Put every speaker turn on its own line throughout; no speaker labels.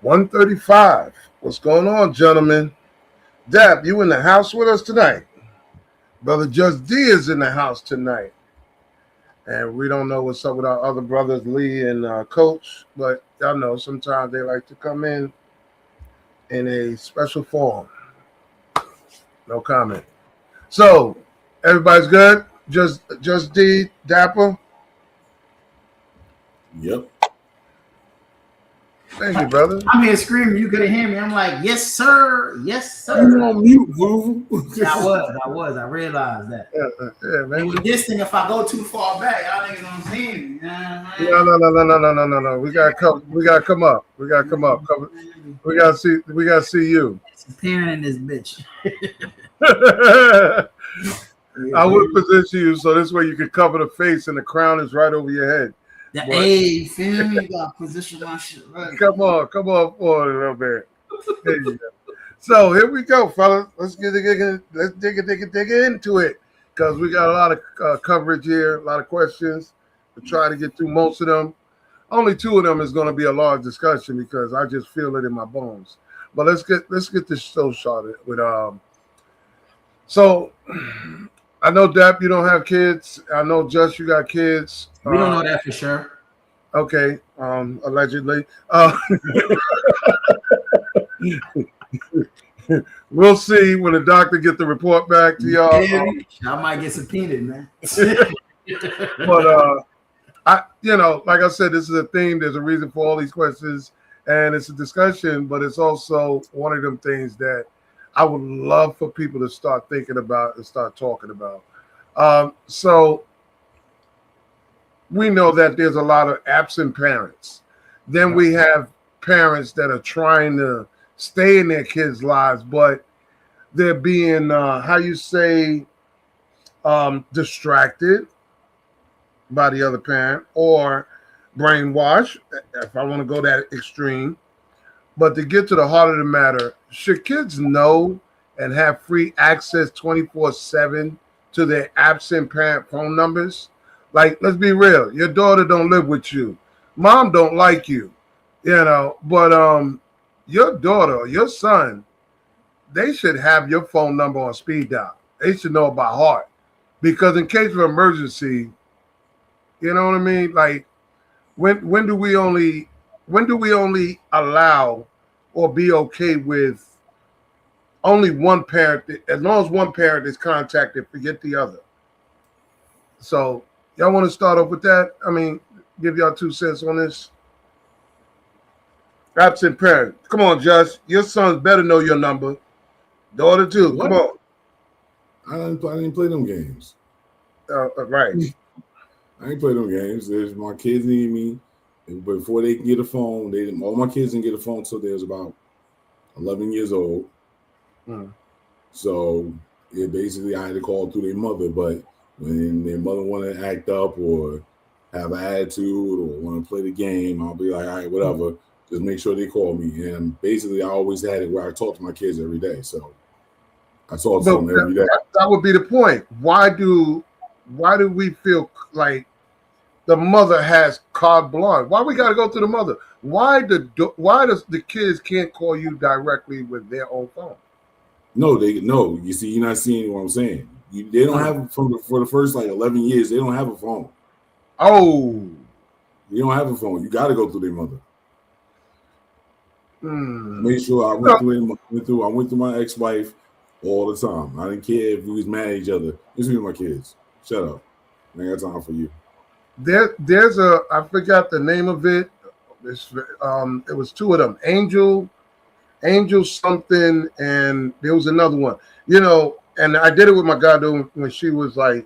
135. What's going on, gentlemen? Dap, you in the house with us tonight? Brother Just D is in the house tonight. And we don't know what's up with our other brothers, Lee and Coach, but y'all know sometimes they like to come in a special form. No comment. So, everybody's good? Just D, Dapper?
Yep.
Thank you, brother.
I'm here screaming. You couldn't hear me. I'm like, yes, sir. Yes, sir.
You're on mute, boo.
I was. I realized that.
Yeah, man.
And with this thing, if I go too far back, y'all niggas don't see me.
No. We gotta come up. We gotta come up. We gotta see you.
It's appearing in this bitch.
I would position you so this way you can cover the face and the crown is right over your head.
Hey, feel me? You gotta position my shit right.
Come on forward a little bit. There you go. So here we go, fellas. Let's dig into it because we got a lot of coverage here, a lot of questions. We're trying to get through most of them. Only two of them is going to be a large discussion because I just feel it in my bones. But let's get this show started with So I know Dap, you don't have kids. I know Just you got kids.
We don't know that for sure.
Okay, allegedly. We'll see when the doctor get the report back to y'all.
I might get subpoenaed, man.
But like I said, this is a theme. There's a reason for all these questions, and it's a discussion. But it's also one of them things that I would love for people to start thinking about and start talking about. So we know that there's a lot of absent parents. Then we have parents that are trying to stay in their kids' lives, but they're being, distracted by the other parent or brainwashed, if I want to go that extreme. But to get to the heart of the matter, should kids know and have free access 24/7 to their absent parent phone numbers? Like, let's be real. Your daughter don't live with you. Mom don't like you, but your daughter or your son, they should have your phone number on speed dial. They should know it by heart. Because in case of emergency, you know what I mean? Like, when do we only allow or be okay with only one parent, as long as one parent is contacted, forget the other? So y'all want to start off with that? I mean, give y'all 2 cents on this. Absent parent. Come on, Josh. Your sons better know your number. Daughter too.
What?
Come on.
I didn't play them games.
Right.
I ain't play them games. There's my kids need me. Before they can get a phone, all my kids didn't get a phone until they was about 11 years old. So basically I had to call through their mother. But when their mother wanted to act up or have an attitude or want to play the game, I'll be like, all right, whatever. Just make sure they call me. And basically I always had it where I talk to my kids every day. So I talk to them every day.
That would be the point. Why do we feel like the mother has carte blanche? Why we got to go through the mother? Why does the kids can't call you directly with their own phone?
No. You see, you're not seeing what I'm saying. They don't have for the first 11 years. They don't have a phone.
Oh,
you don't have a phone. You got to go through their mother. Make sure I went through my ex-wife all the time. I didn't care if we was mad at each other. It's me and my kids. Shut up. I ain't got time for you.
There's I forgot the name of it. It was 2 of them. Angel something, and there was another one. And I did it with my goddaughter when she was like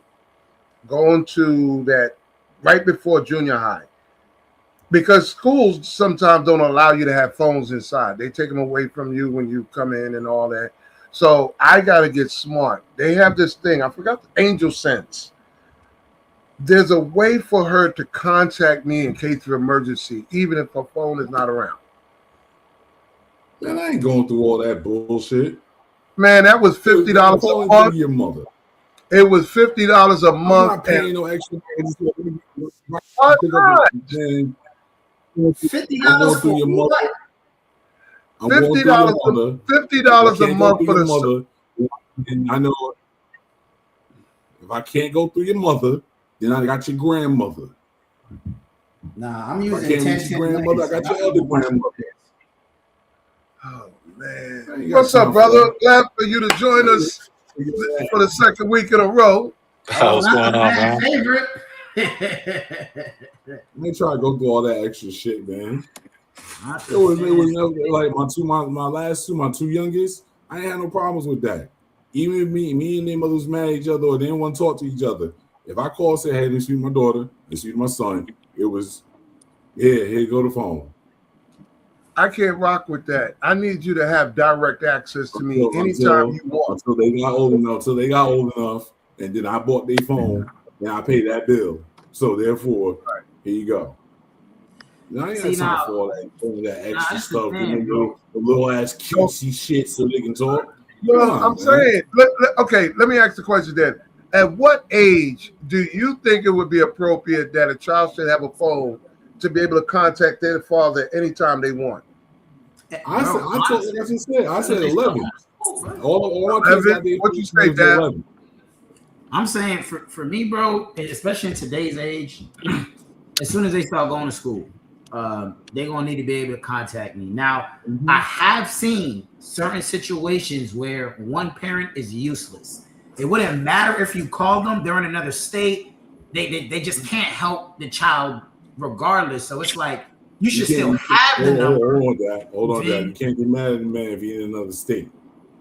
going to that right before junior high. Because schools sometimes don't allow you to have phones inside. They take them away from you when you come in and all that. So I got to get smart. They have this thing. I forgot the Angel Sense. There's a way for her to contact me in case of emergency, even if her phone is not around.
Man, I ain't going through all that bullshit.
Man, that was $50 a month.
Your mother.
It was $50 a month.
I'm not paying no extra.
$50 for your mother.
$50 a month for the
mother. And I know if I can't go through your mother, then I got your grandmother.
Nah, I'm using
your grandmother. I got your other grandmother.
Oh man! What's up, brother? Glad for you to join us for the second week in a row.
What's going on, man?
Favorite.
Let me try to go through all that extra shit, man. It was never like my two youngest. I ain't had no problems with that. Even if me and their mothers mad at each other or they didn't want to talk to each other. If I call and say, hey, this is my daughter, this is my son, it was, here you go the phone.
I can't rock with that. I need you to have direct access to me anytime you want.
Until they got old enough, and then I bought their phone and I paid that bill. So therefore, Here you go. I ain't
See,
got time for all that extra stuff. The little ass cutesy shit so they can talk.
Well, I'm saying, let me ask the question then. At what age do you think it would be appropriate that a child should have a phone to be able to contact their father anytime they want?
I said 11. All my kids got their
what you say, Dad?
11.
I'm saying for me, bro, especially in today's age, as soon as they start going to school, they're gonna need to be able to contact me. Now, I have seen certain situations where one parent is useless. It wouldn't matter if you called them; they're in another state. They just can't help the child regardless. So it's like you should still have the number.
Hold on, Dad. You can't get mad at the man if he's in another state.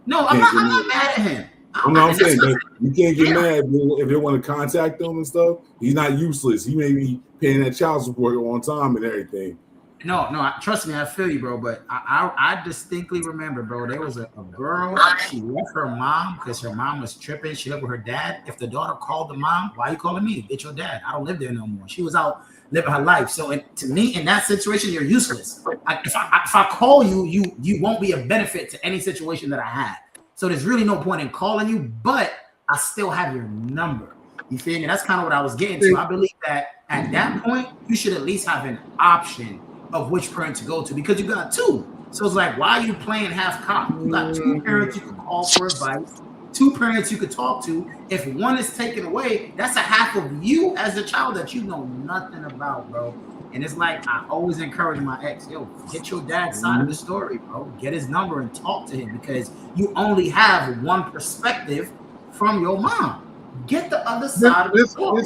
No, I'm not mad at him.
I'm saying that you can't get mad if they want to contact them and stuff. He's not useless. He may be paying that child support on time and everything.
No, trust me, I feel you, bro. But I distinctly remember, bro, there was a girl. She left her mom because her mom was tripping. She lived with her dad. If the daughter called the mom, why are you calling me? It's your dad. I don't live there no more. She was out living her life. So to me, in that situation, you're useless. If I call you, you won't be a benefit to any situation that I had. So there's really no point in calling you, but I still have your number. You feel me? That's kind of what I was getting to. I believe that at that point, you should at least have an option of which parent to go to because you got two. So it's like, why are you playing half cop? You got two parents you can call for advice, two parents you could talk to. If one is taken away, that's a half of you as a child that you know nothing about, bro. And it's like, I always encourage my ex, yo, get your dad's side of the story, bro. Get his number and talk to him because you only have one perspective from your mom. Get the other side of the story.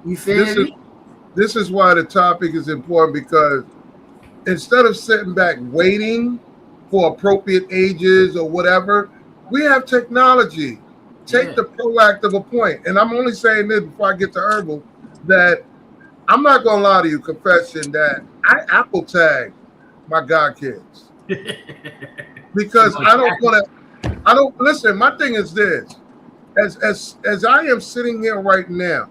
You feel me?
This is why the topic is important because instead of sitting back waiting for appropriate ages or whatever, we have technology. Take the proactive approach. And I'm only saying this before I get to herbal that I'm not gonna lie to you, confession that I Apple tag my godkids because I don't listen. My thing is this: as I am sitting here right now,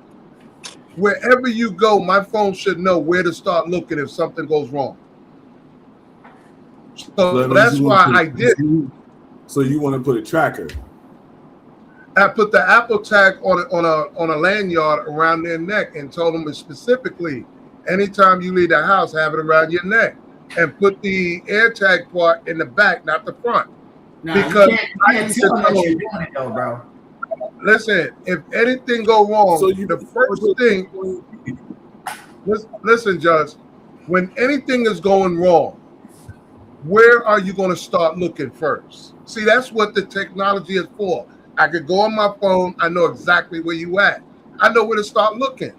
wherever you go, my phone should know where to start looking if something goes wrong. So that's why I did.
So you want to put a tracker?
I put the Apple tag on a lanyard around their neck and told them specifically, anytime you leave the house, have it around your neck, and put the AirTag part in the back, not the front. Because I can't tell them you're doing it though, bro. Listen, if anything go wrong, so the first thing. Listen, Judge. When anything is going wrong, where are you going to start looking first? See, that's what the technology is for. I could go on my phone. I know exactly where you at. I know where to start looking.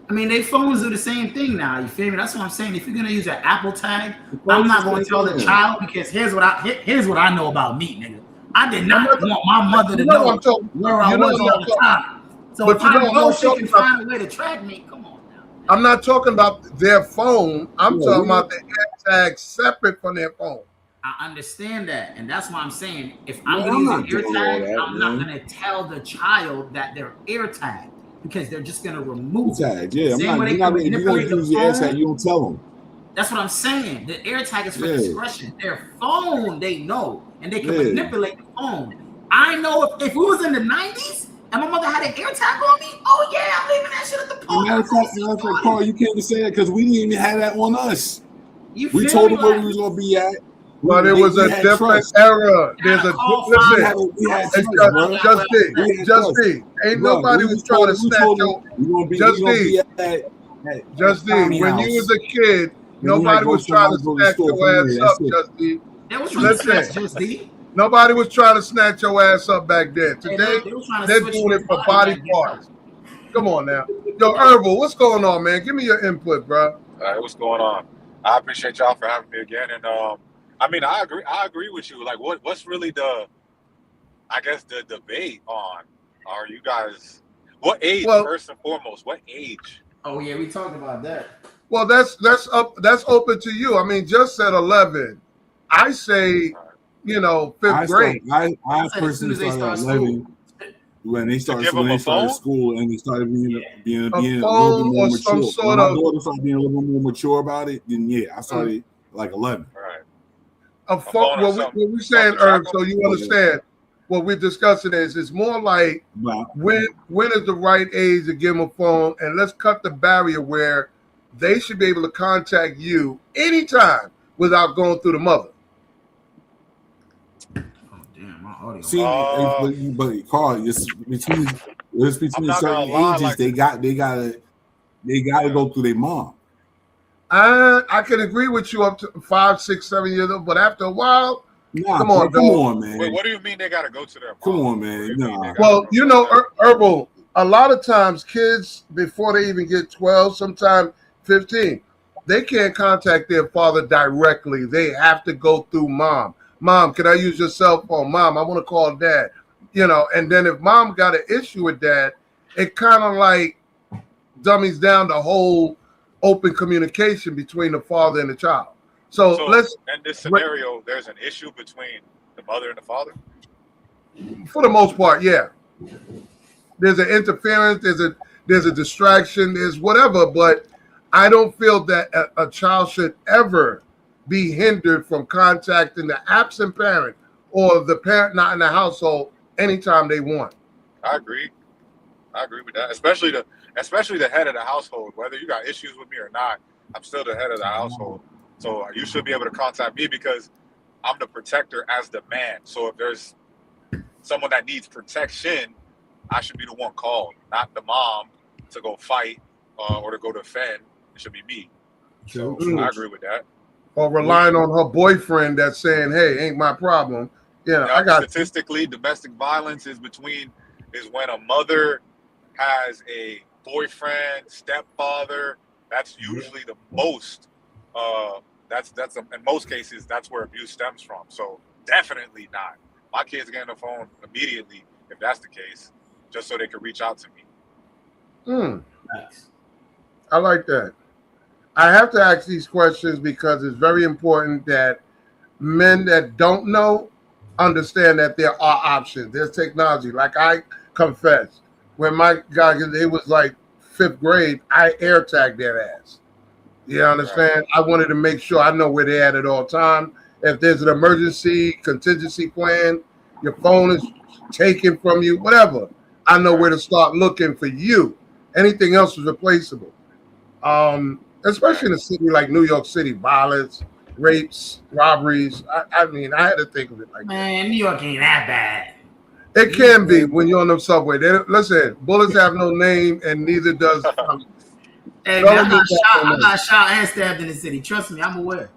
I mean, they phones do the same thing now. You feel me? That's what I'm saying. If you're gonna use an Apple tag, I'm not going to tell the child because here's what I know about me, nigga. I did not want my mother to know where I was all the time. So if I know she can find a way to track me, come on now.
I'm not talking about their phone. I'm talking about the AirTag separate from their phone.
I understand that, and that's why I'm saying if I'm going to use an AirTag, I'm not going to tell the child that they're AirTag because they're just going to remove
it. Yeah, if you're going to use the AirTag, you don't tell them.
That's what I'm saying. The AirTag is for discretion. Their phone, they know, and they can manipulate the phone. I know if we was in the 90s and my mother had an AirTag on me, oh yeah, I'm leaving that shit at the phone.
Matter of fact, Carl, you can't say that because we didn't even have that on us. We told them where we was going to be at.
Well, there was a different era. There's a Justin. Ain't nobody was trying to snatch your Justin. When you was a kid, nobody was trying to snatch your ass up, Justin. Listen, nobody was trying to snatch your ass up back then. Today, they're doing it for body parts. Come on now, yo, Herbal, what's going on, man? Give me your input, bro.
All right, what's going on? I appreciate y'all for having me again, and I mean, I agree with you. Like, what's really the debate on? Are you guys what age first and foremost? What age?
Oh yeah, we talked about that.
Well, that's open to you. I mean, just said 11. I say, 5th grade.
I personally started at 11. when they started
give them a phone?
school and they started being a little bit
phone
more
or some
mature.
sort
When my
of
daughter started being a little bit more mature about it, then yeah, I started like 11.
Right.
a phone.
or
What
something
we saying,
to track
Herb, so you
them?
understand what we're discussing is it's more like
But
when is the right age to give them a phone, and let's cut the barrier where they should be able to contact you anytime without going through the mother.
Oh damn, my audio.
see, but Carl, it's between
I'm not
certain
gonna lie,
ages.
like,
They gotta go through their mom.
I can agree with you up to 5, 6, 7 years old, but after a while,
Nah,
come on,
come
dog.
on, man.
wait, what do you mean they gotta go to their mom?
Come on,
What do
man.
you mean they
Nah.
gotta
Well,
go
you
to
know,
their-
Herbal, a lot of times kids, before they even get 12, sometimes 15, they can't contact their father directly. They have to go through mom. Mom, can I use your cell phone? Mom, I want to call dad. You know, and then if mom got an issue with dad, it kind of like dummies down the whole open communication between the father and the child. So
So
let's,
in this scenario, there's an issue between the mother and the father.
for the most part, yeah. There's an interference, there's a distraction, there's whatever, but I don't feel that a child should ever be hindered from contacting the absent parent or the parent not in the household anytime they want.
I agree with that. Especially the head of the household. Whether you got issues with me or not, I'm still the head of the household. So you should be able to contact me because I'm the protector as the man. So if there's someone that needs protection, I should be the one called, not the mom to go fight or to go defend. It should be me. So I agree with that.
Or relying on her boyfriend that's saying, "Hey, ain't my problem." Yeah,
Now,
I got
statistically, domestic violence is when a mother has a boyfriend, stepfather. That's usually the most. In most cases that's where abuse stems from. So definitely not. My kids getting a phone immediately if that's the case, just so they can reach out to me.
Nice.
I like that. I have to ask these questions because it's very important that men that don't know understand that there are options. There's technology. Like I confess, when my guy, it was like 5th grade, I air tagged their ass. You understand? Right. I wanted to make sure I know where they're at all time. If there's an emergency contingency plan, your phone is taken from you, whatever. I know where to start looking for you. Anything else is replaceable. Especially in a city like New York City, violence, rapes, robberies. I mean, I had to think of it like
Man, New York ain't that bad.
that. It can be when you're on the subway. Listen, bullets have no name, and neither does.
Hey, man, I got shot and stabbed in the city. Trust me, I'm aware.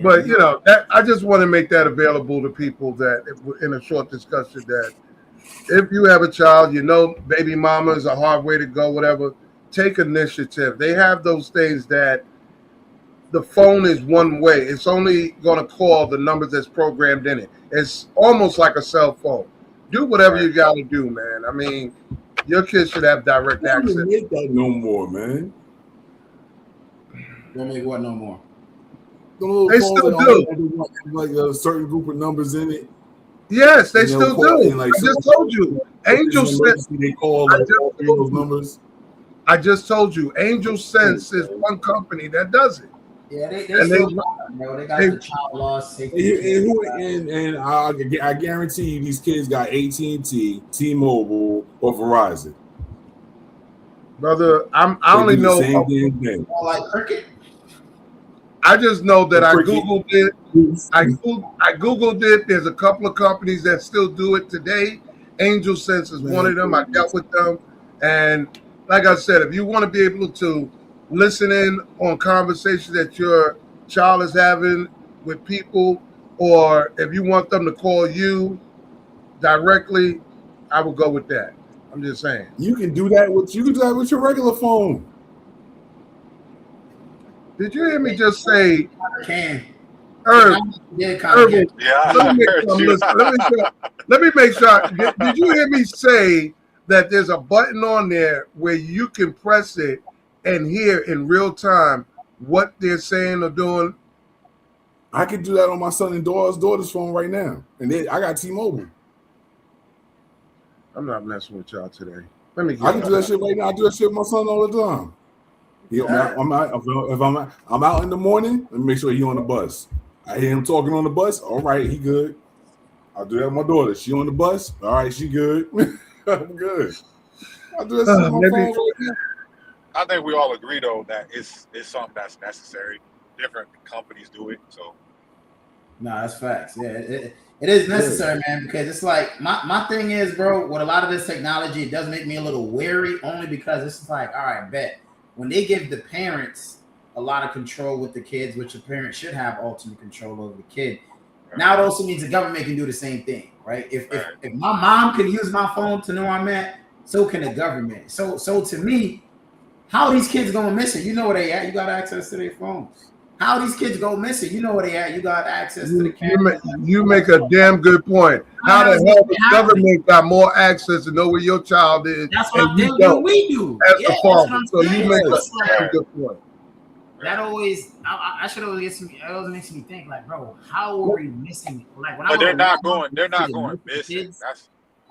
But you know, that I just want to make that available to people that in a short discussion that if you have a child, you know, baby mama is a hard way to go, whatever, take initiative. They have those things that the phone is one way. It's only going to call the numbers that's programmed in it. It's almost like a cell phone. Do whatever you got to do, man. I mean, your kids should have direct access.
Don't make that no more, man.
Don't make what no more?
They still do.
Like a certain group of numbers in it.
Yes, they still do. Like, I just told you. Angel Sense.
They call like all those numbers.
I just told you. Angel Sense is one company that does it.
Yeah, they got the child loss safety.
And I guarantee you these kids got AT&T, T-Mobile, or Verizon.
Brother, I only know.
Like cricket?
I just know that I Googled it. I Googled it. There's a couple of companies that still do it today. Angel Sense is one of them. I dealt with them. And like I said, if you want to be able to listen in on conversations that your child is having with people, or if you want them to call you directly, I would go with that. I'm just saying.
You can do that with your regular phone.
Did you hear me just say?
I can.
Herb,
yeah.
Let me make sure. Did you hear me say that there's a button on there where you can press it and hear in real time what they're saying or doing?
I could do that on my son and daughter's phone right now, and then I got T-Mobile.
I'm not messing with y'all today. Let me.
I can do that shit right now. I do that shit with my son all the time. I'm out in the morning. Let me make sure he on the bus. I hear him talking on the bus. All right, he good. I'll do that with my daughter. She on the bus. All right, she good. I'm good. I'll do that shit on my phone right now.
I think we all agree though that it's something that's necessary. Different companies do it, so.
No, that's facts. Yeah, it is necessary, man, because it's like my thing is, bro, with a lot of this technology, it does make me a little wary only because it's like, all right, bet. When they give the parents a lot of control with the kids, which a parent should have ultimate control over the kid, now it also means the government can do the same thing, right? If my mom can use my phone to know where I'm at, so can the government. So to me, how are these kids going missing? You know where they at. You got access to their phones. How these kids go missing? You know where they at. You got access to the cameras.
You make a damn good point. How the hell the government got more access to know where your child is?
That's what we do.
As a father. So you make a good point.
That always, I should always get some. It always makes me think, like, bro, how are we missing? Like, when
but they're not going missing.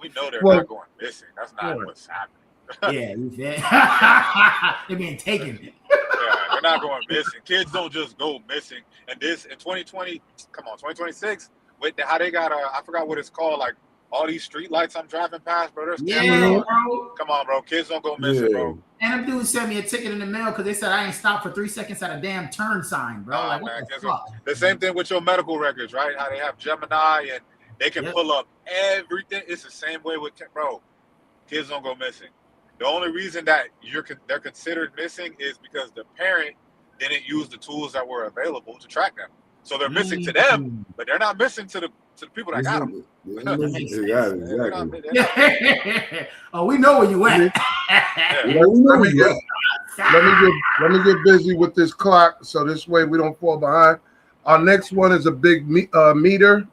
We know they're not going missing. That's not what's happening.
Yeah, they're being taken.
Yeah, they're not going missing. Kids don't just go missing. And this in 2020, 2026, with how they got I forgot what it's called, like all these street lights I'm driving past, bro. There's cameras
bro.
Come on, bro. Kids don't go missing, bro.
And them dudes sent me a ticket in the mail because they said I ain't stopped for 3 seconds at a damn turn sign, bro. Like, what the fuck?
The same thing with your medical records, right? How they have Gemini and they can pull up everything. It's the same way with bro. Kids don't go missing. The only reason that they're considered missing is because the parent didn't use the tools that were available to track them. So they're missing to them, but they're not missing to the people that got them.
Exactly.
Oh, we know where you went.
Let me get busy with this clock so this way we don't fall behind. Our next one is a big meat one.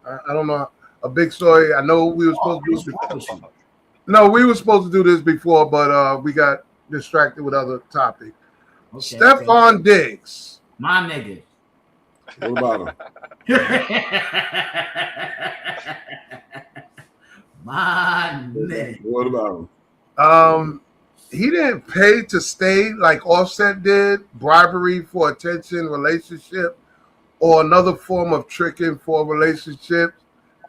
I don't know, a big story. I know we were supposed to do this. No, we were supposed to do this before, but we got distracted with other topics. Okay, Stephon Diggs.
My nigga.
What about him?
My nigga.
What about
him? He didn't pay to stay like Offset did, bribery for attention, relationship, or another form of tricking for relationships,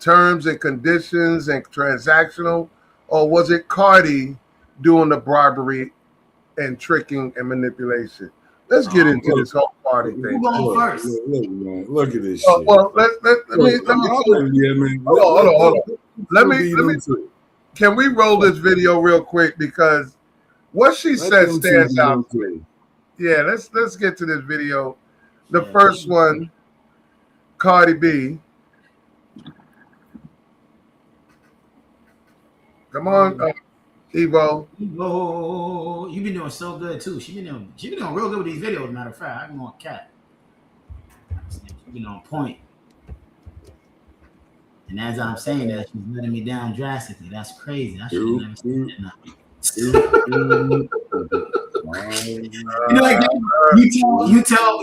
terms and conditions and transactional, or was it Cardi doing the bribery and tricking and manipulation? Let's get into this whole party thing.
Who going first?
Look at this shit.
Well, let me. Hold on. Let me. Can we roll this video real quick because what she said stands out to me. Yeah, let's get to this video. The first one, Cardi B. Come on, Evo.
Evo, you've been doing so good too. She been doing real good with these videos. Matter of fact, I'm on cat. She's been on point. And as I'm saying that, she's letting me down drastically. That's crazy. I should have never said that. You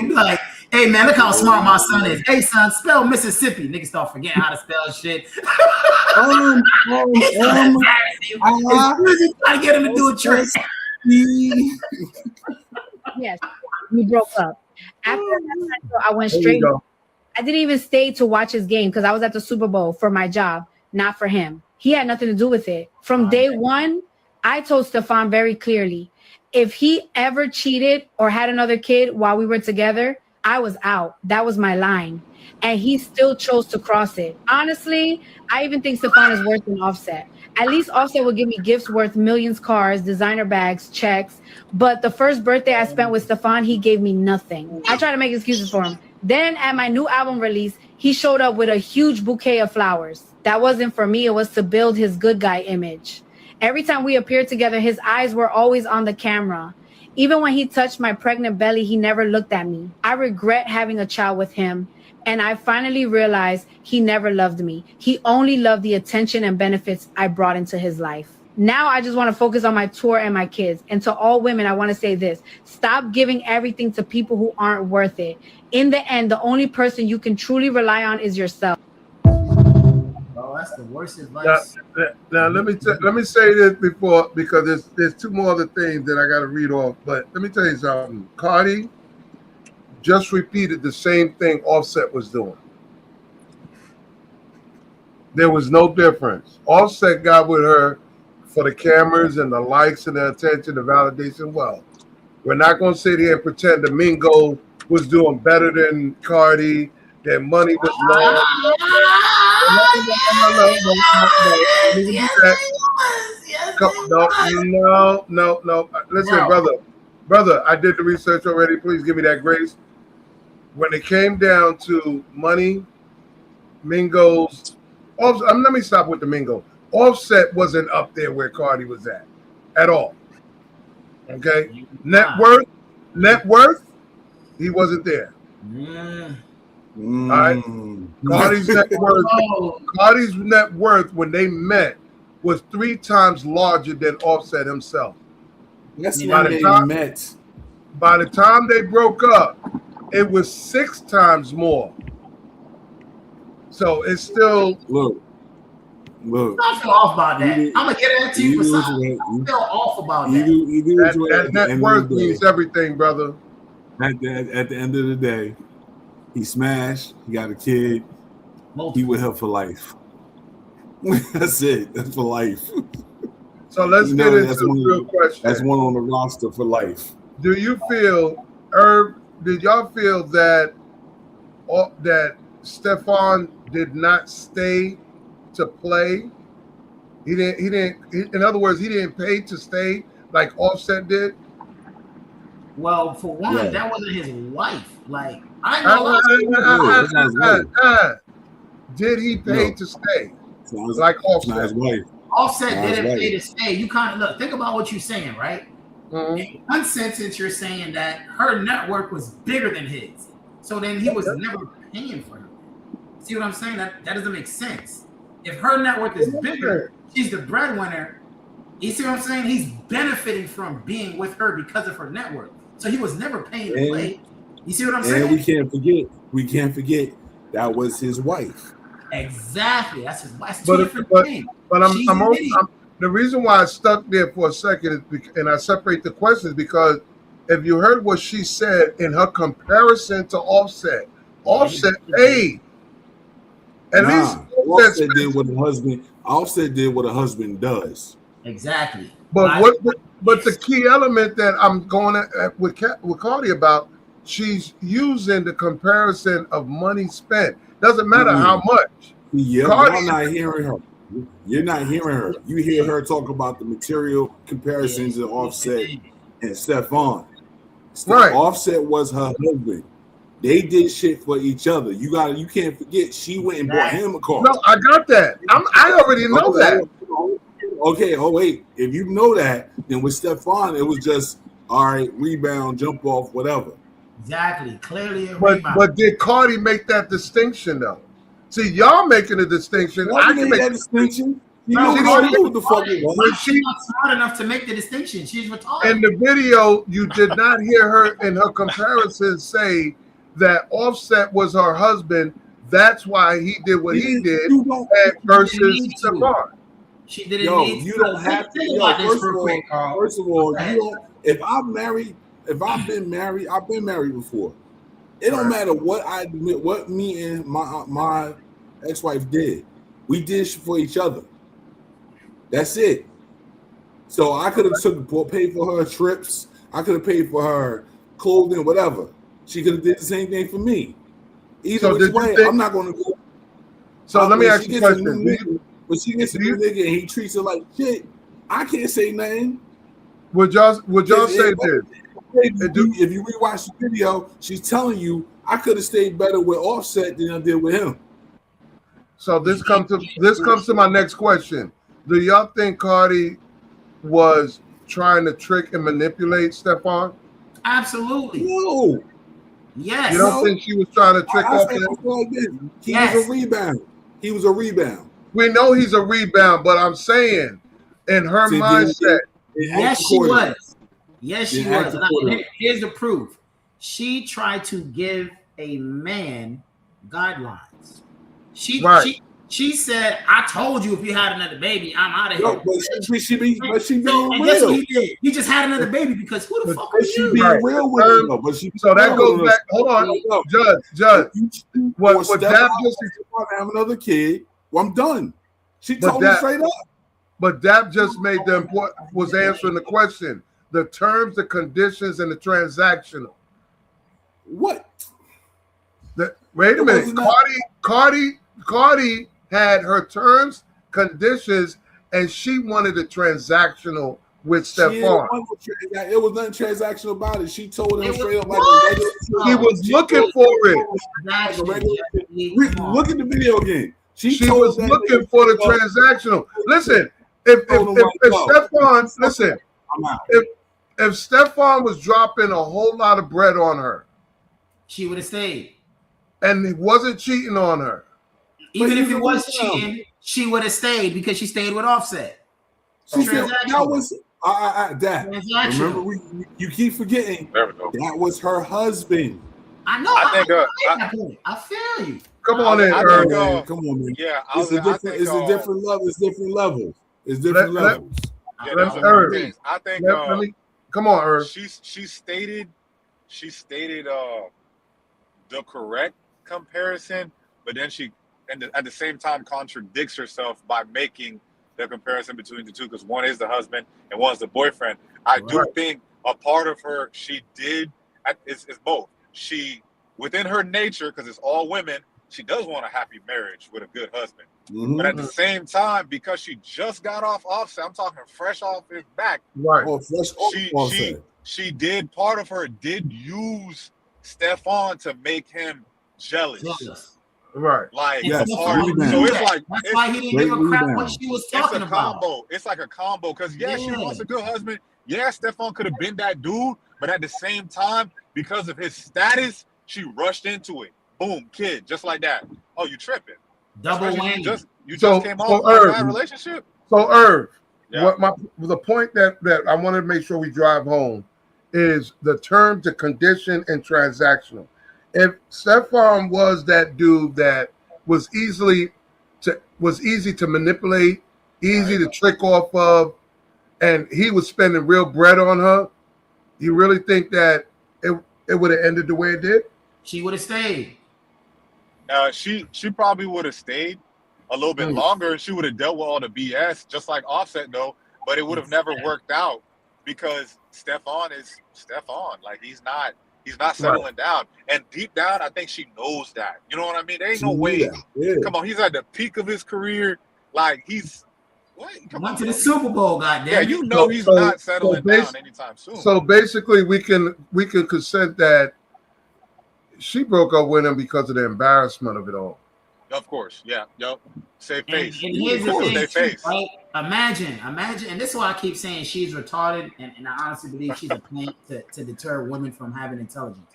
be like, hey man, look how smart my son is. Hey son, spell Mississippi. Niggas start forgetting how to spell shit. I get him to do a trick.
Yes, we broke up. After that, I went straight. I didn't even stay to watch his game because I was at the Super Bowl for my job, not for him. He had nothing to do with it. From day one, I told Stephon very clearly, if he ever cheated or had another kid while we were together, I was out. That was my line. And he still chose to cross it. Honestly, I even think Stephon is worse than Offset. At least Offset would give me gifts worth millions, cars, designer bags, checks. But the first birthday I spent with Stephon, he gave me nothing. I tried to make excuses for him. Then at my new album release, he showed up with a huge bouquet of flowers. That wasn't for me. It was to build his good guy image. Every time we appeared together, his eyes were always on the camera. Even when he touched my pregnant belly, he never looked at me. I regret having a child with him. And I finally realized he never loved me. He only loved the attention and benefits I brought into his life. Now I just want to focus on my tour and my kids. And to all women, I want to say this: stop giving everything to people who aren't worth it. In the end, the only person you can truly rely on is yourself.
Oh, that's the worst advice.
Now let me say this before, because there's two more other things that I got to read off. But let me tell you something. Cardi just repeated the same thing Offset was doing. There was no difference. Offset got with her for the cameras and the likes and the attention, the validation. Well, we're not going to sit here and pretend the Mingo was doing better than Cardi, that money was low. No. Listen, brother, I did the research already. Please give me that grace. When it came down to money, Mingo's, let me stop with the Mingo. Offset wasn't up there where Cardi was at all. Okay, net worth, he wasn't there. All right, Cardi's net worth when they met was 3 times larger than Offset himself.
That's when they met.
By the time they broke up, it was 6 times more. So it's still
look.
I feel off about that. I'm gonna get into you for something. I feel off about that.
That net worth means everything, brother.
At the end of the day, he smashed. He got a kid. He with her for life. That's it. That's for life.
So let's get into the real question.
That's one on the roster for life.
Do you feel, Herb? Did y'all feel that Stefan did not stay to play? He didn't. In other words, he didn't pay to stay like Offset did.
Well, for one, that wasn't his wife. Like I
know. Did he pay to stay? Like Offset.
His wife.
Offset didn't pay to stay. You kind of look. Think about what you're saying, right? Mm-hmm. In one sentence, you're saying that her network was bigger than his, so then he was never paying for her. See what I'm saying? That doesn't make sense. If her network is bigger, she's the breadwinner. You see what I'm saying? He's benefiting from being with her because of her network. So he was never paying to play. You see what I'm saying?
And we can't forget that was his wife.
Exactly. That's his wife. That's
two
different things.
But the reason why I stuck there for a second is, and I separate the questions, because if you heard what she said in her comparison to Offset paid. At least
Offset did what a husband does.
Exactly.
But the key element that I'm going at with Cardi about, she's using the comparison of money spent. Doesn't matter how much.
Yeah, I'm not hearing her. You're not hearing her. You hear her talk about the material comparisons of Offset and Stefan.
Right.
Offset was her husband. They did shit for each other. You can't forget she went and bought him a car.
No, I got that. I already know that.
Okay, wait. If you know that, then with Stefan, it was just all right, rebound, jump off, whatever.
Exactly. Clearly a
rebound. But did Cardi make that distinction though? See, y'all making a distinction.
I can make that distinction.
She's not smart enough to make the distinction. She's retarded.
In the video, you did not hear her in her comparison say that Offset was her husband. That's why he did what he did versus Stefan.
She didn't need
you don't have to. First of all, you don't. If I've been married, I've been married before. It don't matter what me and my ex-wife did. We did shit for each other. That's it. So I could have paid for her trips. I could have paid for her clothing, whatever. She could have did the same thing for me. Either which way, I'm not going to go.
So let me ask you a question.
When she gets a new nigga and he treats her like shit, I can't say nothing.
Would y'all say this?
If you rewatch the video, she's telling you I could have stayed better with Offset than I did with him.
So this comes to my next question. Do y'all think Cardi was trying to trick and manipulate Stefan?
Absolutely.
No.
Yes.
You don't think she was trying to trick Offset?
He was a rebound. He was a rebound.
We know he's a rebound, but I'm saying in her
See,
mindset.
Yes, she was. Yes, she
They act
was.
accordingly.
Here's the proof. She tried to give a man guidelines.
Right.
She said, "I told you if you had another baby, I'm out of here."
No, but she being
and guess what
real.
he did? He just had another baby because who the fuck
But
are
she
you?
being
Right.
real with him, though. But she
So that
real
goes
with
back.
us.
Hold on,
No.
Judge. What
What
Dap just
want to have another kid? Well, I'm done. She
But
told him
that-
straight up.
But Dap just made the important was answering the question. The terms, the conditions, and the transactional.
What?
Wait a
It
minute.
wasn't
Cardi had her terms, conditions, and she wanted a transactional with
She didn't
Stephon.
want no it was nothing transactional about it. She told him
It was
straight up like
what?
a regular.
He was looking for it.
Like a regular.
Come on.
Look at the video again.
She
told
was
that
looking
nigga,
for the transactional. Listen, if Stephon, listen,
I'm out.
if Stephon was dropping a whole lot of bread on her
She would have stayed.
and he wasn't cheating on her,
Even if
he's
it
a
was
rebound.
cheating, she would have stayed because she stayed with Offset.
She said that
Transactional.
was that.
Transactional.
Remember, you keep forgetting
There we go.
that was her husband.
I know.
I think,
I feel you.
come on in,
I
Irv.
think,
Man, come on, man.
yeah,
It's a different level. It's different levels. It's different levels.
Yeah,
Let's
those are
Irv.
my things. I think
Let me, come on, Irv.
she stated the correct comparison, but then she at the same time contradicts herself by making the comparison between the two, because one is the husband and one's the boyfriend. I do
Right.
think a part of her, she did, it's both. She, within her nature, because it's all women, she does want a happy marriage with a good husband.
Mhm.
But at the same time, because she just got off Offset, I'm talking fresh off his back,
Right.
Oh, fresh
she did, part of her did use Stephon to make him jealous.
Right.
Like,
Yes,
a part,
rebound.
so it's like,
That's why he didn't give a
great
crap
rebound.
what she was
it's
talking
a
about.
combo. It's like a combo, because she
Yeah.
wants a good husband. Yeah, Stephon could have been that dude, but at the same time, because of his status, she rushed into it. Boom, kid, just like that. Oh, you tripping?
Double
Especially
whammy.
you
So-
just came
so
off a
Irv,
bad relationship.
So Irv,
Yeah.
the point that I want to make sure we drive home is the term to condition and transactional. If Stephon was that dude that was easy to manipulate, easy to trick off of, and he was spending real bread on her, you really think that it would have ended the way it did?
She would have stayed.
She probably would have stayed a little bit longer, and she would have dealt with all the BS, just like Offset though. But it would have never worked out because Stephon is Stephon. Like he's not settling down, and deep down, I think she knows that. You know what I mean? There ain't no way.
Yeah.
Come on, he's at the peak of his career. Like he's what? Come
Went
on,
to the
bro.
Super Bowl, goddamn.
Yeah, you know he's not settling down anytime soon.
So basically, we can consent that she broke up with him because of the embarrassment of it all.
Of course, yeah, yep. Save face.
And here's the
Of course,
thing,
save face.
too, right? Imagine, and this is why I keep saying she's retarded, and I honestly believe she's a plant to deter women from having intelligence.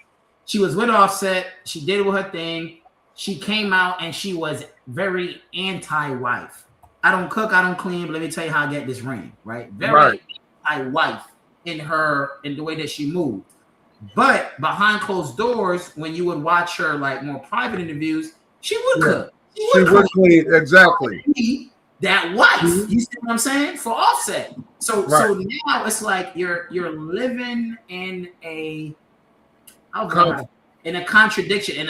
She was with Offset, she did with her thing, she came out and she was very anti-wife. I don't cook, I don't clean, but let me tell you how I get this ring, right? Very anti-wife in the way that she moved. But behind closed doors, when you would watch her like more private interviews, she would cook.
She would clean, exactly.
That wife, you see what I'm saying? For Offset. So now it's like you're living in a contradiction,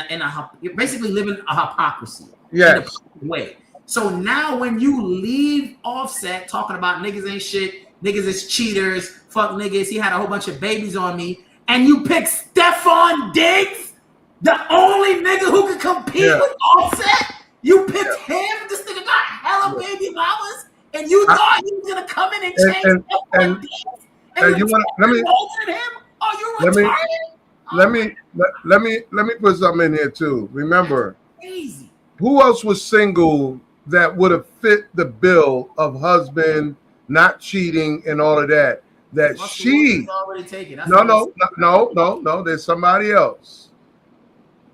you're basically living a hypocrisy.
Yes.
In a way. So now when you leave Offset talking about niggas ain't shit, niggas is cheaters, fuck niggas, he had a whole bunch of babies on me, and you pick Stephon Diggs, the only nigga who could compete with Offset. You picked him. This nigga got hella baby mamas, and you thought he was gonna come in and change Stephon Diggs. And you want
let me put something in here too. Remember, who else was single that would have fit the bill of husband, not cheating, and all of that? That she
already taken.
No. There's somebody else.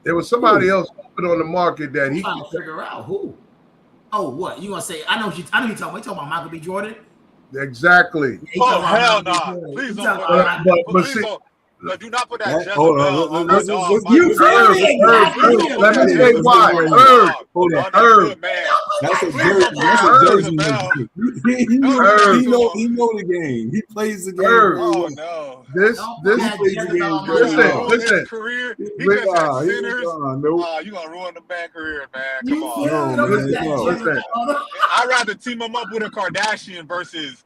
There was somebody else put on the market that he
trying to figure out who. Oh, what you gonna say? I know you talking. You talking about Michael B. Jordan?
Exactly.
Oh hell nah! Please don't put that. Please don't. No, do not put that
Hold
Jezebel
on,
on my dog.
You feel me?
Please don't put
Let me
that
say
Jezebel
why.
on my dog.
Hold on.
On that good man.
That's a
Please don't put
That's a
that
Jersey
Jezebel.
nigga.
Don't do that to
He
him.
know the game. He plays the game.
Oh no!
This
Ruin his
listen.
career. He just had sinners.
Nope.
You gonna ruin the man career, man. Come
You
on.
feel me?
Listen.
I'd rather team him up with a Kardashian versus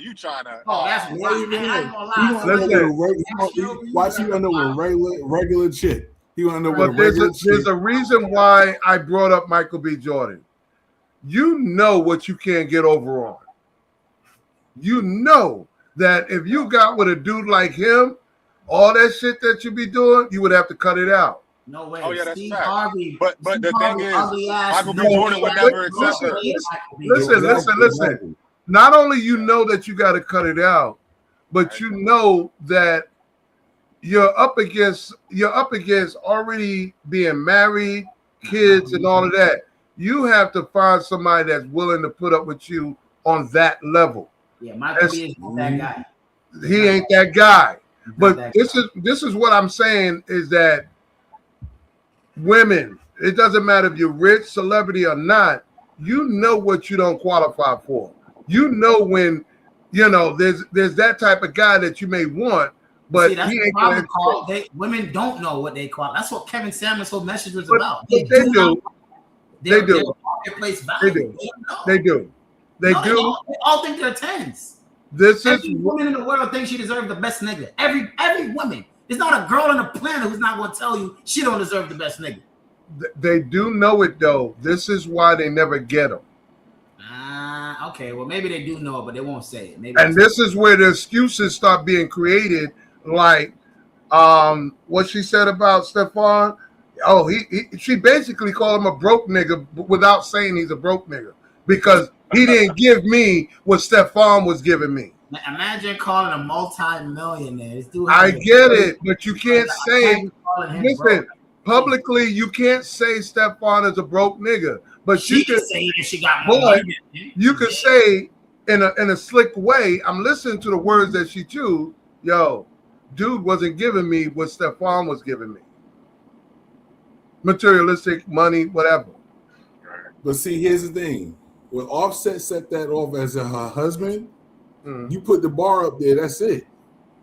you trying to.
Oh, that's
Not
why.
even
And I
that.
ain't gonna
He
lie.
gonna end up with a watch you end up with a regular chick. He gonna end up with a
But
regular chick.
there's a reason why I brought up Michael B. Jordan. You know what you can't get over on. You know that if you got with a dude like him, all that shit that you be doing, you would have to cut it out.
No way.
Oh yeah, that's
Steve
fact.
Harvey.
But
Steve
the thing
Harvey,
is,
ugly-ass
Michael B.
nigga,
Jordan would never accept her.
Listen. Not only you know that you got to cut it out, but you know that you're up against already being married, kids, and all of that. You have to find somebody that's willing to put up with you on that level.
Yeah, Michael B. is not that guy.
He ain't that guy. But
that
this is what I'm saying is that women, it doesn't matter if you're rich, celebrity or not, you know what you don't qualify for. You know when, there's that type of guy that you may want, but
see, that's
he
the
ain't
problem, Carl. Women don't know what they qualify. That's what Kevin Samuels' whole message was about.
They do. They do. They do. They
all think they're 10s. Every woman in the world thinks she deserves the best nigga. Every woman. There's not a girl on the planet who's not going to tell you she don't deserve the best nigga.
They do know it though. This is why they never get them.
Okay. Well, maybe they do know it, but they won't say it. Maybe.
And this is where the excuses start being created, like what she said about Stefan. Oh, she basically called him a broke nigga without saying he's a broke nigga because he didn't give me what Stefan was giving me.
Imagine calling a multi-millionaire.
I get it, but you can't say. Listen, publicly, you can't say Stefan is a broke nigga, but
she can say it if she got more money.
You could say in a slick way. I'm listening to the words that she chose. Yo, dude wasn't giving me what Stefan was giving me. Materialistic money, whatever.
But see, here's the thing: when Offset set that off as her husband, you put the bar up there. That's it.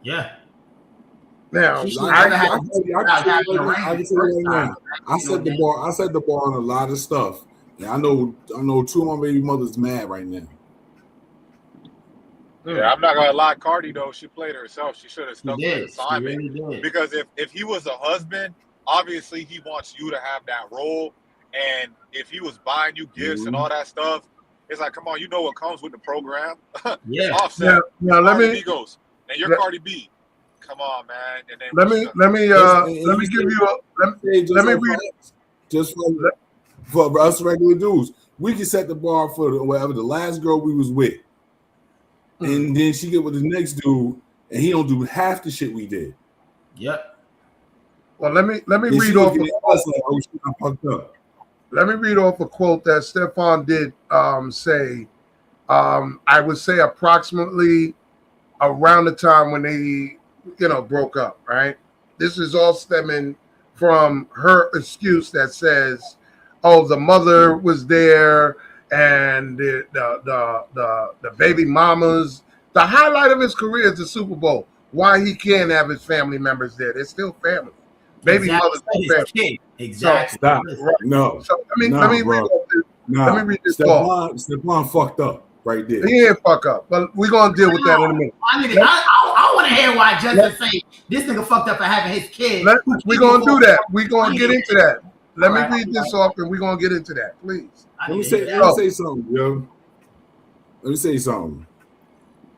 Yeah.
Now, I
set the bar. I set the bar on a lot of stuff. And I know two of my baby mothers mad right now.
Yeah, I'm not gonna lie, Cardi though, she played herself. She should have stuck with the assignment.
Really
because if he was a husband, obviously he wants you to have that role. And if he was buying you gifts and all that stuff, it's like, come on, you know what comes with the program.
Yeah.
Offset.
Now let me
goes, and you're Cardi B. Come on, man. And then
let me give you let me read
just for us regular dudes. We can set the bar for whatever the last girl we was with. And then she get with the next dude, and he don't do half the shit we did.
Yep.
Well, let me read off. Let me read off a quote that Stefan did say. I would say approximately around the time when they, broke up. Right. This is all stemming from her excuse that says, "Oh, the mother was there." And the baby mamas, the highlight of his career is the Super Bowl. Why he can't have his family members there? They're still family. Baby mothers are family.
Exactly.
Stop. Right. No.
So let me read this talk.
Stefan fucked up right there.
He ain't fuck up, but we're gonna deal with that in a minute.
I want to hear why Justin say this nigga fucked up for having his kid.
We're gonna do that. We're gonna get into that. Let me read this off, and we're gonna get into that, please.
Let me say something, yo. Let me say something.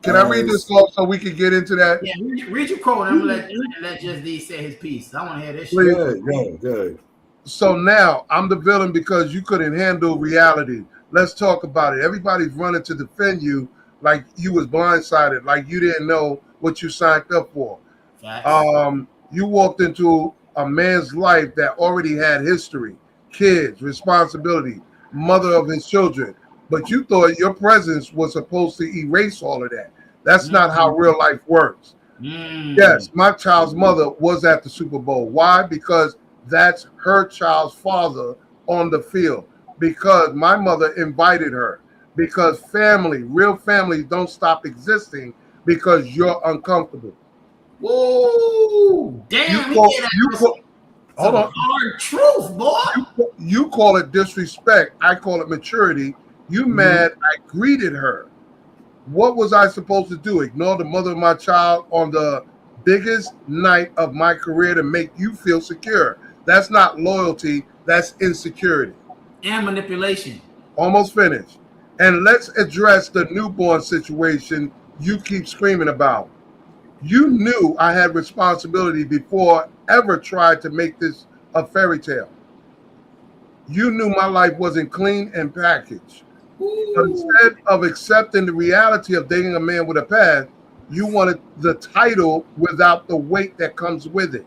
Can I read this off so we can get into that?
Yeah, read your quote, and I'm gonna let Just D say his piece. I want to hear this shit.
Good.
So now I'm the villain because you couldn't handle reality. Let's talk about it. Everybody's running to defend you like you was blindsided, like you didn't know what you signed up for. You walked into a man's life that already had history, kids, responsibility, mother of his children. but you thought your presence was supposed to erase all of that. That's not how real life works. Yes, my child's mother was at the Super Bowl. Why? Because that's her child's father on the field. Because my mother invited her. Because family, real families don't stop existing because you're uncomfortable.
Whoa, damn!
Hold on.
Hard truth, boy.
You call it disrespect. I call it maturity. You mad? I greeted her. What was I supposed to do? Ignore the mother of my child on the biggest night of my career to make you feel secure? That's not loyalty. That's insecurity
and manipulation.
Almost finished. And let's address the newborn situation you keep screaming about. You knew I had responsibility before I ever tried to make this a fairy tale. You knew my life wasn't clean and packaged. But instead of accepting the reality of dating a man with a past, you wanted the title without the weight that comes with it.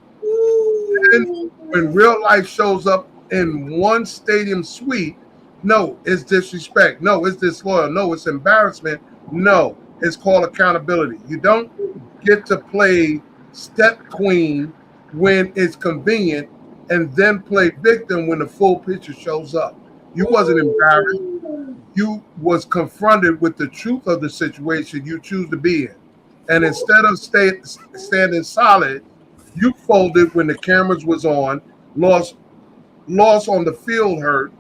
And when real life shows up in one stadium suite, no, it's disrespect. No, it's disloyal. No, it's embarrassment. No, it's called accountability. You don't get to play step queen when it's convenient and then play victim when the full picture shows up. You wasn't embarrassed. You was confronted with the truth of the situation you choose to be in. And instead of standing solid, you folded when the cameras was on, lost on the field hurt,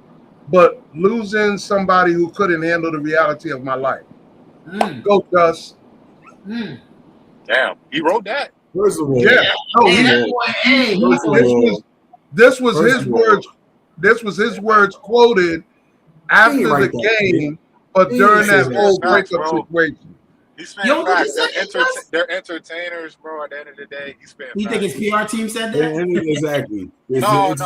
but losing somebody who couldn't handle the reality of my life. Go, Gus.
Damn, he wrote that.
First of all,
this was his words. This was his words quoted after the game, but during that whole breakup situation.
He's spitting facts. They're entertainers, bro. At the end of the day, he's spitting
facts. You think his PR team said that?
Exactly.
It's I'm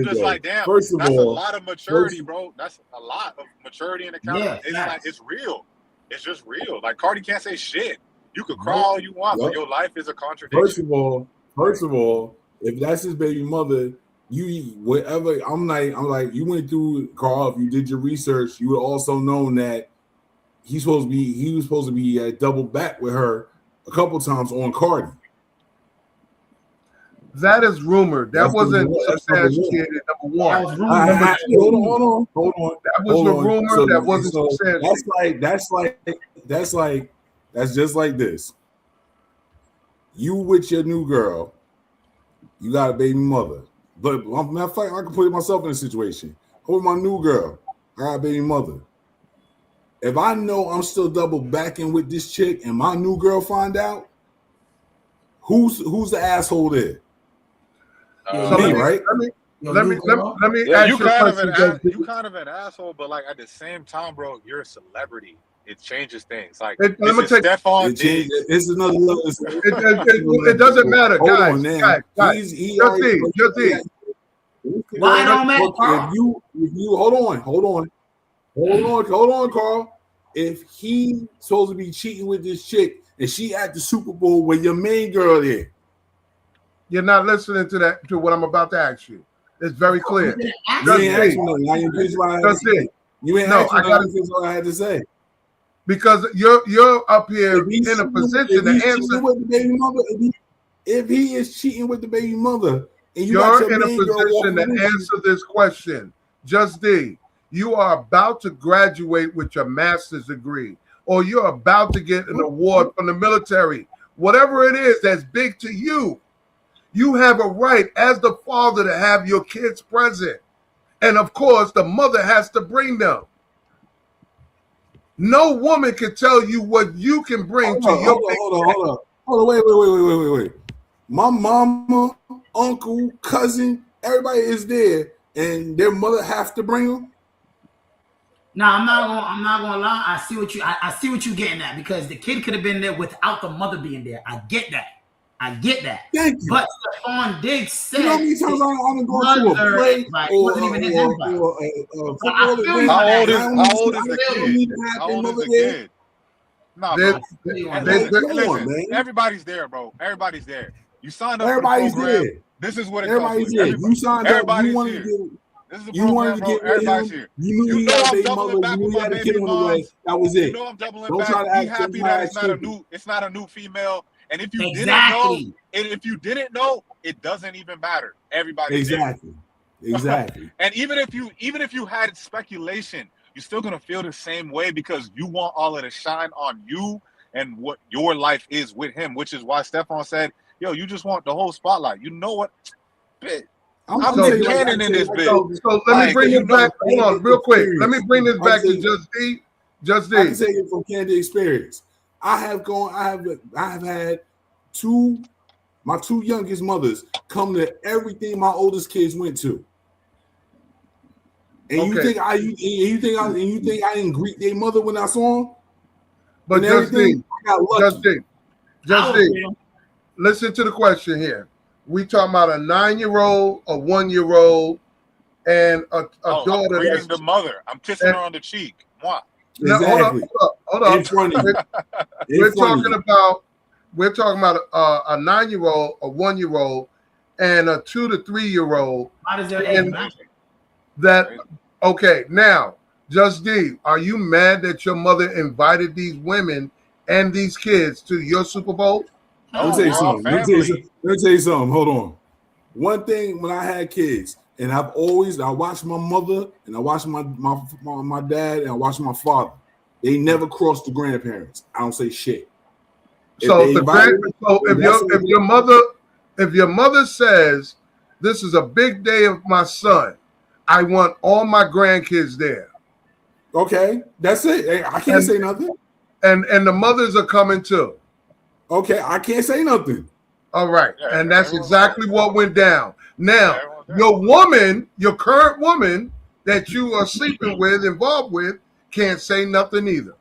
just like, damn. First of all, that's a lot of maturity, bro. That's a lot of maturity and accountability. Yeah, it's real. It's just real. Like Cardi can't say shit. You could cry all you want, but your life is a contradiction.
First of all, if that's his baby mother, you whatever. I'm like, you went through, Carl. If you did your research, you would also known that he was supposed to be double back with her a couple times on Cardi.
That is rumored. That wasn't substantiated. Number one.
Hold on.
That was a rumor. So, that wasn't substantiated.
That's just like this. You with your new girl, you got a baby mother. But matter of fact, I can put myself in a situation. I'm with my new girl, I got a baby mother. If I know I'm still double backing with this chick and my new girl find out, who's the asshole there? Me, right?
Let me
ask you you kind of an asshole, but like at the same time, bro, you're a celebrity. It changes things. Like Stephon Diggs.
It's another level.
It doesn't matter, guys.
Why don't matter, Carl?
If you hold on, Carl. If he supposed to be cheating with this chick and she at the Super Bowl with your main girl there,
you're not listening to what I'm about to ask you. It's very clear.
You ain't asking me. You ain't asking what I had to say.
Because you're up here in a position to answer.
With the baby mother, if he is cheating with the baby mother, and
you're in a position to answer this question. Just D, you are about to graduate with your master's degree, or you're about to get an award from the military. Whatever it is that's big to you, you have a right as the father to have your kids present. And of course, the mother has to bring them. No woman can tell you what you can bring to your
Hold on. Wait. My mama, uncle, cousin, everybody is there, and their mother have to bring them.
No, I'm not gonna lie. I see what you're getting at, because the kid could have been there without the mother being there. I get that.
Thank you.
But Stephon Diggs said,
you know how many times I'm going to a play
like, wasn't even his invite.
How old is the kid? Nah, listen, everybody's there, bro. Everybody's there. You signed up for the program. This is what it comes with.
You signed up. You wanted to
This is a
You wanted
program,
to
bro.
get rid of
Everybody's
him.
here.
You knew
You
he
know
had a
I'm
baby
doubling
mother.
back
You knew
with
he
my
had a
baby
kid on the way.
moms.
That was
You
it.
know I'm doubling
Don't
back.
try to
Be
act. Don't
happy
try
that
to
it's
act
not a
stupid.
new female. And if you didn't know,
Exactly.
and if you didn't know, it doesn't even matter. Everybody
Exactly. Exactly.
And even if you had speculation, you're still gonna feel the same way because you want all of the shine on you and what your life is with him, which is why Stefan said, "Yo, you just want the whole spotlight." You know what? I'm
I'm
So
Nick
saying like
Cannon in this bit.
So let me
Like,
bring
you
this
know,
back. Hold on, real quick. Let me bring this back to
saying,
Just D. Just
I can
D.
say it from candid experience. I have had my two youngest mothers come to everything my oldest kids went to. And
Okay.
you think I didn't greet their mother when I saw them?
But
And
Just
everything,
D.
I got lucky.
Just D. Listen to the question here. We talking about a 9-year-old, a 1-year-old, and a
I'm
daughter.
greeting the mother. I'm kissing her on the cheek. Mwah.
No,
Exactly.
hold up.
In front of you.
We're talking about a 9-year-old, a 1-year-old, and a 2 to 3-year-old.
How does that age matter?
Okay, now, Just D, are you mad that your mother invited these women and these kids to your Super Bowl?
Let me tell you something. Let me tell you something. Hold on. One thing when I had kids, and I watched my mother, and I watched my dad, and I watched my father. They never crossed the grandparents. I don't say shit.
So if your mother says this is a big day of my son, I want all my grandkids there.
Okay, that's it. I can't say nothing.
And the mothers are coming too.
Okay, I can't say nothing.
All right, and that's exactly what went down. Now, your current woman that you are sleeping with, involved with, can't say nothing either.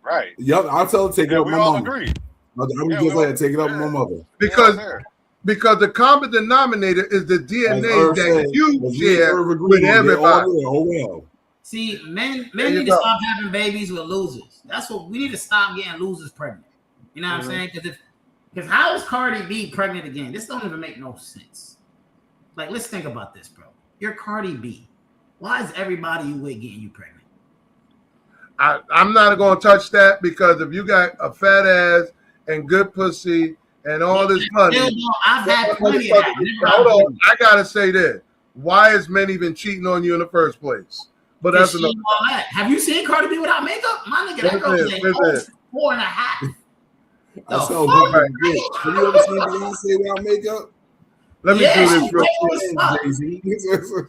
Right.
Yep, I'll tell her to take it up with my mama.
Agree.
I'm just like take it up with my mother.
Because the common denominator is the DNA that you share with everybody.
See, men need to stop having babies with losers. That's what we need to stop getting losers pregnant. You know what I'm saying? Because how is Cardi B pregnant again? This don't even make no sense. Like, let's think about this, bro. You're Cardi B. Why is everybody you with getting you pregnant?
I'm not going to touch that because if you got a fat ass and good pussy and all this money,
I've had plenty of that.
Hold on, I gotta say this: why is men even cheating on you in the first place? But that's another.
Have you seen Cardi B without makeup? My nigga, that girl is a 4.5.
That's so good. Have you ever seen Beyonce without makeup?
Let me do this real
quick.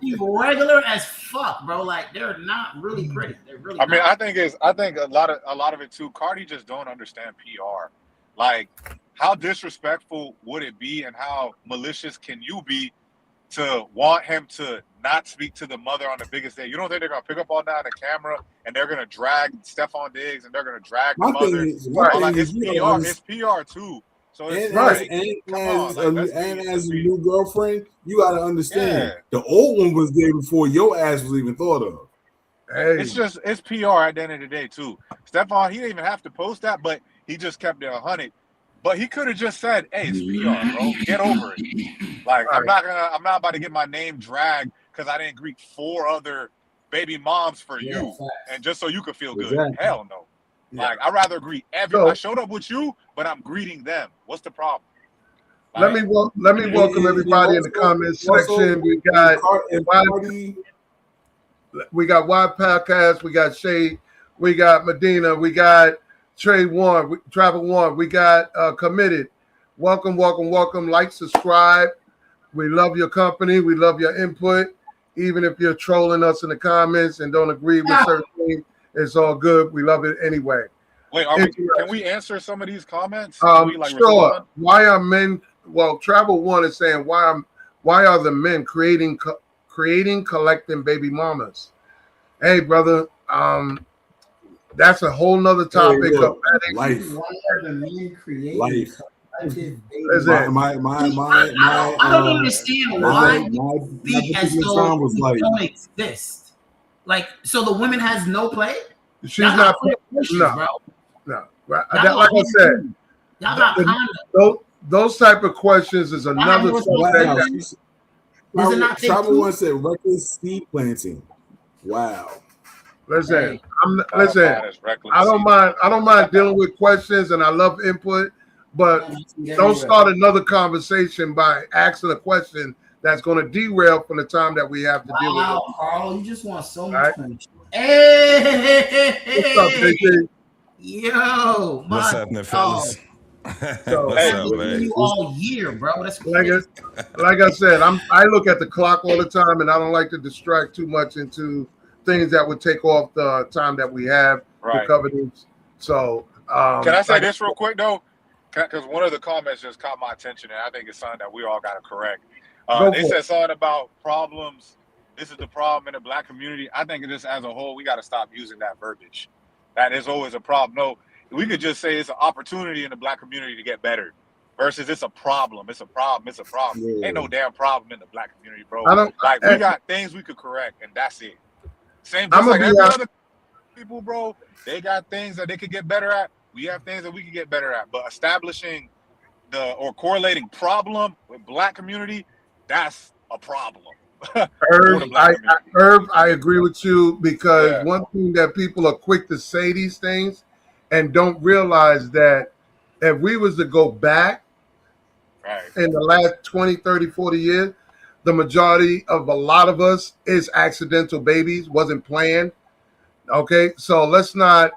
She's regular as fuck, bro. Like they're not really pretty. They're really.
I mean, I think a lot of it too. Cardi just don't understand PR. Like, how disrespectful would it be, and how malicious can you be to want him to not speak to the mother on the biggest day? You don't think they're gonna pick up all that on the camera and they're gonna drag Stephon Diggs and they're gonna drag the mother? It's PR too. So it's
as a new girlfriend, you gotta understand the old one was there before your ass was even thought of.
Hey.
It's PR at the end of the day too. Stephon, he didn't even have to post that, but he just kept it 100. But he could have just said, "Hey, it's PR, bro. Get over it." Like, I'm not about to get my name dragged because I didn't greet 4 other baby moms for you, and just so you could feel good. Exactly. Hell no. Yeah. Like, I'd rather greet I showed up with you, but I'm greating them. What's the problem?
Like, let me welcome everybody in the comments section. We got Wild Podcast, we got Shade, we got Medina, we got Trey Warren, Travel Warren, we got Committed. Welcome. Like, subscribe. We love your company. We love your input. Even if you're trolling us in the comments and don't agree with certain things, it's all good. We love it anyway.
Wait, can we answer some of these comments?
Sure. Why are men? Well, Travel One is saying why are the men creating, collecting baby mamas? Hey, brother. That's a whole nother topic of
life.
Why are the men creating?
I don't
understand why think as though we don't exist. Like, so the woman has no play?
She's not. No. Like I said,
y'all got
those type of questions is another subject.
Does it not take
Travel
two?
One said reckless seed planting. Wow.
Listen,
Bottom
listen.
line is reckless
I don't
seed.
mind. I don't mind dealing with questions, and I love input. But don't start another conversation by asking a question that's going to derail from the time that we have to deal with it.
Wow, Carl, you just want so
All
much
right.
punch. Hey,
What's up, JT?
yo,
What's
my
happening,
dog.
fellas?
So,
What's
Hey,
up,
I've been
man?
you all year, bro. That's
like
crazy.
I said, I look at the clock all the time, and I don't like to distract too much into things that would take off the time that we have to
right.
cover these. So,
Can I say this real quick though? Because one of the comments just caught my attention, and I think it's something that we all got to correct. They said something about problems. This is the problem in the Black community. I think just as a whole, we got to stop using that verbiage. That is always a problem. No, we could just say it's an opportunity in the Black community to get better, versus it's a problem. It's a problem. It's a problem.
Yeah.
Ain't no damn problem in the Black community, bro. We got things we could correct, and that's it. Same, just like every other people, bro. They got things that they could get better at. We have things that we can get better at. But establishing or correlating problem with Black community, that's a problem.
Irv, I agree with you, because one thing that people are quick to say these things and don't realize that if we was to go back in the last 20, 30, 40 years, the majority of a lot of us is accidental babies, wasn't planned. Okay, so let's not,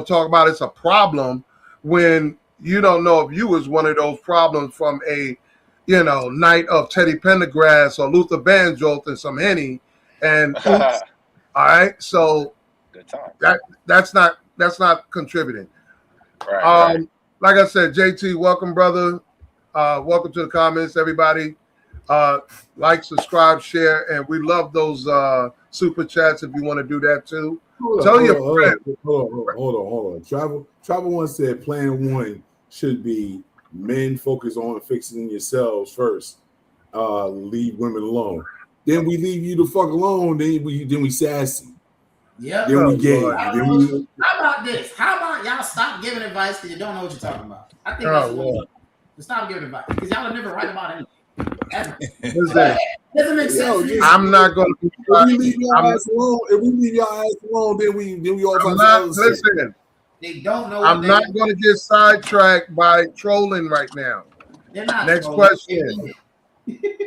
talk about it's a problem when you don't know if you was one of those problems from a, night of Teddy Pendergrass or Luther Vandross and some Henny, and oops, all right. So
good time.
That's not contributing.
Right.
Like I said, JT, welcome, brother. Welcome to the comments, everybody. Like, subscribe, share, and we love those super chats if you want to do that too. Tell your friend.
Hold on. Travel One said plan one should be men focus on fixing yourselves first. Leave women alone. Then we leave you the fuck alone. Then we sassy.
Yeah.
Then we gay.
How about this? How about y'all stop giving advice because you don't know what you're talking about? I think that's what stop giving advice because y'all are never right about anything. Doesn't make sense.
I'm not going to.
If we leave your ass alone, then we all
I'm not listening.
They don't know.
I'm not going to get sidetracked by trolling right now.
They're not.
Next question.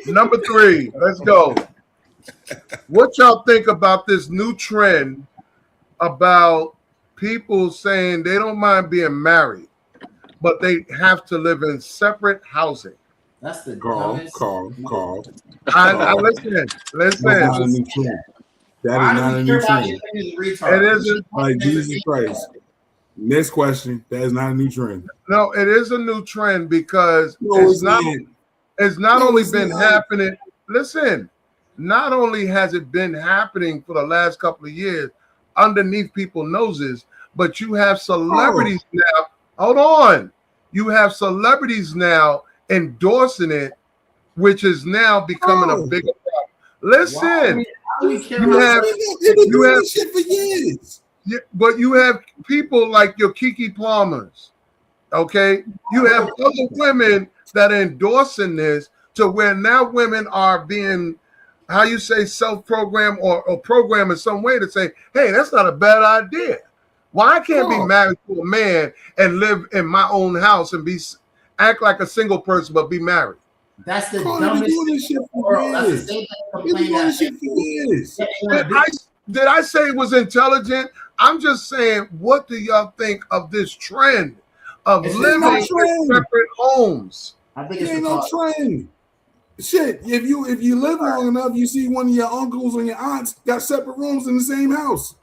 Number 3. Let's go. What y'all think about this new trend about people saying they don't mind being married, but they have to live in separate housing?
That's the
Carl.
I listen.
That's not a new trend. That is not a new trend.
It isn't.
Like Jesus Christ. Next question. That is not a new trend.
No, it is a new trend because it's not only been happening. Listen, not only has it been happening for the last couple of years underneath people's noses, but you have celebrities now. Hold on. You have celebrities now endorsing it, which is now becoming a bigger problem. Listen, you have
shit for years.
But you have people like your Kiki Palmers, okay? You have other women that are endorsing this to where now women are being, how you say, self-programmed or programmed in some way to say, hey, that's not a bad idea. Why I can't be married to a man and live in my own house and act like a single person but be married?
That's the dumbest shit for years.
Did I say it was intelligent? I'm just saying, what do y'all think of this trend of living in separate homes?
I think
it's no trend. Shit, if you live long enough, you see one of your uncles and your aunts got separate rooms in the same house.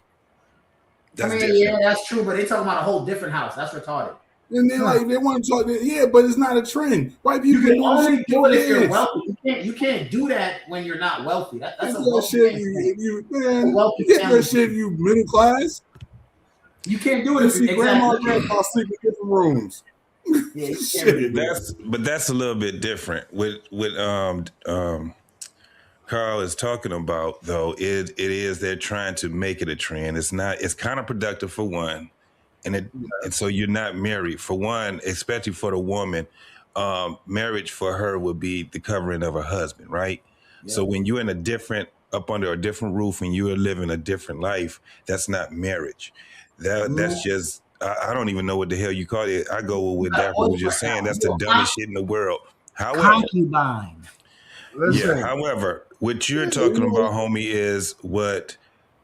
Yeah, that's true, but they talking about a whole different house. That's retarded.
And then they want to talk, but it's not a trend. White people
can only do it if you're wealthy. You can't do that when you're not wealthy. That's a
shit. You get that shit. You middle class.
You can't do it if
you grandma and grandpa sleep in different rooms.
Yeah,
that's a little bit different. With Carl is talking about though, it is they're trying to make it a trend. It's not. It's counterproductive for one. And so you're not married. For one, especially for the woman, marriage for her would be the covering of her husband, right? So when you're in a different, up under a different roof and you are living a different life, that's not marriage. That's just, I don't even know what the hell you call it. I go with Dapper was just saying that's the dumbest shit in the world. However,
concubine.
Listen.
However, what you're talking about, homie, is what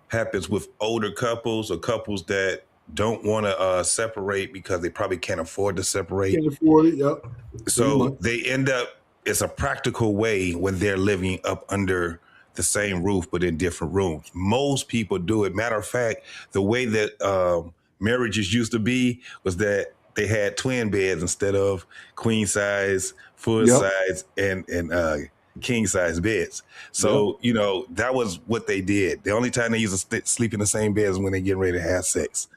happens with older couples or couples that don't want to separate because they probably can't afford to separate.
Can't afford it, yep.
So they end up, it's a practical way when they're living up under the same roof but in different rooms. Most people do it. Matter of fact, the way that marriages used to be was that they had twin beds instead of queen size, full size, and king size beds. So, you know, that was what they did. The only time they used to sleep in the same bed is when they get ready to have sex.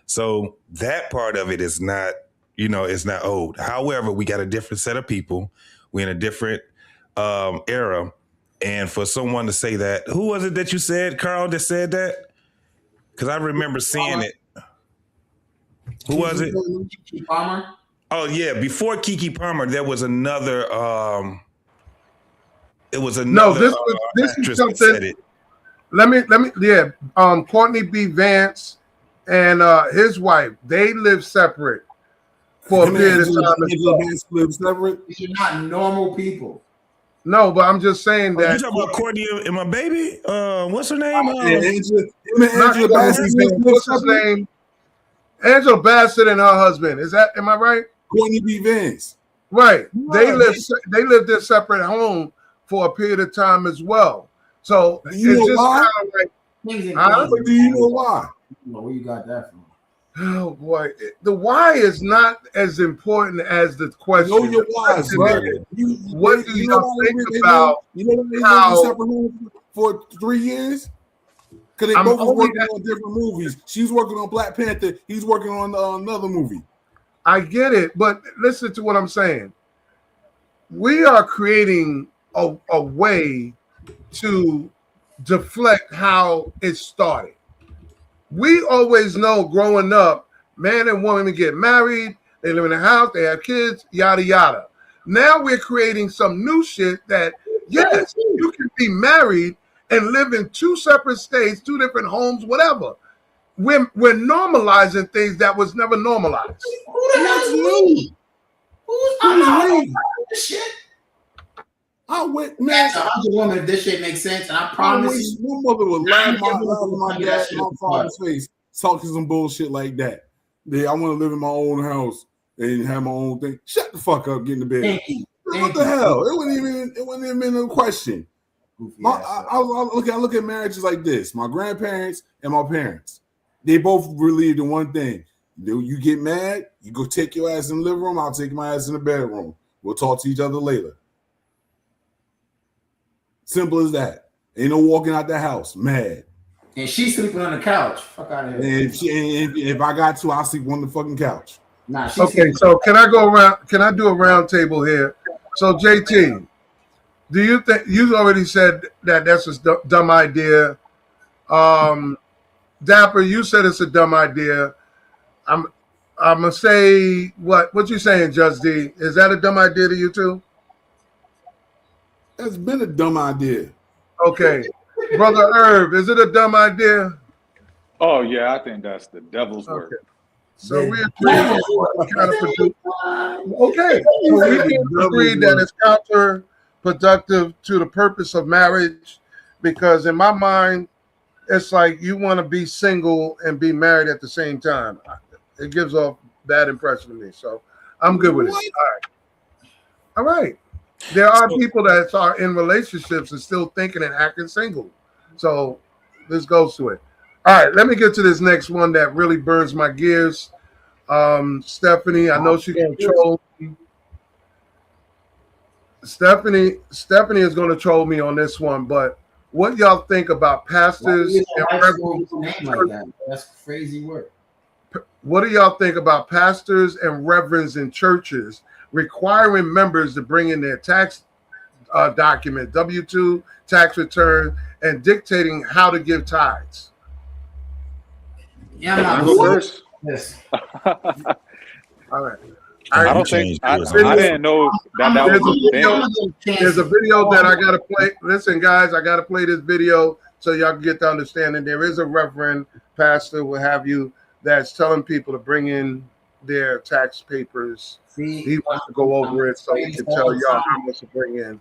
So that part of it is not, you know, it's not old. However, we got a different set of people. We're in a different era. And for someone to say that, who was it that you said, Carl, that said that? Because I remember seeing it. Who was it?
Keke Palmer.
Oh, yeah. Before Keke Palmer, there was another, it was another
this is something. Let me, Courtney B. Vance and his wife, they live separate for a period of time.
Live separate.
You're not normal people.
No, but I'm just saying that.
You talking about Courtney and my baby? What's her name?
What's his name? Angela Bassett and her husband. Am I right?
Courtney B. Vance.
Right. They lived in separate home for a period of time as well. So
do you know why?
Do
you know why?
Where you got that from?
Oh boy, the why is not as important as the question.
Know your whys, right?
What do you think about?
You know they lived separate for 3 years? Because they both was working on different movies. She's working on Black Panther. He's working on another movie.
I get it, but listen to what I'm saying. We are creating a way to deflect how it started. We always know growing up, man and woman get married, they live in a house, they have kids, yada, yada. Now we're creating some new shit that, yes, you can be married and live in two separate states, two different homes, whatever. We're normalizing things that was never normalized.
Who the hell's me? Who's me? Shit.
I went, man.
I'm a woman if this shit makes sense, and I promise
you. My mother would laugh my dad in my father's face, talking some bullshit like that. Yeah, I want to live in my own house and have my own thing. Shut the fuck up, get in the bed. What the hell? It wasn't even a question. I look at marriages like this. My grandparents and my parents, they both believed in one thing. You get mad, you go take your ass in the living room, I'll take my ass in the bedroom. We'll talk to each other later. Simple as that. Ain't no walking out the house mad.
And she's sleeping on the couch. Fuck out of here.
And if I got to, I'll sleep on the fucking couch.
Nah,
okay, so can I go around? Can I do a round table here? So JT, do you think you already said that that's a dumb idea? Dapper, you said it's a dumb idea. I'm gonna say what you saying, Just D? Is that a dumb idea to you too?
That's been a dumb idea.
Okay. Brother Herb, is it a dumb idea?
Oh, yeah, I think that's the devil's work.
So we agree kind of okay. So we agree that it's counterproductive to the purpose of marriage, because in my mind, it's like you want to be single and be married at the same time. It gives off bad impression to me. So I'm good with it. All right. There are people that are in relationships and still thinking and acting single. So this goes to it. All right, let me get to this next one that really burns my gears. Stephanie, I know she's going to troll me. Stephanie is going to troll me on this one, but what y'all think about pastors and reverends?
That's crazy work.
What do y'all think about pastors and reverends in churches requiring members to bring in their tax document, W-2, tax return, and dictating how to give tithes?
Yeah, I'm not
go first.
Yes.
All right.
I don't think I didn't know that was a thing.
There's a video that I gotta play. Listen, guys, I gotta play this video so y'all can get the understanding. There is a reverend, pastor, what have you, that's telling people to bring in their tax papers. He wants to go over it so he can tell y'all how much to bring in.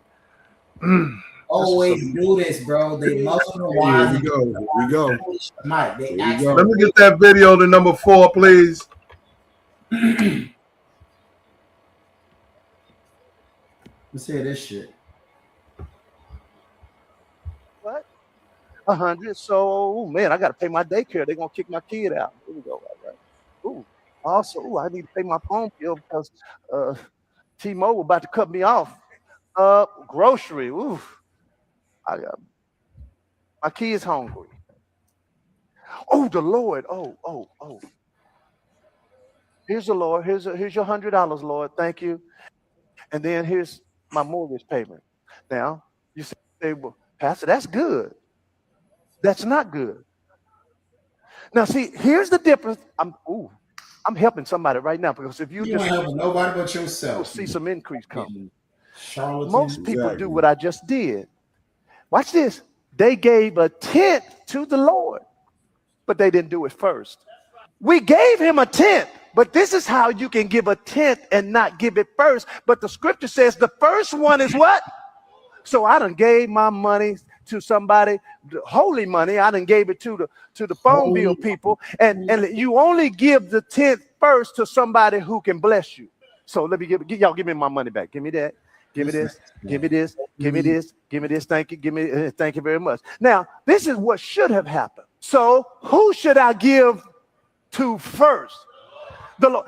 Always do this, bro. They Muslim wise.
Here we go.
Mike, they
Let me get that video to number 4, please.
Let's hear this shit.
What? 100. So, man, I got to pay my daycare. They're going to kick my kid out. Here we go. All right. Ooh. Also, I need to pay my phone bill because T-Mobile about to cut me off. Grocery. Ooh. I got my kid's hungry. Oh, the Lord. Oh. Here's the Lord. Here's your $100, Lord. Thank you. And then here's my mortgage payment. Now, you say, well, Pastor, that's good. That's not good. Now, see, here's the difference. I'm helping somebody right now because if you
ain't helping nobody but yourself,
you'll see some increase coming.
Charlatan.
Most people do what I just did. Watch this. They gave a tenth to the Lord, but they didn't do it first. We gave him a tenth, but this is how you can give a tenth and not give it first. But the scripture says the first one is what? So I done gave my money to somebody, holy money. I done gave it to the phone bill people, and you only give the tenth first to somebody who can bless you. So let me give me my money back. Give me that. Give me this. Give me this. Give me this. Give me this. Thank you. Give me. Thank you very much. Now this is what should have happened. So who should I give to first? The Lord.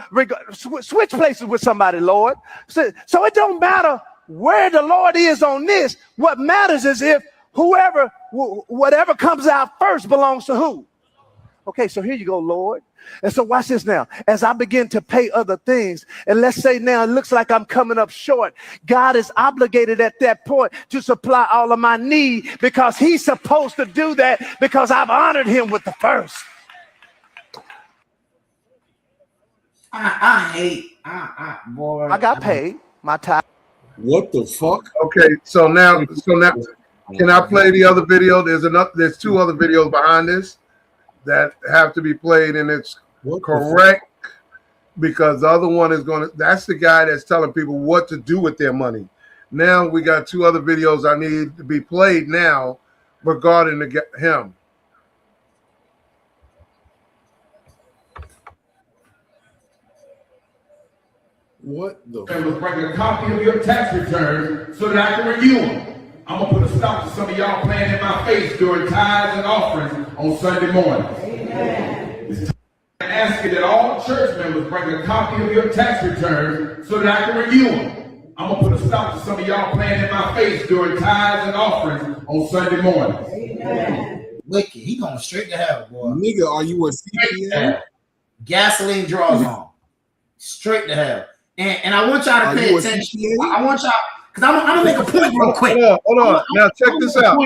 Switch places with somebody, Lord. So it don't matter where the Lord is on this. What matters is if whatever comes out first belongs to who? Okay, so here you go, Lord. And so watch this now. As I begin to pay other things, and let's say now it looks like I'm coming up short, God is obligated at that point to supply all of my need because he's supposed to do that because I've honored him with the first.
Boy.
I got paid my time.
What the fuck?
Okay, so now, can I play the other video? There's 2 other videos behind this that have to be played, and it's correct because the other one is that's the guy that's telling people what to do with their money. Now we got 2 other videos I need to be played now regarding him.
What the
fuck? Bring a copy of your tax return so that I can review them. I'm going to put a stop to some of y'all playing in my face during tithes and offerings on Sunday morning. Amen. It's time to ask you that all church members bring a copy of your tax return so that I can review them. I'm going to put a stop to some of y'all playing in my face during tithes and offerings on Sunday morning.
Amen. Wicked. He going straight to hell, boy.
Nigga, are you a CPA?
Gasoline draws on. Straight to hell. And I want y'all to pay attention. I want y'all, because I'm going to make a point real quick.
Hold on. Now check this out.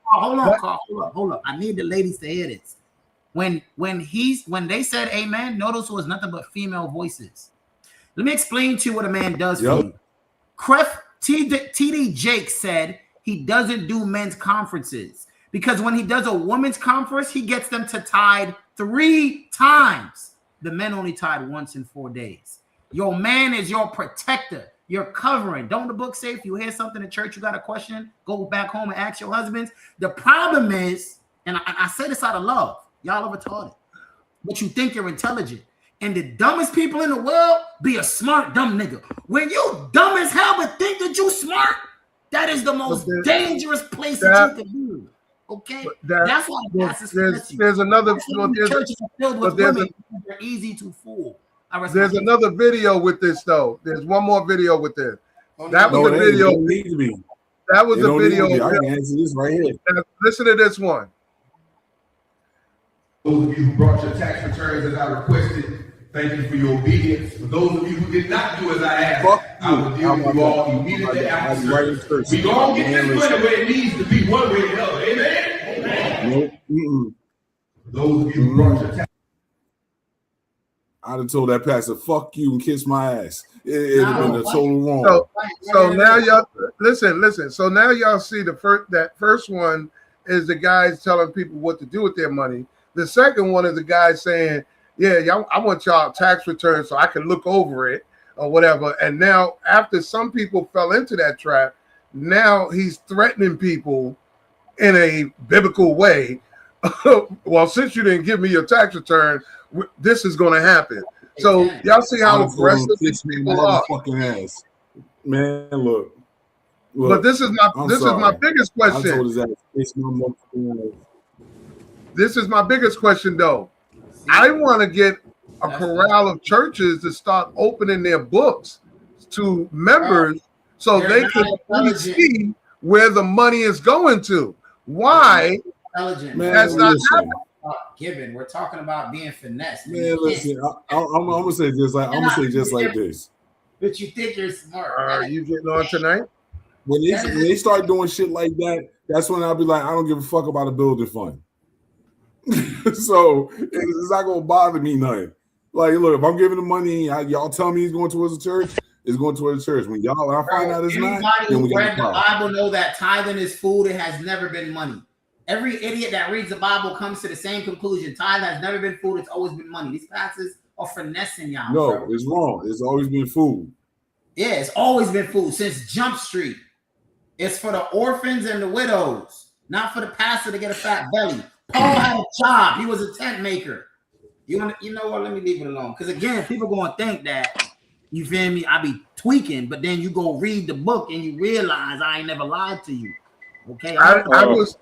Hold on. I need the ladies to hear this. When they said amen, notice it was nothing but female voices. Let me explain to you what a man does for you. TD Jake said he doesn't do men's conferences because when he does a women's conference, he gets them to tithe 3 times. The men only tithe once in 4 days. Your man is your protector. You're covering. Don't the book say if you hear something in church, you got a question, go back home and ask your husbands? The problem is, and I say this out of love, y'all are retarded, but you think you're intelligent. And the dumbest people in the world be a smart, dumb nigga. When you dumb as hell but think that you smart, that is the most dangerous place that you can be. Okay? That's why
there's another
churches are filled with women. They're easy to fool.
There's another video with this though. There's one more video with this. That was a video. That was a video.
I can answer this right here.
Listen to this one.
Those of you who brought your tax returns as I requested, thank you for your obedience. For those of you who did not do as I asked, I will deal with you all immediately after service. We gonna get this money where it needs to be, one way or the other. Amen. Amen. Those of you who brought your tax.
I'd have told that pastor, "Fuck you" and kiss my ass. It'd have been a total wrong.
So now y'all listen. So now y'all see that first one is the guys telling people what to do with their money. The second one is the guy saying, "Yeah, y'all, I want y'all tax return so I can look over it or whatever." And now, after some people fell into that trap, now he's threatening people in a biblical way. Well, since you didn't give me your tax return, this is going to happen. So y'all see how aggressive these people are.
Ass. Man, look.
But this is my biggest question.
I told his ass, kiss my motherfucking ass.
This is my biggest question, though. I want to get a corral of churches to start opening their books to members so they can really see where the money is going to. Why? That's not happening.
Giving. We're talking about being finessed.
Man, listen, I'm gonna say just like this.
But you think you're smart.
Are you getting on tonight?
When they start doing shit like that, that's when I'll be like, I don't give a fuck about a building fund. So it's not gonna bother me nothing. Like, look, if I'm giving the money, y'all tell me he's going towards the church, it's going towards the church. When I find out it's not, then we
read the Bible know that tithing is food. It has never been money. Every idiot that reads the Bible comes to the same conclusion. Tithe has never been food. It's always been money. These pastors are finessing y'all.
No,
bro.
It's wrong. It's always been food.
Yeah, it's always been food since Jump Street. It's for the orphans and the widows, not for the pastor to get a fat belly. Paul had a job. He was a tent maker. You know what? Let me leave it alone. Because again, people gonna think that, you feel me, I be tweaking, but then you go read the book and you realize I ain't never lied to you. Okay.
I was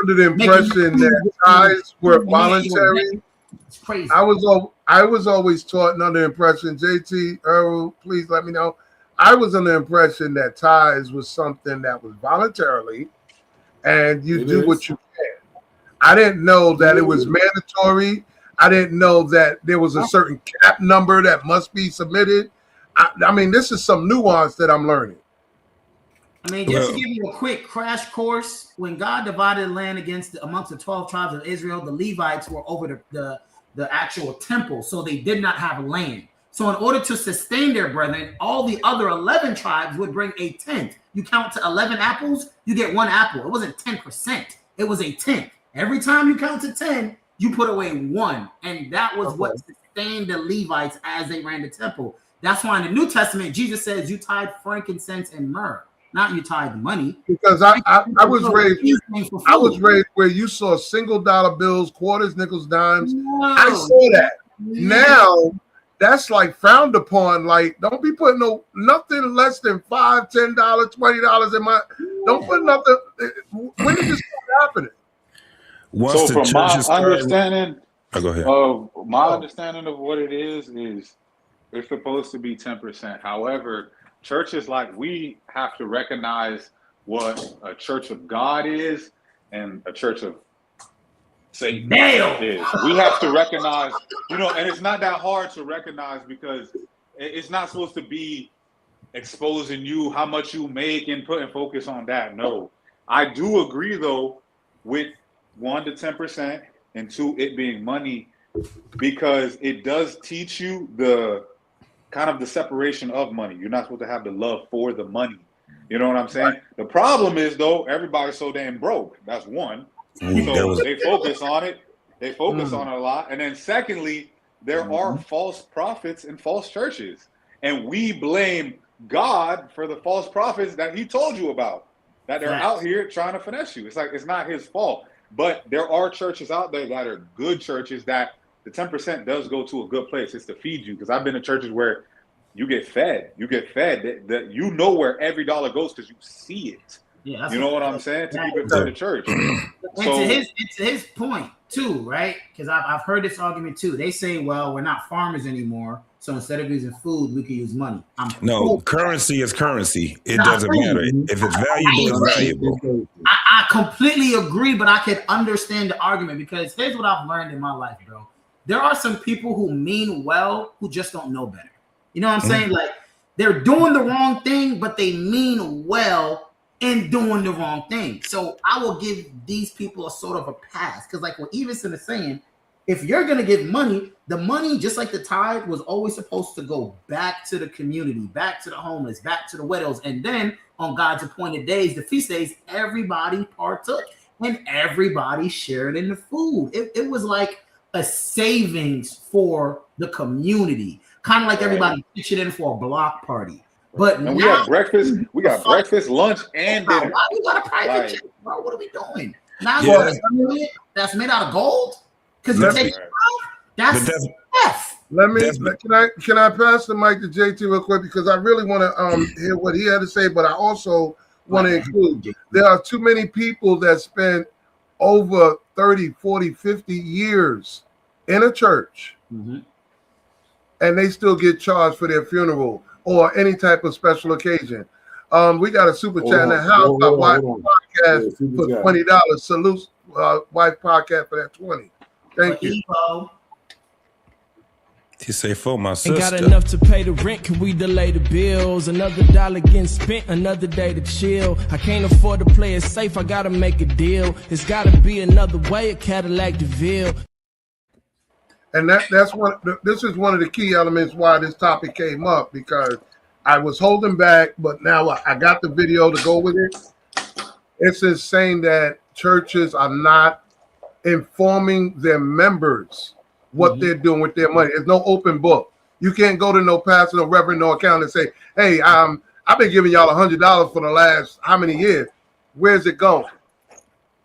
under the impression that tithes were voluntary.
It's crazy.
I was always taught and under the impression, JT, Earl, please let me know. I was under the impression that tithes was something that was voluntarily, and you do what you can. I didn't know that it was mandatory. I didn't know that there was a certain cap number that must be submitted. I mean, this is some nuance that I'm learning.
I mean, just to give you a quick crash course, when God divided the land amongst the 12 tribes of Israel, the Levites were over the actual temple, so they did not have land. So in order to sustain their brethren, all the other 11 tribes would bring a tenth. You count to 11 apples, you get 1 apple. It wasn't 10%. It was a tenth. Every time you count to 10, you put away 1. And that was what sustained the Levites as they ran the temple. That's why in the New Testament, Jesus says you tithe frankincense and myrrh. Not you tithe the money.
Because I was raised where you saw $1 bills, quarters, nickels, dimes. No. I saw that. Now that's like frowned upon. Like, don't be putting nothing less than $5, $10, $20 in my. Don't put nothing. When did this start happening?
So from my understanding,
go ahead.
Understanding of what it is it's supposed to be 10%. However, churches, like, we have to recognize what a church of God is and a church of Satan is. We have to recognize, and it's not that hard to recognize because it's not supposed to be exposing you how much you make and putting focus on that. No, I do agree though with 1 to 10% and 2, it being money, because it does teach you the kind of the separation of money. You're not supposed to have the love for the money. You know what I'm saying? Right. The problem is, though, everybody's so damn broke. That's one. So they focus on it. They focus on it a lot. And then secondly, there are false prophets and false churches. And we blame God for the false prophets that he told you about, that they're out here trying to finesse you. It's like, it's not his fault. But there are churches out there that are good churches that the 10% does go to a good place. It's to feed you. Because I've been to churches where you get fed. You get fed. That you know where every dollar goes because you see it. Yeah, you know what I'm saying? To keep it from the church.
And to his point too, right? Because I've heard this argument too. They say, well, we're not farmers anymore, so instead of using food, we can use money.
Currency is currency. It doesn't matter. If it's valuable, it's valuable.
I completely agree, but I can understand the argument because here's what I've learned in my life, bro. There are some people who mean well who just don't know better. You know what I'm saying? Like, they're doing the wrong thing, but they mean well in doing the wrong thing. So I will give these people a sort of a pass. Because like what Evenson is saying, if you're gonna give money, the money, just like the tithe, was always supposed to go back to the community, back to the homeless, back to the widows, and then on God's appointed days, the feast days, everybody partook and everybody shared in the food. It was like a savings for the community, kind of like everybody pitching in for a block party. But
and we have breakfast. We got breakfast, lunch, and dinner.
Why we got a private jet, bro? What are we doing? Now that's made out of gold because you take that's F.
Can I pass the mic to JT real quick, because I really want to hear what he had to say, but I also want to include there are too many people that spend over 30, 40, 50 years in a church, and they still get charged for their funeral or any type of special occasion. We got a super chat in the house. Wife Podcast for $20. Salute Wife Podcast for that 20. Thank you.
He say for my sister.
Ain't got enough to pay the rent, can we delay the bills? Another dollar getting spent, another day to chill. I can't afford to play it safe, I gotta make a deal. It's gotta be another way, a Cadillac DeVille.
And that's one. This is one of the key elements why this topic came up, because I was holding back, but now I got the video to go with it. It's just saying that churches are not informing their members what they're doing with their money. There's no open book. You can't go to no pastor, no reverend, no accountant and say, hey, I've been giving y'all $100 for the last how many years? Where's it going?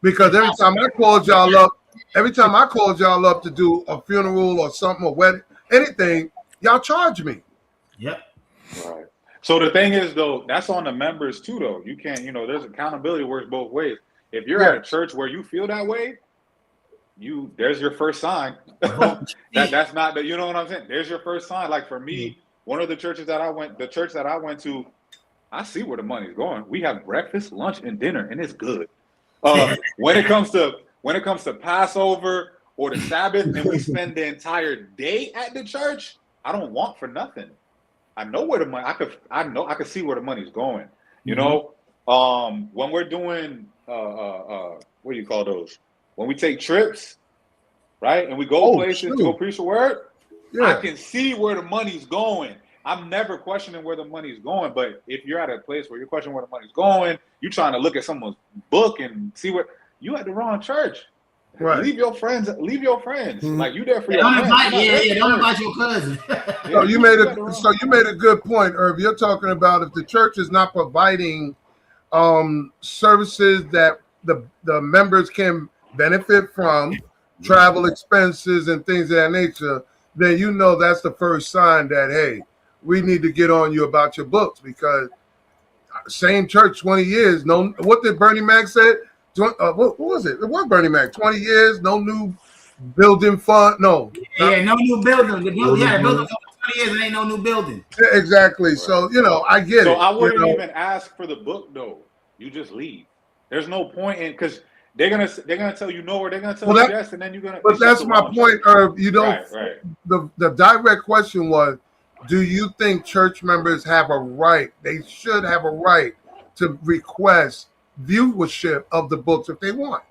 Because every time I called y'all up to do a funeral or something, or wedding, anything, y'all charge me.
Yep.
Right. So the thing is, though, that's on the members too, though. You can't, there's accountability works both ways. If you're at a church where you feel that way, there's your first sign. That's not the, you know what I'm saying? There's your first sign. Like for me, one of the church that I went to, I see where the money's going. We have breakfast, lunch, and dinner, and it's good. When it comes to Passover or the Sabbath, and we spend the entire day at the church, I don't want for nothing. I know where the money. I could see where the money's going. When we're doing what do you call those? When we take trips, right, and we go places to go preach the word, I can see where the money's going. I'm never questioning where the money's going, but if you're at a place where you're questioning where the money's going, you're trying to look at someone's book and see where you at the wrong church. Right. Leave your friends. Like you there for your friends.
Don't invite your cousin.
So you made a good point, Irv. You're talking about if the church is not providing services that the members can benefit from, travel expenses and things of that nature, then that's the first sign that, hey, we need to get on you about your books, because same church 20 years. No, what did Bernie Mac said? What was it? It was Bernie Mac. 20 years, no new building fund. No
new building. The building for 20 years and ain't no new building.
Yeah, exactly. Right. So I get it.
So I wouldn't even ask for the book though. You just leave. There's no point in, because they're gonna tell you no, or they're gonna tell you yes, and then you're gonna.
But that's my point, Irv. You don't.
Right.
The direct question was, do you think church members have a right? They should have a right to request viewership of the books if they want.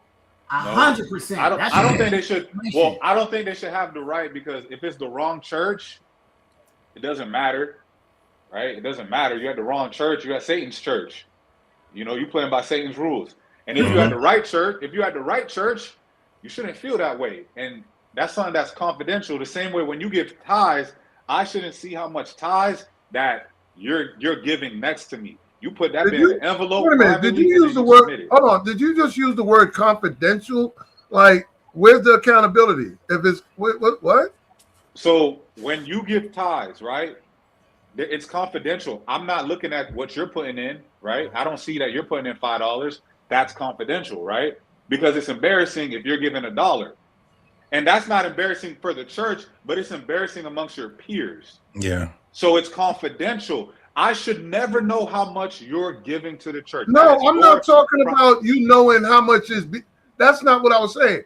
100%.
I don't think they should. Well, I don't think they should have the right, because if it's the wrong church, it doesn't matter, right? It doesn't matter. You're at the wrong church. You're at Satan's church. You're playing by Satan's rules. And if you're at the right church, you shouldn't feel that way. And that's something that's confidential. The same way when you give tithes, I shouldn't see how much tithes that you're giving next to me. You put that in an envelope.
Wait a minute. Did you use the word? Hold on. Did you just use the word confidential? Like, where's the accountability? If it's what?
So when you give tithes, right? It's confidential. I'm not looking at what you're putting in, right? I don't see that you're putting in $5. That's confidential, right? Because it's embarrassing if you're giving $1. And that's not embarrassing for the church, but it's embarrassing amongst your peers.
Yeah.
So it's confidential. I should never know how much you're giving to the church.
No, I'm not talking about you knowing how much is. That's not what I was saying.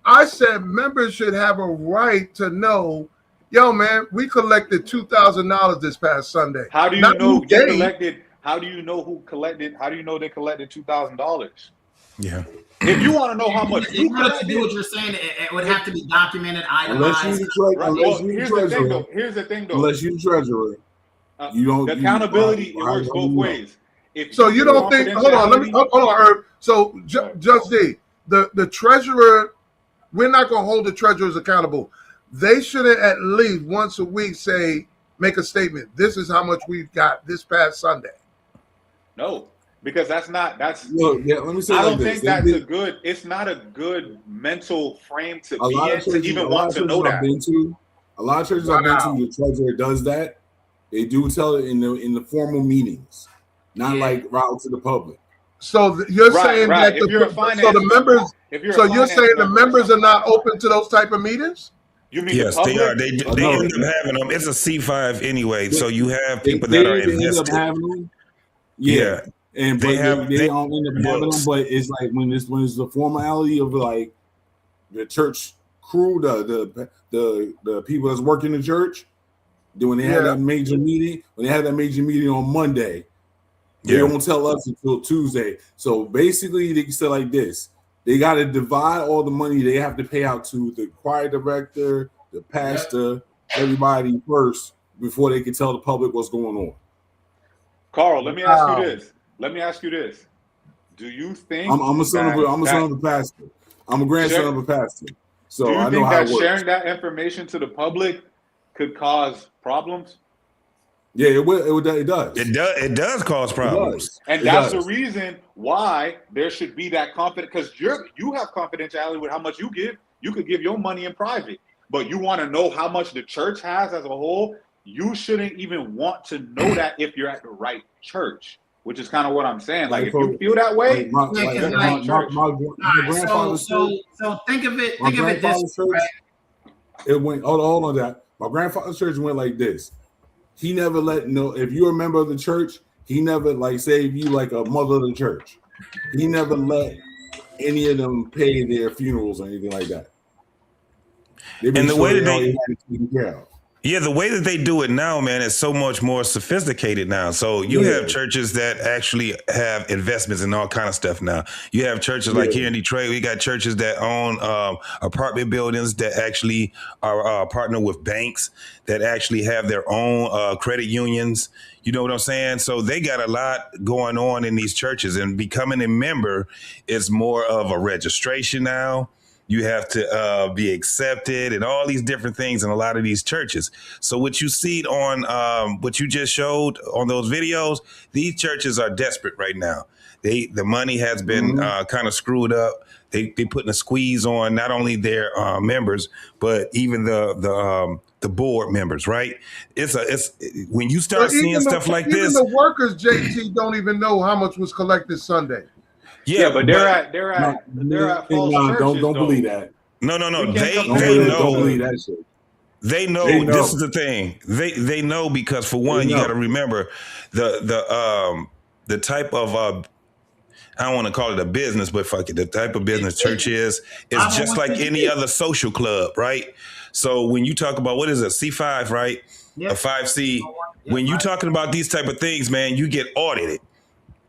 I said members should have a right to know. Yo, man, we collected $2,000 this past Sunday.
How do you know you collected? How do you know who collected? How do you know they collected $2,000?
Yeah.
If you want to know how much
in
you
order to
collected,
do what you're saying, it would have to be documented,
Unless
itemized.
you the
right?
unless
Well,
you the
here's the thing,
treasurer,
though. Here's the thing, though.
unless you the treasurer, you don't.
The
You,
accountability, it
why
works both
you know?
ways. If
So
you
you
give
don't think? Hold on,
confidentiality,
hold on, Herb. So
Right.
Just D, the treasurer, we're not going to hold the treasurers accountable. They shouldn't at least once a week make a statement. This is how much we've got this past Sunday.
no, because that's
Look, yeah, let me say
I
it like
don't
this.
think that's it's not a good mental frame to
A
be
lot of
in to
churches,
even
a lot
want
of
to
churches
know
I've
that.
been to, a lot of churches I've been to,
Wow.
the treasurer does that. They do tell it in the formal meetings, not like out to the public.
So you're saying
Right.
that
If you're a finance member,
so you're saying the members are not open to those type of meetings?
You mean
Yes,
the
they are.
public?
They
No.
end up having them. It's a C5 anyway, so you have people
They
that are
either end up
invested.
having them,
Yeah.
and
They
but
have
they don't end up having them.
books.
But it's like when it's the formality of like the church crew, the people that's working the church, when they have that major meeting, on Monday, they don't tell us until Tuesday. So basically, they said like this: they got to divide all the money they have to pay out to the choir director, the pastor, everybody first before they can tell the public what's going on.
Carl, let me ask you this. Do you think
I'm a son of a pastor. I'm a grandson of a pastor. So
do you
I know
think
how
that
it works.
sharing that information to the public could cause problems?
Yeah, it does.
It does cause problems.
And that's the reason why there should be that confidence, because you have confidentiality with how much you give. You could give your money in private, but you want to know how much the church has as a whole. You shouldn't even want to know that if you're at the right church, which is kind of what I'm saying. Like, if you feel that way,
my grandfather's church.
So think of it.
My
Think of it this
grandfather's
way.
church. It went. Hold on, that. My grandfather's church went like this. He never let if you're a member of the church, he never say if you like a mother of the church, he never let any of them pay their funerals or anything like that.
And the way that they
had it taken care of.
Yeah, the way that they do it now, man, is so much more sophisticated now. So you have churches that actually have investments in all kind of stuff now. You have churches like here in Detroit. We got churches that own apartment buildings that actually are partner with banks that actually have their own credit unions. You know what I'm saying? So they got a lot going on in these churches, and becoming a member is more of a registration now. You have to be accepted and all these different things in a lot of these churches. So what you see on what you just showed on those videos, these churches are desperate right now. The money has been kind of screwed up. They putting a squeeze on not only their members, but even the board members, right? It's when you start seeing stuff like this.
Even the workers, JT, don't even know how much was collected Sunday.
Yeah, but they're at false churches.
Don't believe that.
No. They know.
Don't believe that shit.
They know. This is the thing. They know because for one, you got to remember the type of I don't want to call it a business, but fuck it, the type of business church is just like any other social club, right? So when you talk about what is a C5, right? A 5C. When you talking about these type of things, man, you get audited.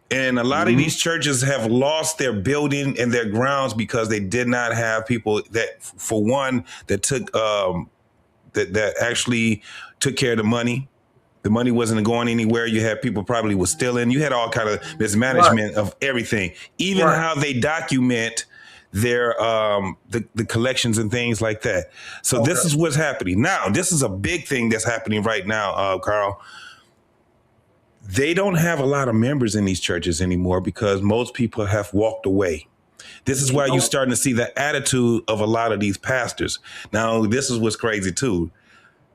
And a lot of these churches have lost their building and their grounds because they did not have people that, for one, that took that actually took care of the money. The money wasn't going anywhere. You had people probably was stealing. You had all kind of mismanagement of everything, even how they document their the collections and things like that. So this is what's happening now. This is a big thing that's happening right now, Carl. They don't have a lot of members in these churches anymore because most people have walked away. This is why you're starting to see the attitude of a lot of these pastors. Now, this is what's crazy too.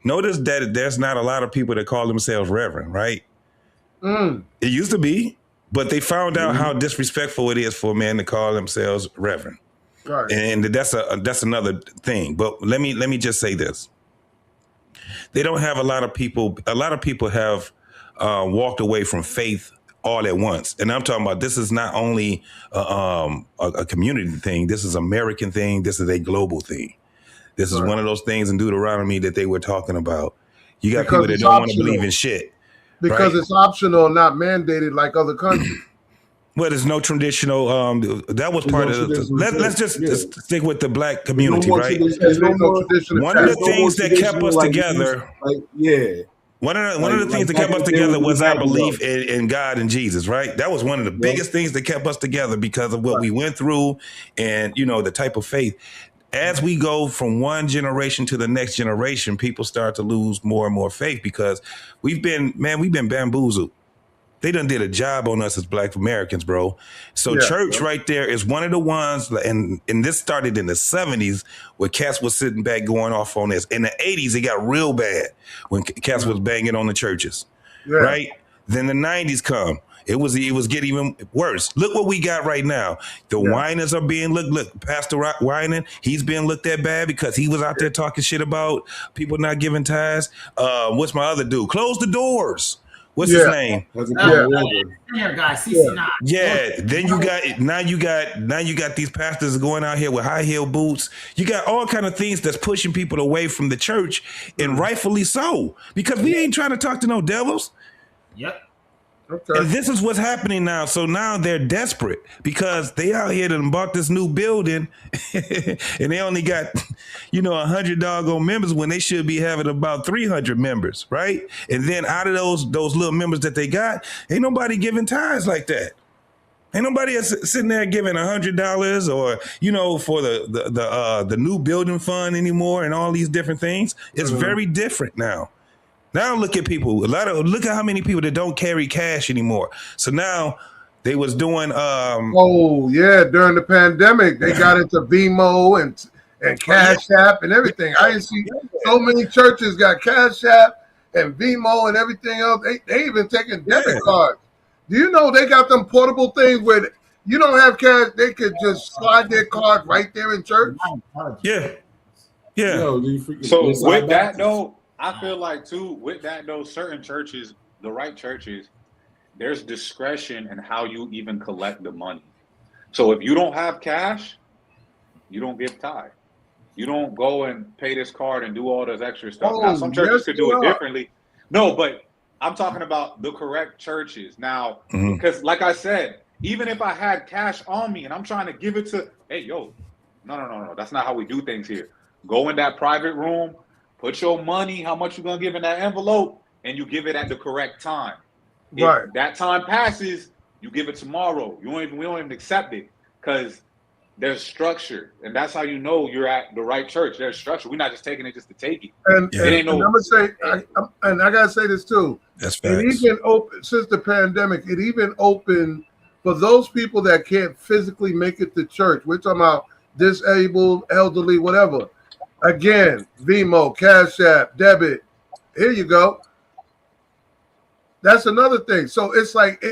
Notice that there's not a lot of people that call themselves reverend, right? It used to be, but they found out how disrespectful it is for a man to call themselves reverend. Right. And that's another thing. But let me just say this. They don't have a lot of people. A lot of people have walked away from faith all at once. And I'm talking about this is not only a community thing. This is an American thing. This is a global thing. This is one of those things in Deuteronomy that they were talking about. You got people that don't want to believe in shit.
Because it's optional, not mandated like other countries.
Well, there's no traditional. That was
There's
part
no
of.
traditional
Let's
church.
just stick with the black
There's no
community,
more
right?
tradition.
There's
There's no
no
more.
tradition.
One of the
There's no more
things that kept
traditional
us
like
together.
yeah.
One of the
Like
things that
back
kept
in
us
the day
together
when we
was our
had to
belief
go.
in God and Jesus, right? That was one of the biggest things that kept us together because of what we went through and, the type of faith. As we go from one generation to the next generation, people start to lose more and more faith because we've been bamboozled. They done did a job on us as Black Americans, bro. So church right there is one of the ones, and this started in the 70s where cats was sitting back going off on this. In the 80s, it got real bad when cats was banging on the churches, right? Then the 90s come. It was getting even worse. Look what we got right now. The whiners are being look, Pastor Winan, he's being looked at bad because he was out there talking shit about people not giving tithes. What's my other dude? Close the doors. What's his name?
Guy, CC9.
Yeah. Then you got these pastors going out here with high heel boots. You got all kind of things that's pushing people away from the church, and rightfully so, because we ain't trying to talk to no devils.
Yep.
Okay.
And this is what's happening now. So now they're desperate because they out here and bought this new building and they only got, 100 doggone members when they should be having about 300 members, right? And then out of those little members that they got, ain't nobody giving tithes like that. Ain't nobody sitting there giving $100 or, for the new building fund anymore and all these different things. It's very different now. Now look at people. Look at how many people that don't carry cash anymore. So now they was doing.
During the pandemic, they got into Vimo and Cash App and everything. I see so many churches got Cash App and Vimo and everything else. They even taking debit cards. Do you know they got them portable things where you don't have cash? They could just slide their card right there in church.
Yeah.
So with that though. I feel like too, with that though, certain churches, the right churches, there's discretion in how you even collect the money. So if you don't have cash, you don't give tithe. You don't go and pay this card and do all this extra stuff. Now some churches could do it differently. No, but I'm talking about the correct churches. Now, because like I said, even if I had cash on me and I'm trying to give it to, no, that's not how we do things here. Go in that private room. Put your money, how much you're going to give in that envelope, and you give it at the correct time. If that time passes, you give it tomorrow. We don't even accept it because there's structure. And that's how you know you're at the right church. There's structure. We're not just taking it just to take it.
And I'm going to say, and I got to say this too.
That's facts.
It even opened, since the pandemic, it even opened for those people that can't physically make it to church. We're talking about disabled, elderly, whatever. Again, Vimo, Cash App, debit. Here you go. That's another thing. So it's like,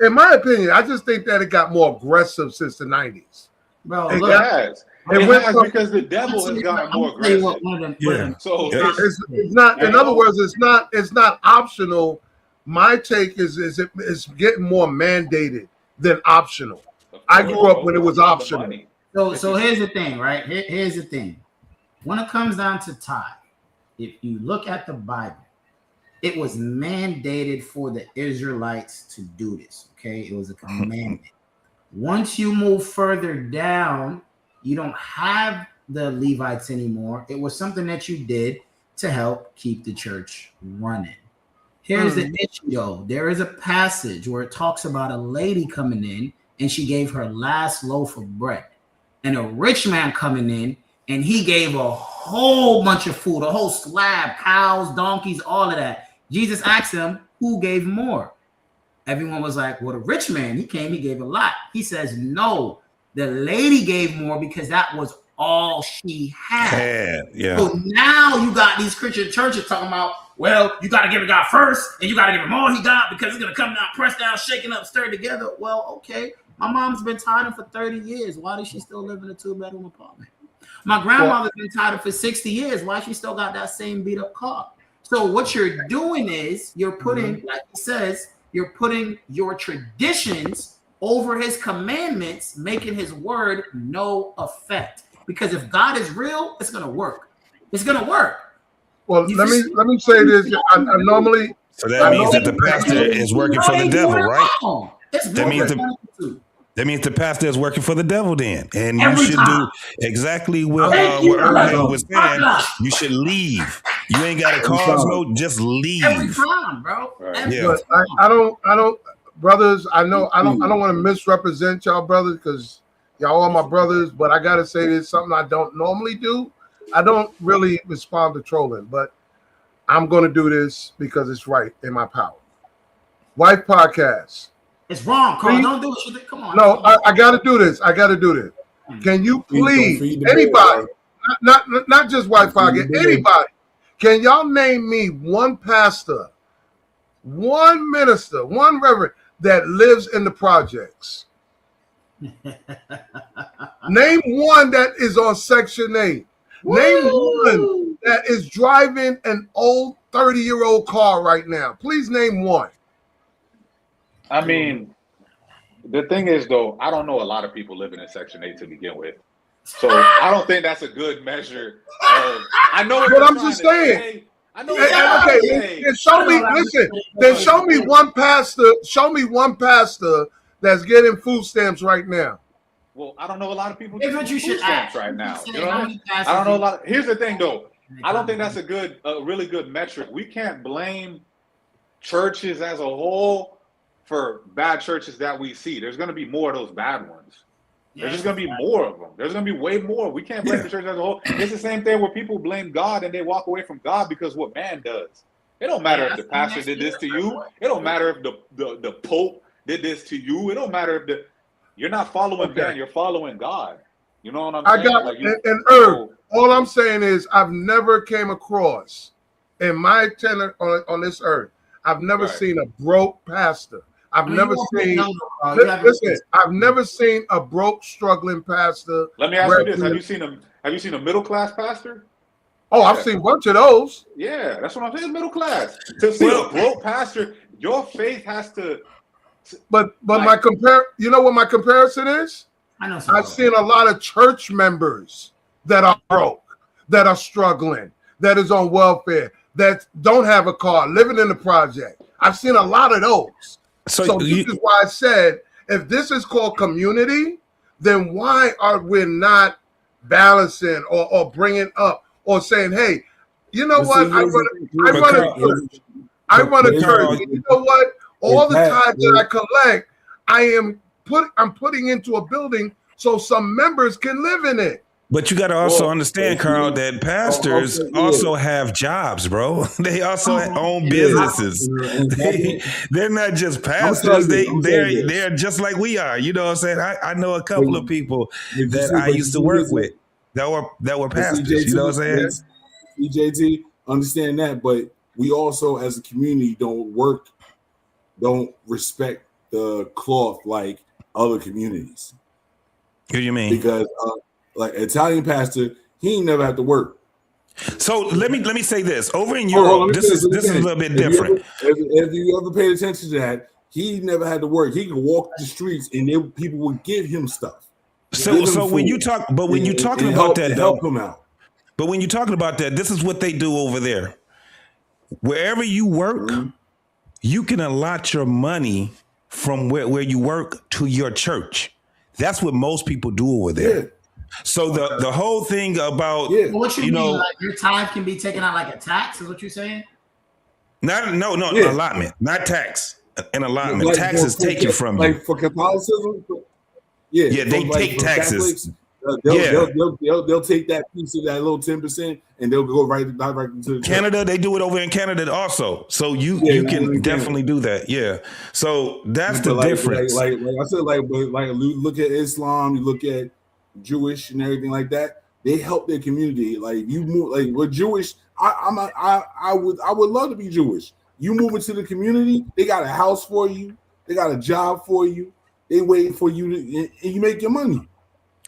in my opinion, I just think that it got more aggressive since the 90s.
Bro,
it has because the devil has gotten more aggressive. So
it's not. In other words, it's not optional. My take is it's getting more mandated than optional. I grew up when it was optional.
So here's the thing, right? Here's the thing. When it comes down to tithe, if you look at the Bible, it was mandated for the Israelites to do this, okay? It was a commandment. Once you move further down, you don't have the Levites anymore. It was something that you did to help keep the church running. Here's the issue, though. There is a passage where it talks about a lady coming in, and she gave her last loaf of bread. And a rich man coming in, and he gave a whole bunch of food, a whole slab, cows, donkeys, all of that. Jesus asked him, who gave more? Everyone was like, well, the rich man, he came, he gave a lot. He says, no, the lady gave more because that was all she had. So now you got these Christian churches talking about, well, you got to give it God first, and you got to give him all he got because it's going to come down, pressed down, shaken up, stirred together. Well, okay. My mom's been tithing for 30 years. Why does she still live in a 2-bedroom apartment? My grandmother's been tithing for 60 years. Why she still got that same beat up car? So what you're doing is you're putting, like he says, you're putting your traditions over his commandments, making his word no effect. Because if God is real, it's gonna work. It's gonna work.
Well, let me say this. I normally.
So that means that the pastor is working for the devil, right?
It's
that means That means the pastor is working for the devil then. And
Every
you should
time.
do exactly what
Thank you.
Earl was saying.
Butler.
You should leave. You ain't got to cause no, just leave.
Every time, bro.
Right.
Yeah.
But I don't, brothers. I know I don't want to misrepresent y'all, brothers, because y'all are my brothers. But I gotta say this, something I don't normally do. I don't really respond to trolling, but I'm gonna do this because it's right in my power. Wife podcast.
It's wrong, Carl. Don't do it. Come on.
No, I gotta do this. I gotta do this. Can you please, anybody, not just Wife podcast, anybody, can y'all name me one pastor, one minister, one reverend that lives in the projects? Name one that is on Section 8. Name one that is driving an old 30-year-old car right now. Please name one.
I mean, the thing is, though, I don't know a lot of people living in Section 8 to begin with. So I don't think that's a good measure of, I know what
I'm just saying.
Say. I know
okay, then show me, listen, then show me one pastor that's getting food stamps right now.
Well, I don't know a lot of people
Here's
getting
what you
food
should
stamps
ask.
right now.
You
You know what I mean? I don't know a lot. Here's the thing, though. I don't think that's a really good metric. We can't blame churches as a whole for bad churches that we see. There's going to be more of those bad ones. There's just going to be more of them. There's going to be way more. We can't blame the church as a whole. It's the same thing where people blame God and they walk away from God because what man does. It don't matter if the pastor did this to you. It don't matter if the Pope did this to you. It don't matter if you're not following man, you're following God. You know what I'm saying?
I got and Herb, all I'm saying is I've never came across in my tenure on this earth, I've never seen a broke pastor. I've never seen a broke, struggling pastor.
Let me ask you this: Have you seen a middle class pastor?
Oh, I've seen a bunch of those.
Yeah, that's what I'm saying. Middle class. To see a broke pastor, your faith has to.
But like, you know what my comparison is?
I know.
I've seen a lot of church members that are broke, that are struggling, that is on welfare, that don't have a car, living in the project. I've seen a lot of those. So this is why I said, if this is called community, then why are we not balancing or bringing up or saying, hey, you know what? I run a church. And you know what? All the tithes that I collect, I'm putting into a building so some members can live in it.
But you got to also understand, Carl, that pastors also have jobs, bro. They also own businesses. They're not just pastors. They're just like we are. You know what I'm saying? I know a couple of people that I used to work with that were pastors. You know what I'm saying?
CJT, understand that, but we also, as a community, don't respect the cloth like other communities.
What do you mean?
Because like Italian pastor, he ain't never have to work.
So let me say this. Over in Europe, this is a little bit different.
If you ever paid attention to that, he never had to work. He could walk the streets and people would give him stuff.
So when you talk, but when you're talking about that,
help him out.
But when you're talking about that, this is what they do over there. Wherever you work, you can allot your money from where you work to your church. That's what most people do over there. Yeah. So the whole thing about
what you mean, like your tithe can be taken out like a tax, is what you're saying?
Allotment, not tax. An allotment. Like, tax is taken from you.
Like for Catholicism,
they take taxes.
They'll take that piece of that little 10% and they'll go right into
Canada. They do it over in Canada also. So you can definitely do that. Yeah. So that's the difference.
Like I said, like look at Islam, you look at Jewish and everything like that. They help their community. Like you move, like we're Jewish. I would love to be Jewish. You move into the community, they got a house for you, they got a job for you, they waiting for you and you make your money.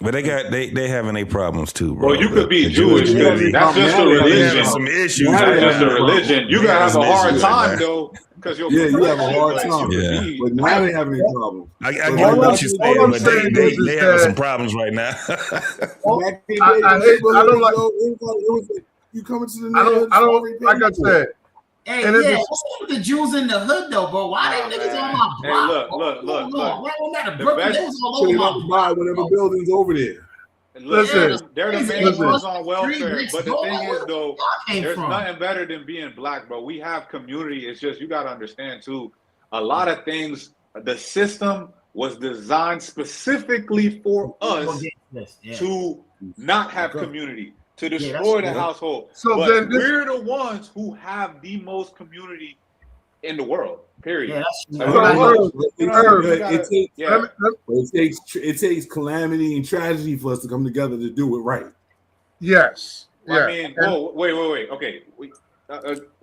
But they having their problems too, bro.
Well, you could be Jewish because that's just a religion.
Some issues.
That's just a religion. You gotta have a hard time though, because
you have a hard time. Yeah, but now they having any problems.
I get what you're saying, but they having some problems right now.
I don't like. You coming to the? I don't like I said.
Hey,
And
yeah, what's up with the Jews in the hood though, bro? Why they niggas on my block?
Hey, look.
Why on that
The
Brooklyn?
best-
They was all
So
over
they
my
don't
block.
buy whatever buildings over there.
Look,
Listen,
they're the main
listen.
ones on welfare.
Next
But the
door,
thing
where
is,
the
though,
fuck y'all came
there's
from?
nothing better than being black, bro. We have community. It's just you got to understand too. A lot of things, the system was designed specifically for us to not have community, to destroy the household.
So
but
then
we're the ones who have the most community in the world. Period.
Yeah, that's
Like,
it takes calamity and tragedy for us to come together to do it right.
Yes.
I mean, wait. Okay,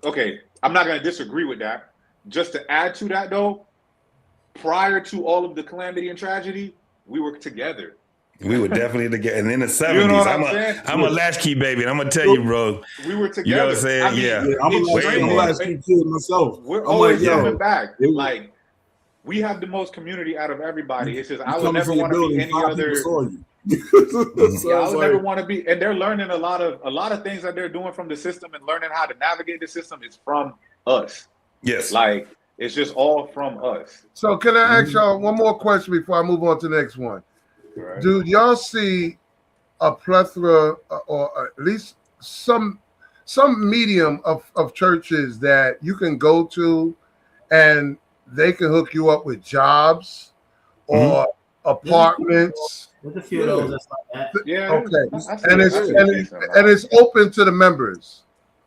okay. I'm not going to disagree with that. Just to add to that, though, prior to all of the calamity and tragedy, we were together.
We were definitely together. And in the 70s,
You know what
I'm a latchkey baby, and I'm going to tell you, bro.
We were together.
You know what I'm saying?
I mean,
I'm a latchkey kid myself.
We're always coming back. Like, we have the most community out of everybody. It's just I would never want to be any other. I would never want to be. And they're learning a lot of things that they're doing from the system and learning how to navigate the system is from us.
Yes.
Like, it's just all from us.
So can I ask y'all one more question before I move on to the next one?
Right.
Do y'all see a plethora or at least some medium of churches that you can go to and they can hook you up with jobs or apartments?
There's a few of those that's like that.
Yeah.
Okay. And it's open to the members.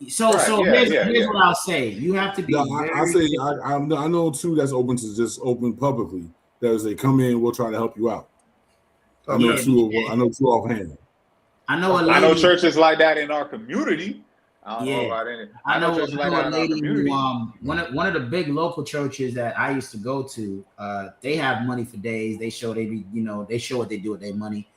So here's what I'll say. You have to be.
I know two that's open to just open publicly. That is, they come in, we'll try to help you out. I know two offhand.
I know
churches like that in our community. I don't know about any.
I know a lady who one of the big local churches that I used to go to. They have money for days. They show they show what they do with their money,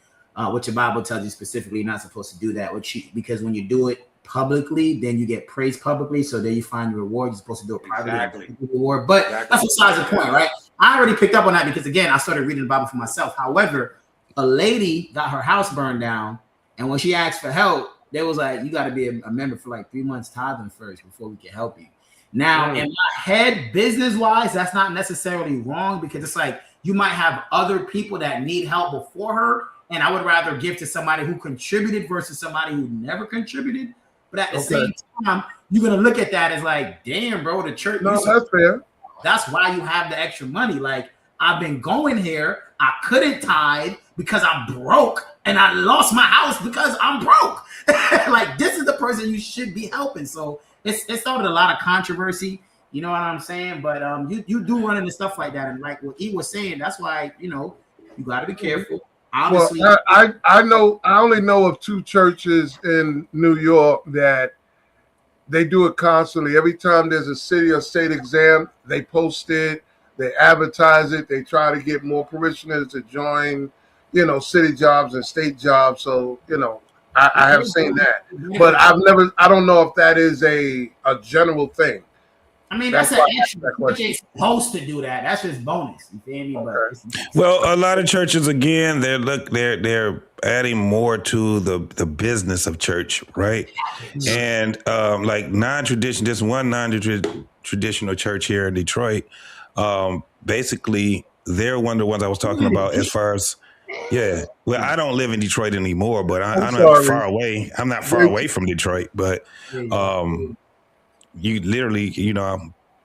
which the Bible tells you specifically you're not supposed to do that. Because when you do it publicly, then you get praised publicly. So then you find your reward. You're supposed to do it privately. Reward, but that's besides the point, right? I already picked up on that because again, I started reading the Bible for myself. However, a lady got her house burned down, and when she asked for help, they was like, "You got to be a member for like 3 months tithing first before we can help you." Now, in my head, business-wise, that's not necessarily wrong because it's like you might have other people that need help before her, and I would rather give to somebody who contributed versus somebody who never contributed. But at the same time, you're gonna look at that as like, "Damn, bro, the church."
No, that's fair.
That's why you have the extra money. Like, I've been going here. I couldn't tithe because I'm broke, and I lost my house because I'm broke. Like, this is the person you should be helping. So it's started a lot of controversy. You know what I'm saying? But you do run into stuff like that, and like what he was saying, that's why you got to be careful. Obviously,
well, I only know of two churches in New York that they do it constantly. Every time there's a city or state exam, they post it. They advertise it. They try to get more parishioners to join, city jobs and state jobs. So, I have seen that. But I don't know if that is a general thing.
I mean, that's an extra. They're supposed to do that. That's just bonus. You feel me? But
well, a lot of churches, again, they're adding more to the business of church, right? And like non-traditional, just one non-traditional church here in Detroit. Basically, they're one of the ones I was talking about as far as, well, I don't live in Detroit anymore, but I'm not far away. I'm not far away from Detroit, but you literally,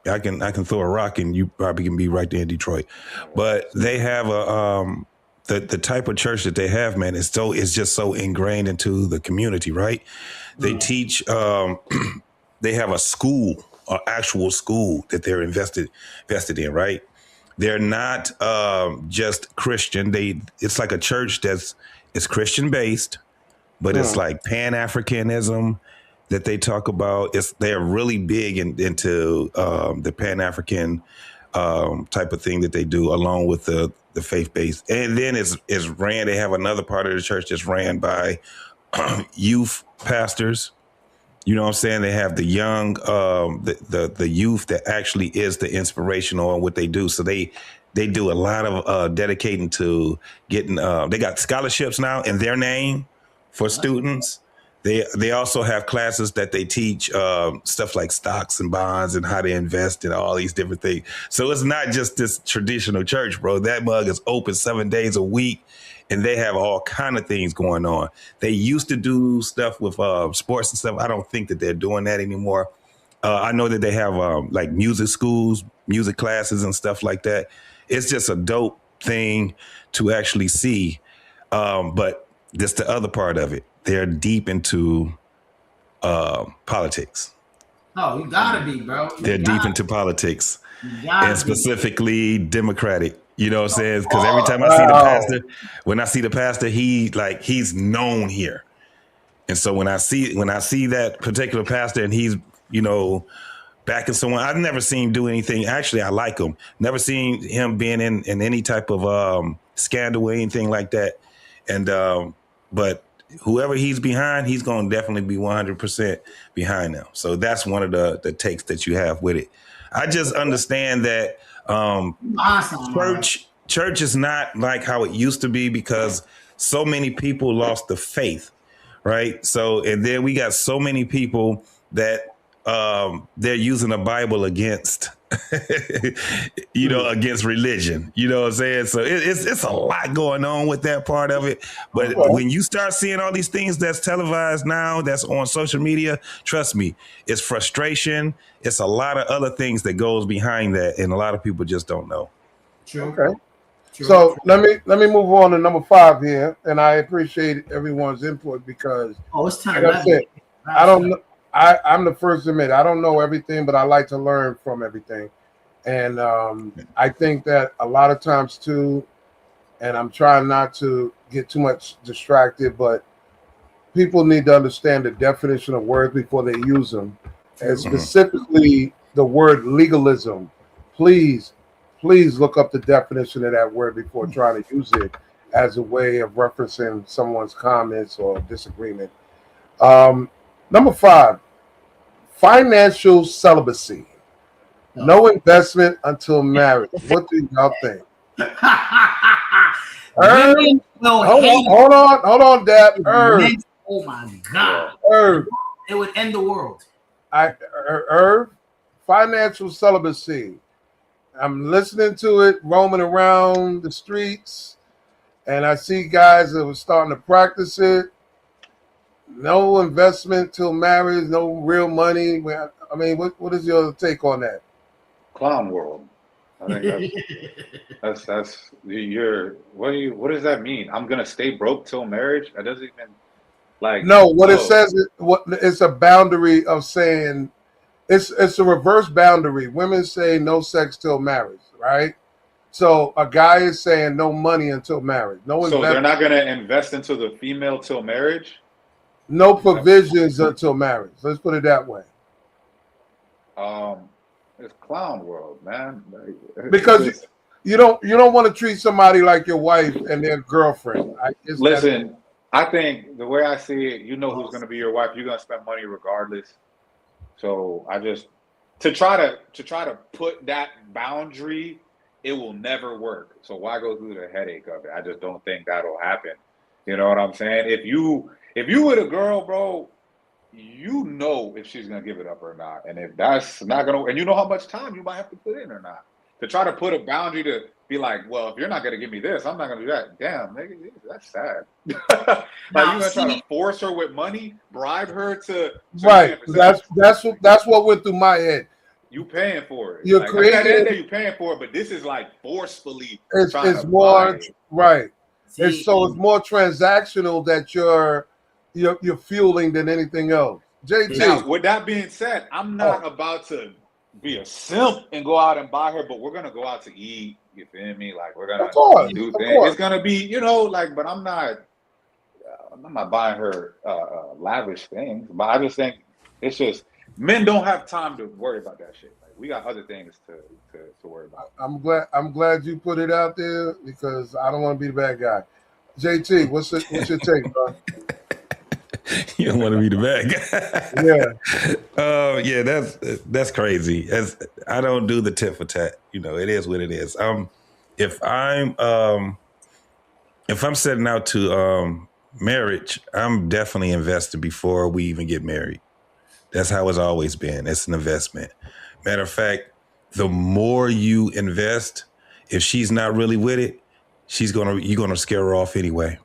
I can throw a rock and you probably can be right there in Detroit. But they have the type of church that they have, man, it's just so ingrained into the community, right? They teach, they have a school, an actual school that they're invested in, right? They're not just Christian. It's like a church it's Christian based, but it's like Pan-Africanism that they talk about. They're really big into the Pan-African type of thing that they do, along with the faith-based. And then it's ran. They have another part of the church that's ran by youth pastors. You know what I'm saying? They have the young, the youth that actually is the inspiration on what they do. So they do a lot of dedicating to getting. They got scholarships now in their name for students. They also have classes that they teach stuff like stocks and bonds and how to invest in all these different things. So it's not just this traditional church, bro. That mug is open 7 days a week, and they have all kind of things going on. They used to do stuff with sports and stuff. I don't think that they're doing that anymore. I know that they have like music schools, music classes, and stuff like that. It's just a dope thing to actually see. But that's the other part of it. They're deep into politics.
Oh, you gotta be, bro.
They're deep into politics, and specifically Democratic. You know what I'm saying? Because every time I see the pastor, when I see the pastor, he's known here. And so when I see that particular pastor and he's, backing someone, I've never seen him do anything. Actually, I like him. Never seen him being in any type of scandal or anything like that. And but whoever he's behind, he's going to definitely be 100% behind them. So that's one of the takes that you have with it. I just understand that church is not like how it used to be because so many people lost the faith, right? So, and then we got so many people that they're using the Bible against, against religion. You know what I'm saying? So it's a lot going on with that part of it. But when you start seeing all these things that's televised now, that's on social media, trust me, it's frustration. It's a lot of other things that goes behind that, and a lot of people just don't know.
True.
Okay. So let me move on to number 5 here, and I appreciate everyone's input because
it's time.
Like I said, I don't know. I'm the first to admit I don't know everything, but I like to learn from everything. And I think that a lot of times too, and I'm trying not to get too much distracted, but people need to understand the definition of words before they use them. And specifically the word legalism. Please look up the definition of that word before trying to use it as a way of referencing someone's comments or disagreement. Number 5, financial celibacy. No investment until marriage. What do y'all think? Hold on, Dad.
Oh my God. It would end the world.
Financial celibacy. I'm listening to it, roaming around the streets, and I see guys that were starting to practice it. No investment till marriage, no real money. I mean, what is your take on that?
Clown world. I think that's what does that mean? I'm gonna stay broke till marriage? That doesn't even
it says it's a boundary of saying it's a reverse boundary. Women say no sex till marriage, right? So a guy is saying no money until marriage.
So they're not gonna invest into the female till marriage?
No provisions until marriage. Let's put it that way.
It's clown world, man.
Because you don't want to treat somebody like your wife and their girlfriend.
Listen, I think the way I see it, who's going to be your wife. You're going to spend money regardless. So I just to try to put that boundary, it will never work. So why go through the headache of it? I just don't think that'll happen. You know what I'm saying? If you with a girl, bro, if she's gonna give it up or not. And if that's not gonna, and how much time you might have to put in or not. To try to put a boundary to be like, well, if you're not gonna give me this, I'm not gonna do that. Damn, nigga, that's sad. You gonna try to force her with money, bribe her to
right. That's what went through my head.
You paying for it.
You're creating.
At the end of the day, you paying for it, but this is like forcefully.
It's more right. It's more transactional that you're fueling than anything else. JT.
Now, with that being said, I'm not about to be a simp and go out and buy her, but we're gonna go out to eat. You feel me? Like we're gonna do things. It's gonna be, but I'm not buying her lavish things. But I just think it's just men don't have time to worry about that shit. Like we got other things to worry about.
I'm glad you put it out there because I don't want to be the bad guy. JT, what's your take, bro?
You don't want to be the bad guy. Yeah. That's crazy. I don't do the tit for tat. It is what it is. If I'm setting out to Marriage, I'm definitely invested before we even get married. That's how it's always been. It's an investment. Matter of fact, the more you invest, if she's not really with it, you're gonna scare her off anyway.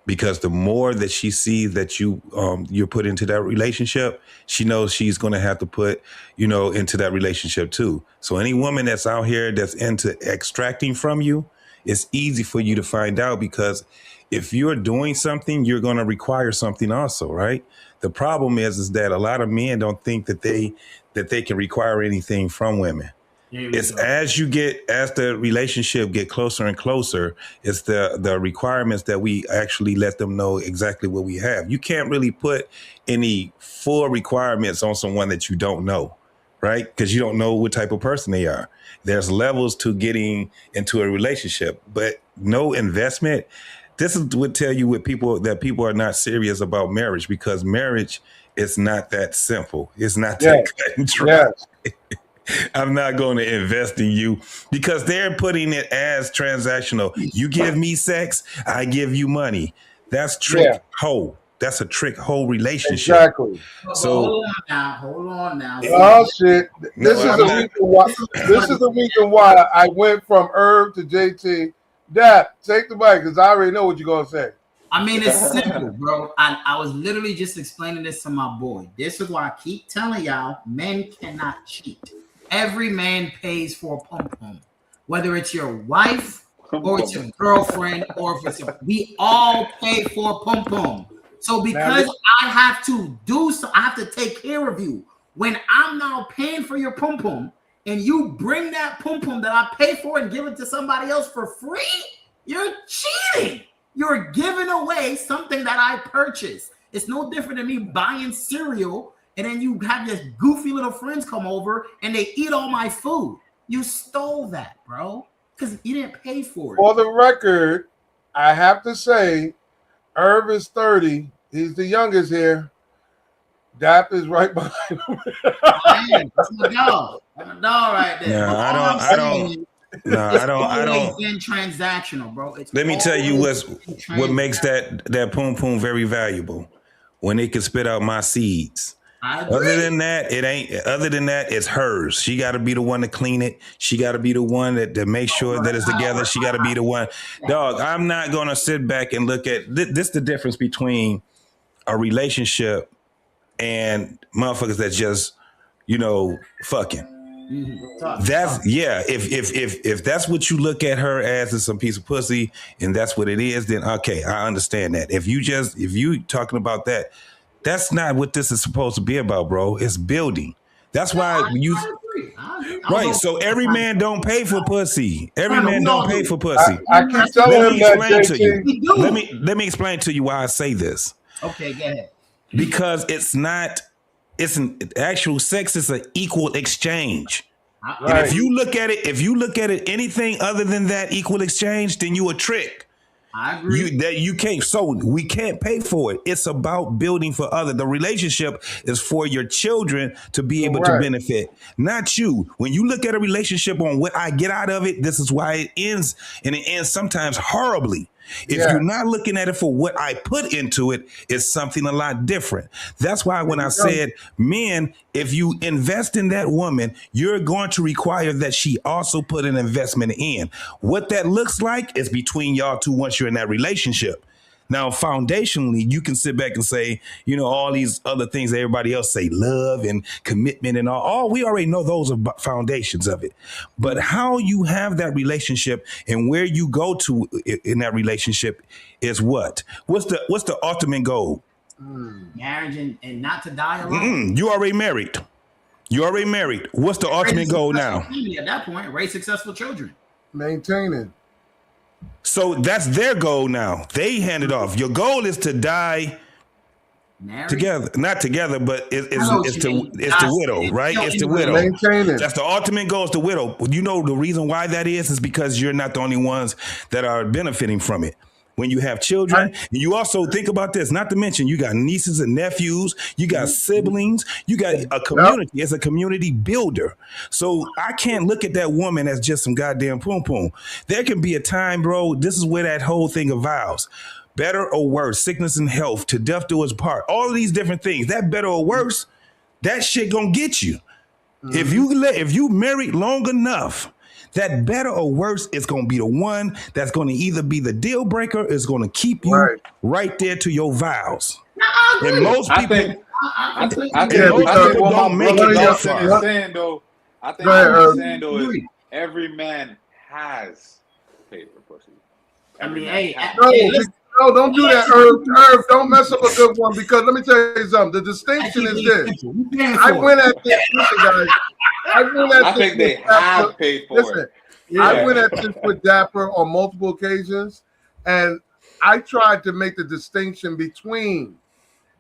Because the more that she sees that you're put into that relationship, she knows she's going to have to put, into that relationship too. So any woman that's out here that's into extracting from you, it's easy for you to find out, because if you're doing something, you're going to require something also, right? The problem is that a lot of men don't think that they can require anything from women. It's as the relationship get closer and closer, it's the requirements that we actually let them know exactly what we have. You can't really put any full requirements on someone that you don't know, right? Because you don't know what type of person they are. There's levels to getting into a relationship, but no investment. This would tell you that people are not serious about marriage, because marriage is not that simple. It's not that cut and dry.
Yes.
I'm not going to invest in you, because they're putting it as transactional. You give me sex, I give you money. That's trick hoe. That's a trick hoe relationship.
Exactly.
So
hold on now.
Oh shit! This is the reason why I went from Herb to JT. Dad, take the mic, because I already know what you're gonna say.
I mean, it's simple, bro. I was literally just explaining this to my boy. This is why I keep telling y'all, men cannot cheat. Every man pays for a pum-pum, whether it's your wife or it's your girlfriend, or if it's we all pay for a pum-pum. So because I have to do so, I have to take care of you. When I'm now paying for your pum-pum and you bring that pum-pum that I pay for and give it to somebody else for free, you're cheating. You're giving away something that I purchased. It's no different than me buying cereal and then you have this goofy little friends come over and they eat all my food. You stole that, bro, because you didn't pay for it.
For the record, I have to say, Irv is 30. He's the youngest here. Dap is right behind him.
That's my dog. That's my dog right there.
No, I don't.
It's been transactional, bro.
Let me tell you what makes that poom poom very valuable. When they can spit out my seeds. Other than that, it's hers. She got to be the one to clean it. She got to be the one that make sure that it's together. She got to be the one. Dog, I'm not going to sit back and look at this. The difference between a relationship and motherfuckers that's just, fucking. That's if that's what you look at her as, is some piece of pussy, and that's what it is, then okay, I understand that. If you talking about that, that's not what this is supposed to be about, bro. It's building. That's why right. So every man don't pay for pussy. Every man don't pay for pussy.
I keep telling him that.
Let me explain to you why I say this.
Okay, go ahead.
Because it's an actual sex is an equal exchange. Right. And if you look at it anything other than that equal exchange, then you a trick.
I agree.
We can't pay for it. It's about building for others. The relationship is for your children to be able to benefit, not you. When you look at a relationship on what I get out of it, this is why it ends, and it ends sometimes horribly. If you're not looking at it for what I put into it, it's something a lot different. That's why when I said, men, if you invest in that woman, you're going to require that she also put an investment in. What that looks like is between y'all two once you're in that relationship. Now, foundationally, you can sit back and say, all these other things that everybody else say, love and commitment and all. We already know those are foundations of it. But how you have that relationship and where you go to in that relationship is what? What's the ultimate goal?
Marriage and not to die alone.
You already married. What's the ultimate goal now?
At that point, raise successful children.
Maintaining.
So that's their goal now. They hand it off. Your goal is to die together, not together, but it's the widow, right? It's the widow. That's the ultimate goal. Is the widow. You know the reason why that is because you're not the only ones that are benefiting from it. When you have children, and you also think about this, not to mention you got nieces and nephews, you got siblings, you got a community. It's a community builder. So I can't look at that woman as just some goddamn poom poom. There can be a time, bro, this is where that whole thing evolves. better or worse, sickness and health, to death do us part, all of these different things, that better or worse, that shit gonna get you. If you married long enough, that better or worse is gonna be the one that's gonna either be the deal breaker, is gonna keep you right there to your vows. And most people,
I think what my brother Dawson is saying though, I think what he's saying though is every man has paid for pussy.
No, don't do that, Irv. Don't mess up a good one, because let me tell you something. The distinction is this. I went at this, listen, guys.
I think they have paid for it.
Yeah. I went at this with Dapper on multiple occasions, and I tried to make the distinction between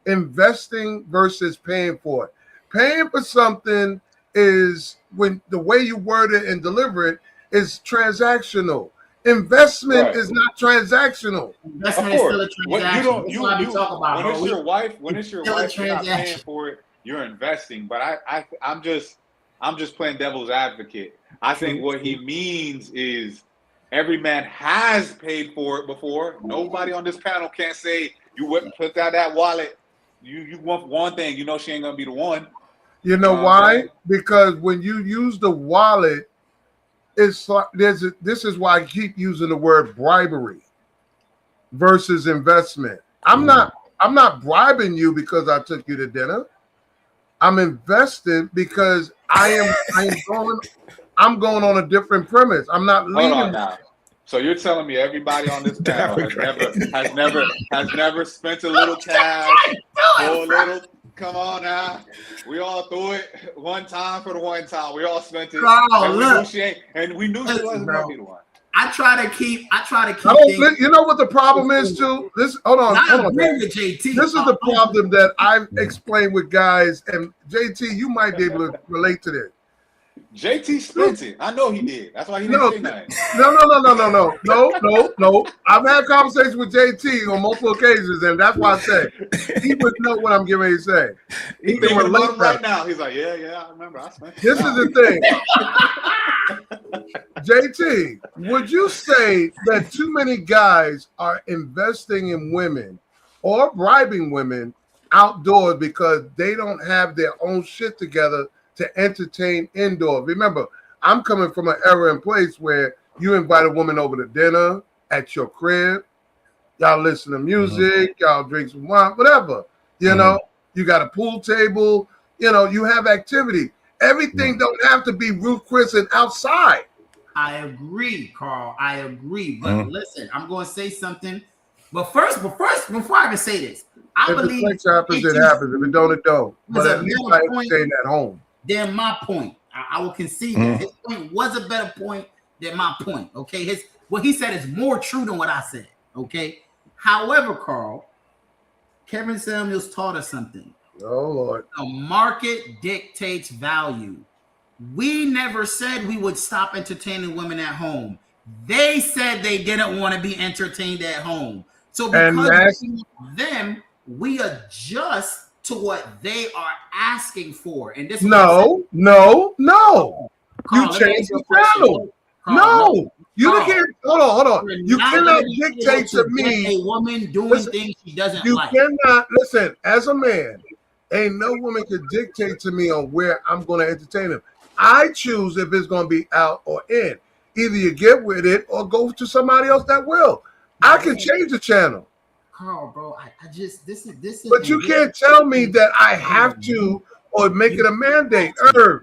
investing versus paying for it. Paying for something is when the way you word it and deliver it is transactional. Investment is not transactional.
Investment is still a transaction. When it's your wife, you're not paying for it, you're investing. But I'm just playing devil's advocate. I think what he means is every man has paid for it before. Nobody on this panel can't say you put out that wallet. You want one thing, you know she ain't gonna be the one.
You know why? Because when you use the wallet, it's like this is why I keep using the word bribery versus investment. I'm not bribing you because I took you to dinner. I'm invested because I'm going on a different premise. I'm not leaving.
Hold on now. So you're telling me everybody on this panel has never spent a little cash for a little. Come on now, we all threw it one time for the one time. We all spent it, and we knew she wasn't gonna be the one.
I try to keep.
You know what the problem is too? Hold on.
With JT.
This is the problem that I've explained with guys, and JT, you might be able to relate to this.
JT spent it. I know he did. That's why he didn't say nothing.
No. I've had conversations with JT on multiple occasions, and that's why I said he would know what I'm getting ready to say.
He's thinking about him right now. He's like, yeah, I remember. I spent it.
This is the thing. JT, would you say that too many guys are investing in women or bribing women outdoors because they don't have their own shit together to entertain indoors? Remember, I'm coming from an era and place where you invite a woman over to dinner at your crib, y'all listen to music, y'all drink some wine, whatever. You know, you got a pool table, you have activity. Everything don't have to be Ruth Chris and outside.
I agree, Carl. I agree. But listen, I'm going to say something. But first, before I even say this, I believe
if it happens, it happens. If it don't, it don't. But at least I entertain at home.
Then my point, I will concede that his point was a better point than my point. Okay, what he said is more true than what I said. Okay. However, Carl, Kevin Samuels taught us something.
Oh Lord.
The market dictates value. We never said we would stop entertaining women at home. They said they didn't want to be entertained at home. So because of them, we adjust to what they are asking for. And this
No.
Carl,
You change the channel. No. You can't. Hold on. You cannot dictate to me
a woman doing things she doesn't like.
You cannot listen. As a man, ain't no woman can dictate to me on where I'm going to entertain them. I choose if it's going to be out or in. Either you get with it or go to somebody else that will. I can change the channel.
Carl, bro, I just this is.
But you can't tell me that I have to or make it a mandate. Irv,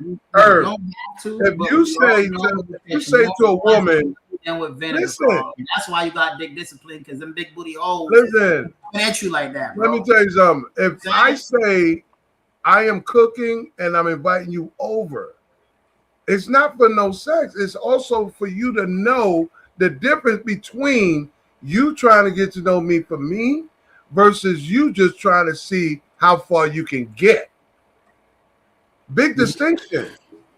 if you say to a woman,
listen, that's why you got dick discipline, because them big booty hoes
listen
at you like that. Bro.
Let me tell you something. If I say I am cooking and I'm inviting you over, it's not for no sex. It's also for you to know the difference between you trying to get to know me for me versus you just trying to see how far you can get. Big distinction.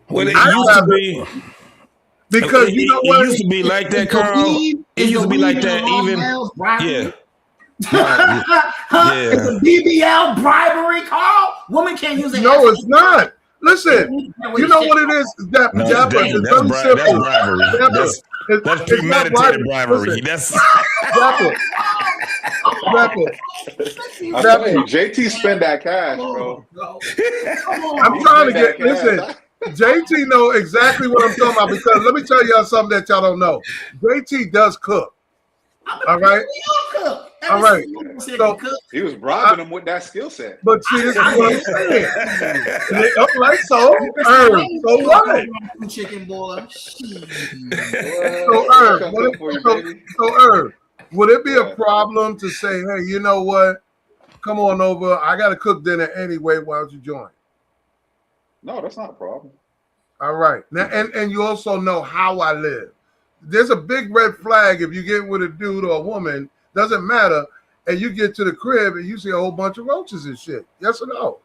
Well, it used to be.
Because you know what?
It used to be like that, Carl. It used to be like that even. Yeah.
It's a BBL bribery, Carl. Woman can't use it.
No, it's not. Listen, you know what it is? That's bribery.
That's
it's not
premeditated
right.
bribery.
Listen,
That's
I'm telling you, JT spend that cash, bro.
I'm trying to get. Listen, JT know exactly what I'm talking about because let me tell y'all something that y'all don't know. JT does cook. All right. All right. So
he was bribing him with that skill set.
But see, this is what I'm saying. I'm like, so what?
Chicken boy.
So would it be a problem to say, hey, you know what? Come on over. I got to cook dinner anyway. Why don't you join?
No, that's not a problem.
All right. Now, and you also know how I live. There's a big red flag if you get with a dude or a woman, doesn't matter, and you get to the crib and you see a whole bunch of roaches and shit. Yes or no?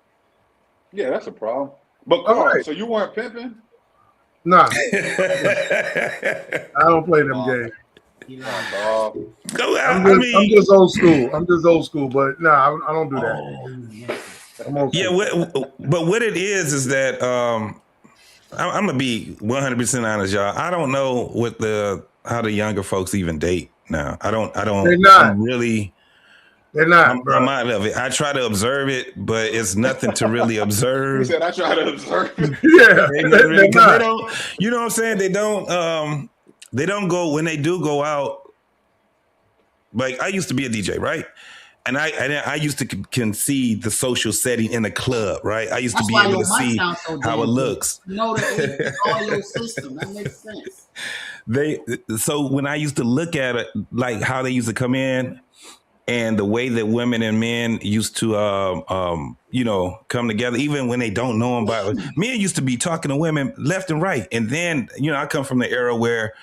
Yeah, that's a problem. But Carl, so you weren't pimping?
Nah. I don't play them games. I'm just old school. But nah, I don't do that.
But what it is that I'm gonna be 100% honest, y'all. I don't know how the younger folks even date now. I don't.
They're not. They're not.
I'm out of it. I try to observe it, but it's nothing to really observe.
He said, "I try to observe it."
Yeah,
they don't. You know what I'm saying? They don't. They don't go when they do go out. Like I used to be a DJ, right? And I used to can see the social setting in a club, right? I used to be able to see how it looks.
You know the audio system. That makes sense.
So when I used to look at it, like how they used to come in, and the way that women and men used to, come together, even when they don't know them. But men used to be talking to women left and right, and then I come from the era where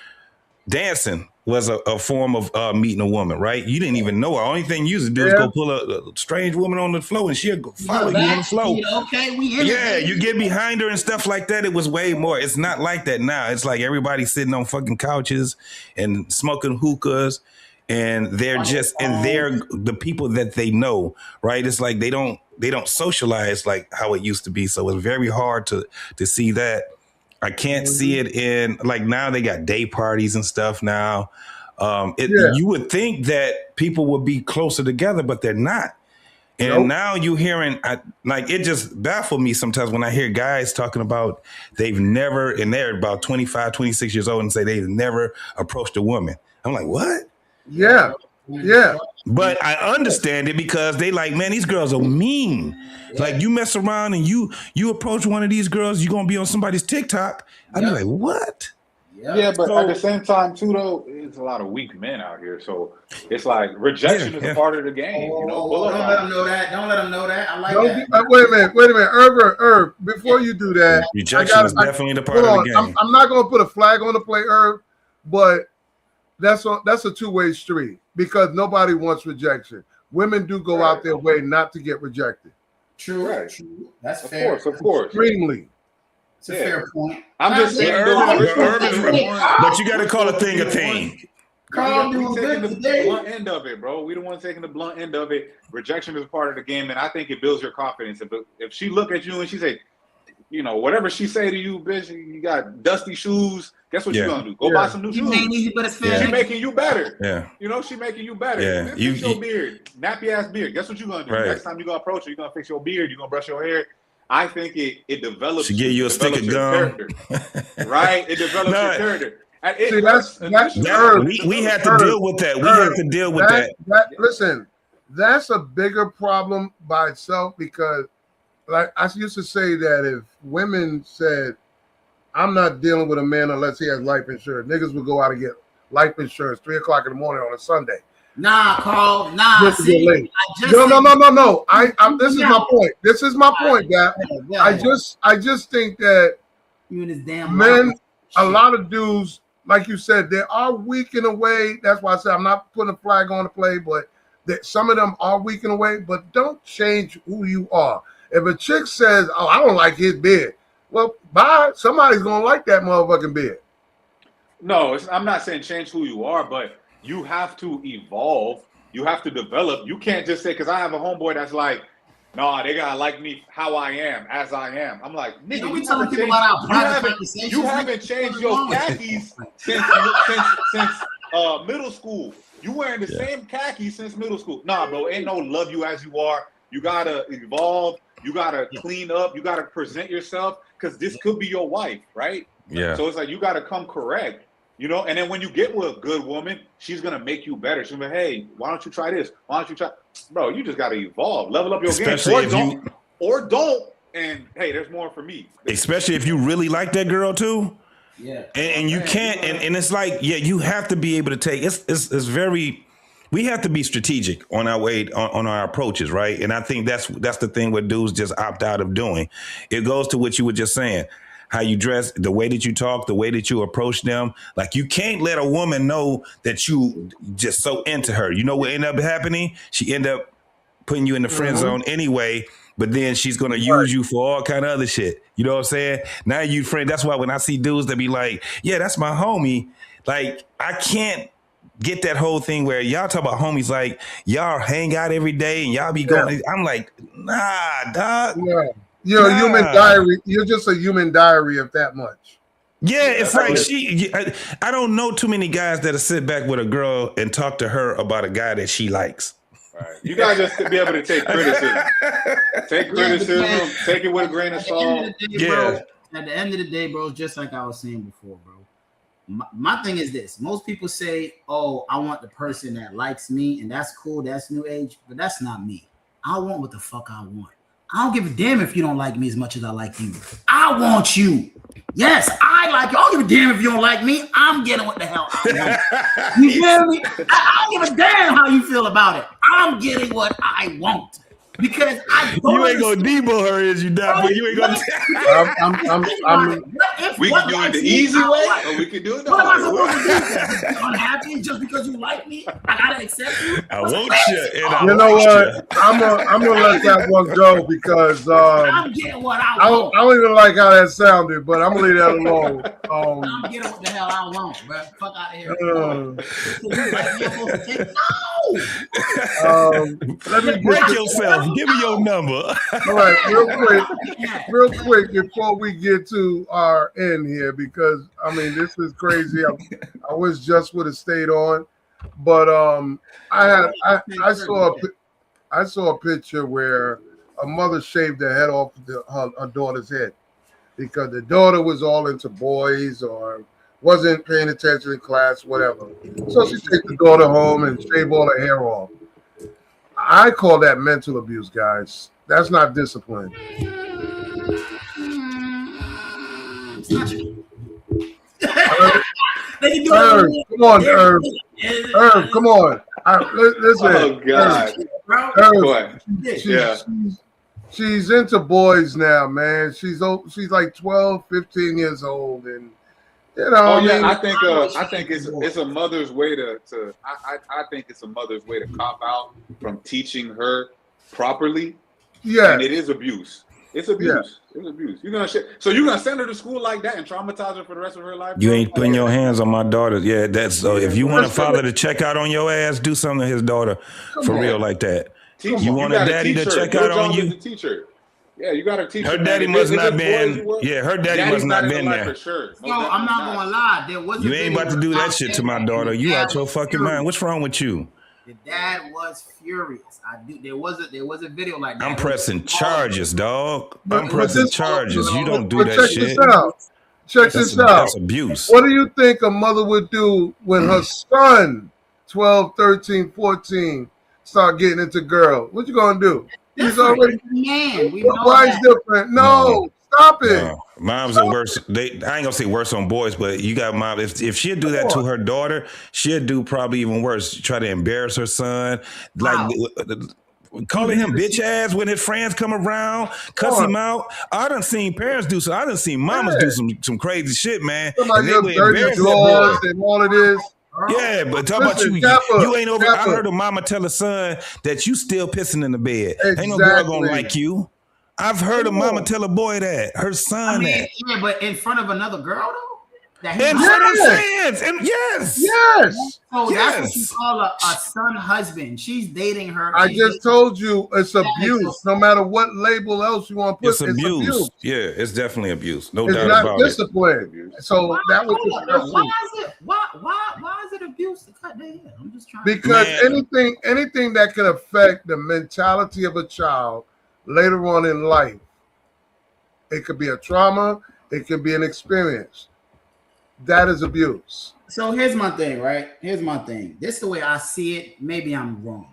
dancing was a form of meeting a woman, right? You didn't even know her. Only thing you used to do is go pull a strange woman on the floor and she'll follow you on the floor. You get behind her and stuff like that. It was way more. It's not like that now. It's like everybody's sitting on fucking couches and smoking hookahs and they're the people that they know, right? It's like they don't socialize like how it used to be. So it's very hard to see that. I can't see it in like now they got day parties and stuff now. You would think that people would be closer together, but they're not. And now you hearing like it just baffled me sometimes when I hear guys talking about they've never, and they're about 25, 26 years old and say they've never approached a woman. I'm like, what?
Yeah.
But I understand it because they like, man, these girls are mean. Like you mess around and you approach one of these girls, you're gonna be on somebody's TikTok. I'd be like, what?
Yeah, but at the same time too, though, there's a lot of weak men out here. So it's like rejection is a part of the game.
Don't let them know that. Don't let them know that. I like that.
Wait a minute, Irv. Before you do that,
rejection is definitely the part of the game.
I'm not gonna put a flag on the play, Irv, but that's a two-way street because nobody wants rejection. Women do go out their way not to get rejected.
True. That's fair.
Of course.
Extremely.
It's a fair point.
I'm just saying,
but you got to call a thing a thing.
Carl doing
good
today.
The blunt end of it, bro. We the ones taking the blunt end of it. Rejection is a part of the game, and I think it builds your confidence. If she look at you and she say, whatever she say to you, bitch, you got dusty shoes. Guess what you gonna do? Go buy some new shoes. She making you better.
Yeah.
She making you better.
Yeah.
Fix your beard, nappy ass beard. Guess what you gonna do?
Right.
Next time you gonna approach her, you gonna fix your beard. You gonna brush your hair. I think it develops.
She give you a stick of gum,
right? It develops your character.
We have to deal with that. We have to deal with that.
Listen, that's a bigger problem by itself because, like I used to say that if women said, "I'm not dealing with a man unless he has life insurance," niggas would go out and get life insurance 3:00 in the morning on a Sunday.
Nah, Carl. Nah.
No. This is my point. This is my point, Dad. I just think that men, a lot of dudes, like you said, they are weak in a way. That's why I said I'm not putting a flag on the play, but that some of them are weak in a way. But don't change who you are. If a chick says, "Oh, I don't like his beard," well, bye. Somebody's gonna like that motherfucking beard.
No, I'm not saying change who you are, but you have to evolve. You have to develop. You can't just say, because I have a homeboy that's like, No, they gotta like me how I am, as I am. I'm like, nigga,
Don't be telling people about our private conversations.
You haven't changed your khakis since middle school. You wearing the same khakis since middle school. Nah, bro, ain't no love you as you are. You gotta evolve. You gotta clean up. You gotta present yourself because this could be your wife, right?
Yeah.
So it's like you gotta come correct. You know, and then when you get with a good woman, she's gonna make you better. She's gonna be, hey, why don't you try this? Why don't you try? Bro, you just gotta evolve, level up your game, or don't. And hey, there's more for me.
Especially if you really like that girl too.
Yeah.
And you can't, and it's like, you have to be able to take. It's very. We have to be strategic on our way on our approaches, right? And I think that's the thing what dudes just opt out of doing. It goes to what you were just saying. How you dress, the way that you talk, the way that you approach them. Like you can't let a woman know that you just so into her. You know what end up happening? She end up putting you in the friend zone anyway, but then she's going to use you for all kind of other shit. You know what I'm saying? Now you friend. That's why when I see dudes that be like, yeah, that's my homie. Like I can't get that whole thing where y'all talk about homies like y'all hang out every day and y'all be going. I'm like, nah, dog.
Yeah. You're a human diary. You're just a human diary of that much.
Yeah, it's like I don't know too many guys that'll sit back with a girl and talk to her about a guy that she likes.
Right. You gotta just be able to take criticism. Take criticism, take it with a grain of salt.
At the end of the day, bro, just like I was saying before, bro. My thing is this. Most people say, oh, I want the person that likes me, and that's cool, that's new age, but that's not me. I want what the fuck I want. I don't give a damn if you don't like me as much as I like you. I want you. Yes, I like you. I don't give a damn if you don't like me. I'm getting what the hell I want. You feel me? I don't give a damn how you feel about it. I'm getting what I want. Because
you ain't gonna debo her as you die, but you ain't gonna.
We can do it the easy way, or we can do it the hard way.
What am I supposed to do? Unhappy just because you like me? I gotta accept you.
I want you.
You know what? I'm gonna let that one go because
I'm getting what I want.
I don't even like how that sounded, but I'm gonna leave that alone.
I'm getting what the hell I want, bro. Fuck out of here. No.
Let me
break yourself. Give me your number.
All right, real quick before we get to our end here, because I mean this is crazy. I wish just would have stayed on, but I saw a picture where a mother shaved the head off her daughter's head because the daughter was all into boys or wasn't paying attention in class, whatever. So she takes the daughter home and shave all her hair off. I call that mental abuse, guys. That's not discipline. Irv, come on, Irv. Irv, come on. Listen.
Oh God.
Irv, she's into boys now, man. She's like 12, 15 years old, and you know.
I think it's a mother's way to I think it's a mother's way to cop out from teaching her properly.
Yeah,
and it is abuse. It's abuse. Yeah. It's abuse. You're gonna send her to school like that and traumatize her for the rest of her life.
You ain't putting your hands on my daughter. Yeah, that's so. If you want a father to check out on your ass, do something to his daughter for real like that. You want a daddy to check out on you?
Teacher. Yeah, you got to teach
her. Daddy must not been. Yeah, her daddy must not been there.
For sure.
No, I'm not gonna lie. There was.
You ain't about to do that shit to my daughter. You out your fucking mind. What's wrong with you?
The dad was furious. There was a video like that.
I'm pressing charges, dog. I'm pressing charges. You don't do that shit.
Check this out.
That's abuse.
What do you think a mother would do when her son, 12, 13, 14, start getting into girls? What you gonna do? He's already
man.
Why is different? No. Stop it.
Moms are worse. I ain't gonna say worse on boys, but you got mom. If she'd do that to her daughter, she'd do probably even worse. Try to embarrass her son, like calling him bitch ass when his friends come around, cuss him out. I done seen parents do so. I done seen mamas do some crazy shit, man.
Like your dirty drawers and all of this.
Yeah, but talk about you. You ain't over. I heard a mama tell her son that you still pissing in the bed.
Exactly.
Ain't no girl gonna like you. I've heard a mama tell a boy that, her son that.
Yeah, but in front of another girl though. That
And
he
what I'm saying, and yes.
So that's what you call a son husband. She's dating her.
I just told you it's abuse. No matter what label else you want to put,
It's abuse. Yeah, it's definitely abuse. No
it's
doubt
not
about
discipline. So that was the question.
Why is it abuse to cut their hair? I'm just trying.
Because anything that can affect the mentality of a child later on in life, it could be a trauma, it could be an experience. That is abuse.
So here's my thing, right? Here's my thing. This is the way I see it. Maybe I'm wrong.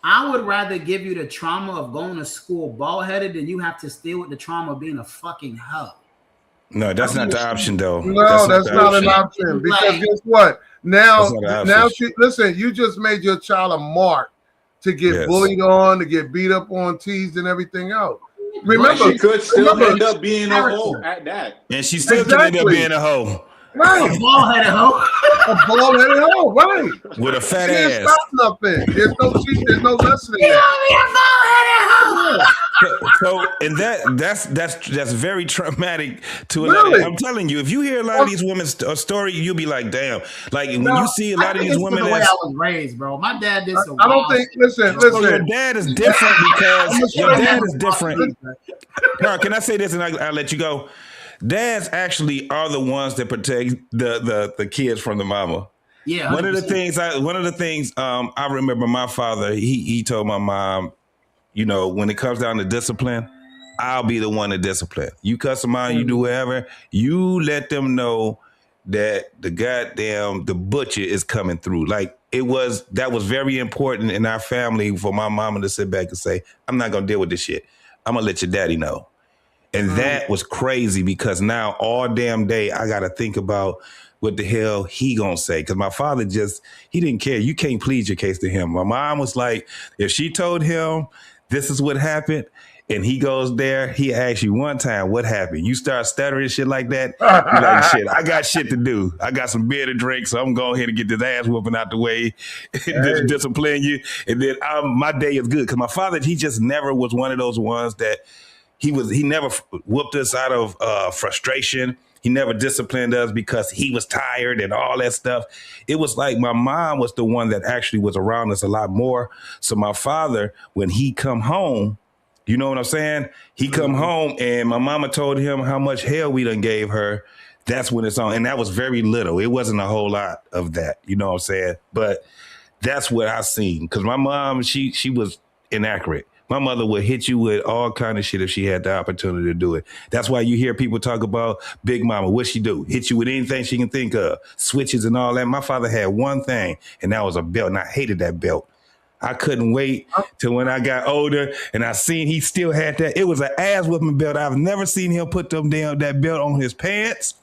I would rather give you the trauma of going to school bald-headed than you have to deal with the trauma of being a fucking hoe.
No, that's not the option, though.
No, that's not an option. Because guess what? Now listen, you just made your child a mark to get bullied on, to get beat up on, teased, and everything else. Remember,
she could still end up being a hoe at that.
And she still could end up being a hoe.
Right.
A bald-headed hoe.
A bald-headed hoe, right.
With a fat
she
ass.
Didn't stop nothing. There's no lesson in that.
So, and that's very traumatic to a lot of, I'm telling you, if you hear a lot of these women's story, you'll be like, damn. Like when you see a lot of these women,
the way I was raised, bro. My dad did some.
I don't think. Listen.
So your dad is different because your dad is different. Carl, can I say this and I'll let you go? Dads actually are the ones that protect the kids from the mama.
Yeah. 100%.
One of the things I remember my father, he told my mom, you know, when it comes down to discipline, I'll be the one to discipline. You cuss them out, you do whatever, you let them know that the butcher is coming through. Like that was very important in our family for my mama to sit back and say, I'm not gonna deal with this shit. I'm gonna let your daddy know. And that was crazy because now all damn day I got to think about what the hell he gonna say. Because my father he didn't care. You can't plead your case to him. My mom was like, if she told him this is what happened and he goes there, he asks you one time, what happened? You start stuttering shit like that. You're like, shit, I got shit to do. I got some beer to drink, so I'm going ahead and get this ass whooping out the way, discipline you. And then my day is good. Because my father, he just never was one of those ones that he never whooped us out of frustration. He never disciplined us because he was tired and all that stuff. It was like my mom was the one that actually was around us a lot more. So my father, when he come home, you know what I'm saying? He come home and my mama told him how much hell we done gave her. That's when it's on. And that was very little. It wasn't a whole lot of that. You know what I'm saying? But that's what I seen. Because my mom, she was inaccurate. My mother would hit you with all kind of shit if she had the opportunity to do it. That's why you hear people talk about Big Mama. What she do? Hit you with anything she can think of. Switches and all that. My father had one thing, and that was a belt, and I hated that belt. I couldn't wait till when I got older and I seen he still had that. It was an ass whipping belt. I've never seen him put that belt on his pants.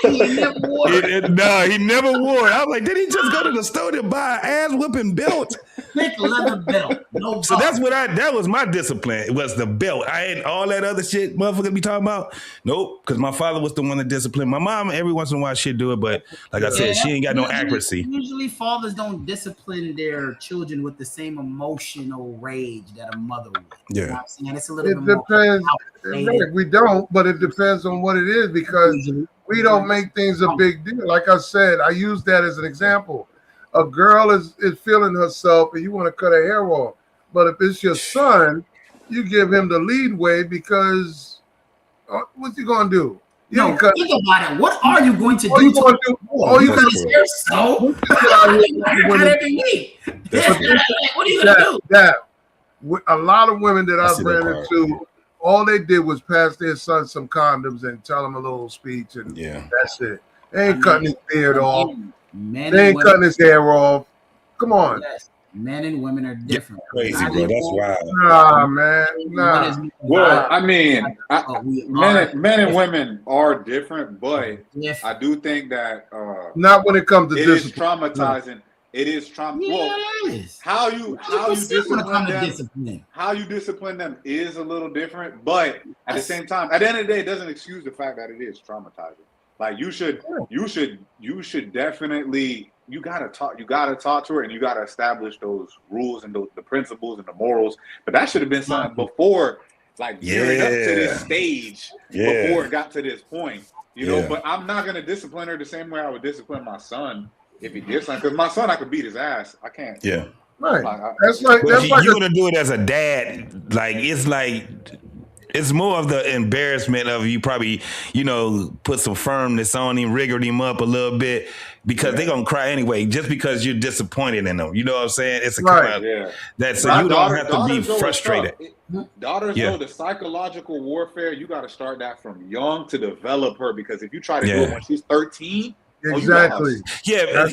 He never wore it.
No, he never wore it. I was like, did he just go to the store to buy an ass whipping belt?
Thick leather belt. No
so that was my discipline. It was the belt. I ain't all that other shit motherfuckers be talking about. Nope, because my father was the one that disciplined. My mom, every once in a while, she'd do it, but like I said, she ain't got no accuracy.
Usually fathers don't discipline their children with the same emotional rage that a mother would.
Yeah.
You know what I'm saying? It's a little bit
depends.
more.
We don't, but it depends on what it is because we don't make things a big deal. Like I said, I use that as an example. A girl is feeling herself and you want to cut her hair off. But if it's your son, you give him the lead way because what's he going to do?
No, think about it. What are you going to do?
What are you going to
do? So, what are you going to do?
A lot of women that I've ran into, all they did was pass their son some condoms and tell him a little speech, and that's it. They ain't cutting his beard off. They ain't cutting his hair off. Come on.
Yes. Men and women are different.
Crazy, bro. That's wild.
Nah, man. Nah.
Well, I mean, men and women are different, but I do think that
not when it comes to
discipline. It is traumatizing. It is traumatizing. Well, how you discipline them is a little different, but at the same time, at the end of the day, it doesn't excuse the fact that it is traumatizing. Like you should definitely. You gotta talk to her, and you gotta establish those rules and the principles and the morals. But that should have been something before like gearing up to this stage before it got to this point. You know, but I'm not gonna discipline her the same way I would discipline my son if he did something. Because my son, I could beat his ass. I can't.
Yeah.
Right. That's like
you're gonna do it as a dad. Like it's more of the embarrassment of you probably, you know, put some firmness on him, rigored him up a little bit because they're gonna cry anyway, just because you're disappointed in them. You know what I'm saying? It's a kind of that, so you don't have to be frustrated.
Daughters know the psychological warfare. You got to start that from young to develop her, because if you try to do it when she's 13.
Exactly.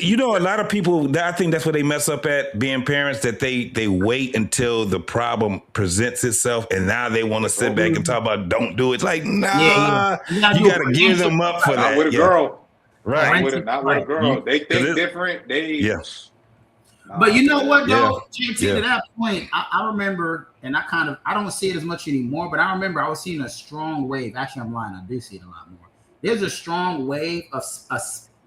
You know, a lot of people, I think that's where they mess up at being parents, that they wait until the problem presents itself and now they want to sit back and talk about don't do it. It's like, nah, you got to gear them up for that.
Not with a girl.
Right.
Not with a girl. They think different.
But you know what, though? To that point, I remember, and I don't see it as much anymore, but I remember I was seeing a strong wave. Actually, I'm lying. I do see it a lot more. There's a strong wave of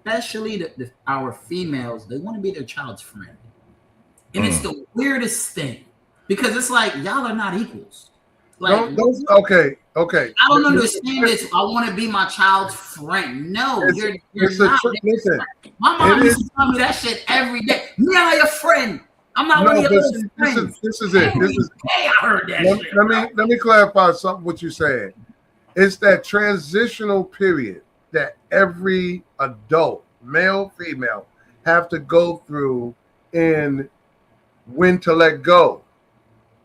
especially our females, they want to be their child's friend. And it's the weirdest thing, because it's like, y'all are not equals. Like,
okay.
I don't understand this. I want to be my child's friend. No, you're not.
Listen,
my mom used to tell me that shit every day. Me and your friend. I'm not one of your friends.
This is it.
I heard that shit.
Let me clarify something what you're saying. It's that transitional period that every adult, male, female, have to go through in when to let go,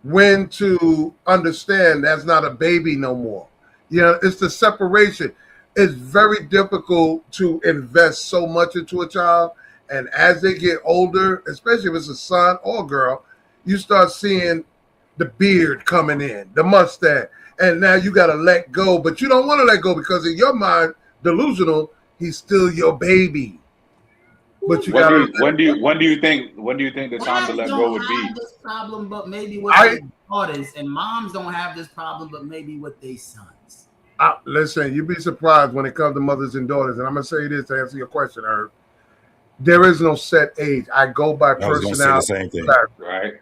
when to understand that's not a baby no more. You know, it's the separation. It's very difficult to invest so much into a child. And as they get older, especially if it's a son or a girl, you start seeing the beard coming in, the mustache. And now you got to let go, but you don't want to let go because in your mind, delusional, he's still your baby. But you got to.
When do you think the time to let go would be?
This problem, but maybe with their daughters, and moms don't have this problem, but maybe with their sons.
Listen, you'd be surprised when it comes to mothers and daughters. And I'm gonna say this to answer your question, Herb. There is no set age. I go by personality. I was gonna say the same thing.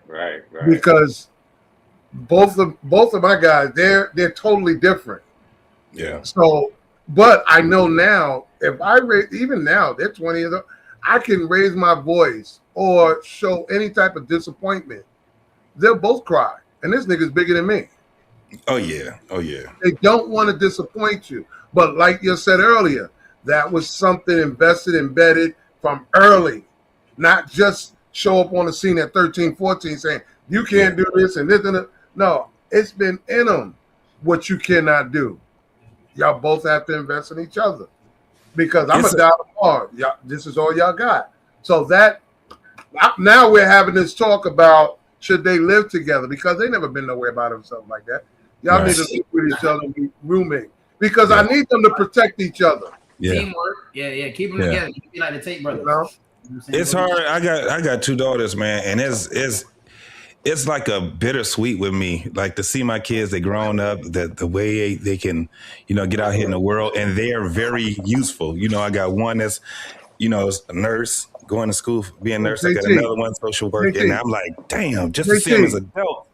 Right.
Because both of my guys, they're totally different.
Yeah.
So, but I know now, if I even now they're 20 years old, I can raise my voice or show any type of disappointment. They'll both cry, and this nigga's bigger than me.
Oh yeah.
They don't want to disappoint you, but like you said earlier, that was something embedded from early, not just show up on the scene at 13, 14 saying you can't do this and this and that. No, it's been in them what you cannot do. Y'all both have to invest in each other, because I'm a dollar hard. This is all y'all got. So that now we're having this talk about should they live together, because they never been nowhere by themselves like that. Y'all need to live with each other and be roommate, because I need them to protect each other.
Teamwork. Yeah. Keep them together. You can be like the Tate brothers.
You know?
It's hard. I got two daughters, man, and it's like a bittersweet with me, like to see my kids, they grown up, that the way they can, you know, get out here in the world, and they are very useful. You know, I got one that's, you know, a nurse, going to school, being a nurse. I got another one, social work, and I'm like, damn, just to see them as an adult.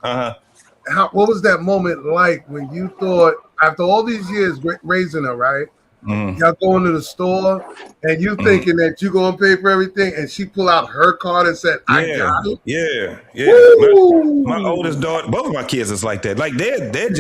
What was that moment like when you thought, after all these years raising her, right? Y'all going to the store and you thinking that you gonna pay for everything, and she pull out her card and said, "I got it."
Yeah. My oldest daughter, both of my kids is like that. Like they're in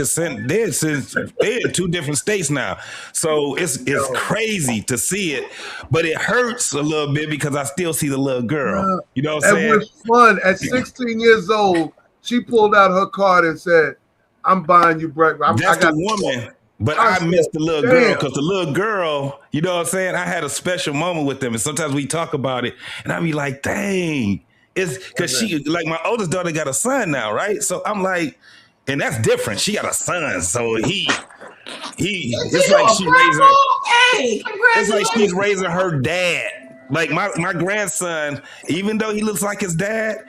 two different states now, so it's crazy to see it, but it hurts a little bit because I still see the little girl. You know what I'm saying?
It was fun. At 16 years old, she pulled out her card and said, "I'm buying you breakfast."
That's the woman. But I miss the little girl, because the little girl, you know what I'm saying? I had a special moment with them, and sometimes we talk about it, and I be like, dang. It's because she, like my oldest daughter got a son now, right? So I'm like, and that's different. She got a son, so it's like she's raising her dad. Like my grandson, even though he looks like his dad,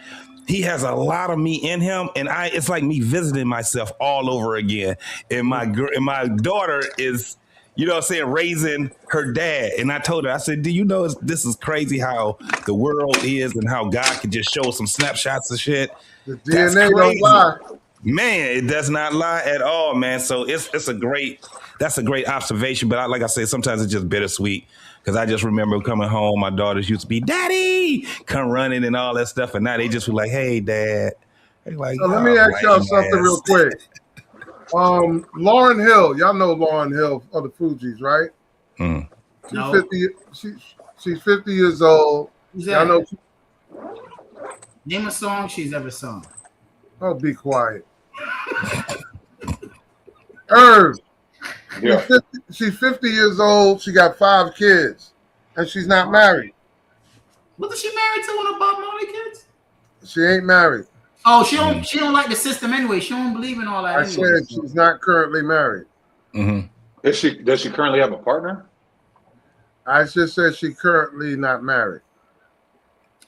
he has a lot of me in him, and it's like me visiting myself all over again. And my daughter is, you know what I'm saying, raising her dad. And I told her, I said, do you know this is crazy how the world is and how God can just show some snapshots of shit?
The DNA don't lie.
Man, it does not lie at all, man. So that's a great observation. But like I said, sometimes it's just bittersweet because I just remember coming home. My daughters used to be, "Daddy," come running and all that stuff, and now they just were like, "Hey, Dad." They're like,
so let me ask y'all something real quick. Lauryn Hill, y'all know Lauryn Hill of the Fugees, right?
Mm.
She's 50 years old. Y'all know.
Name a song she's ever sung.
Oh, be quiet. Herb.
Yeah.
She's 50 years old. She got 5 kids, and she's not married.
Wasn't she married to one of Bob Marley kids?
She ain't married.
Oh, she don't like the system anyway. She don't believe in all that.
I said she's not currently married.
Mm-hmm.
Does she currently have a partner?
I just said she currently not married.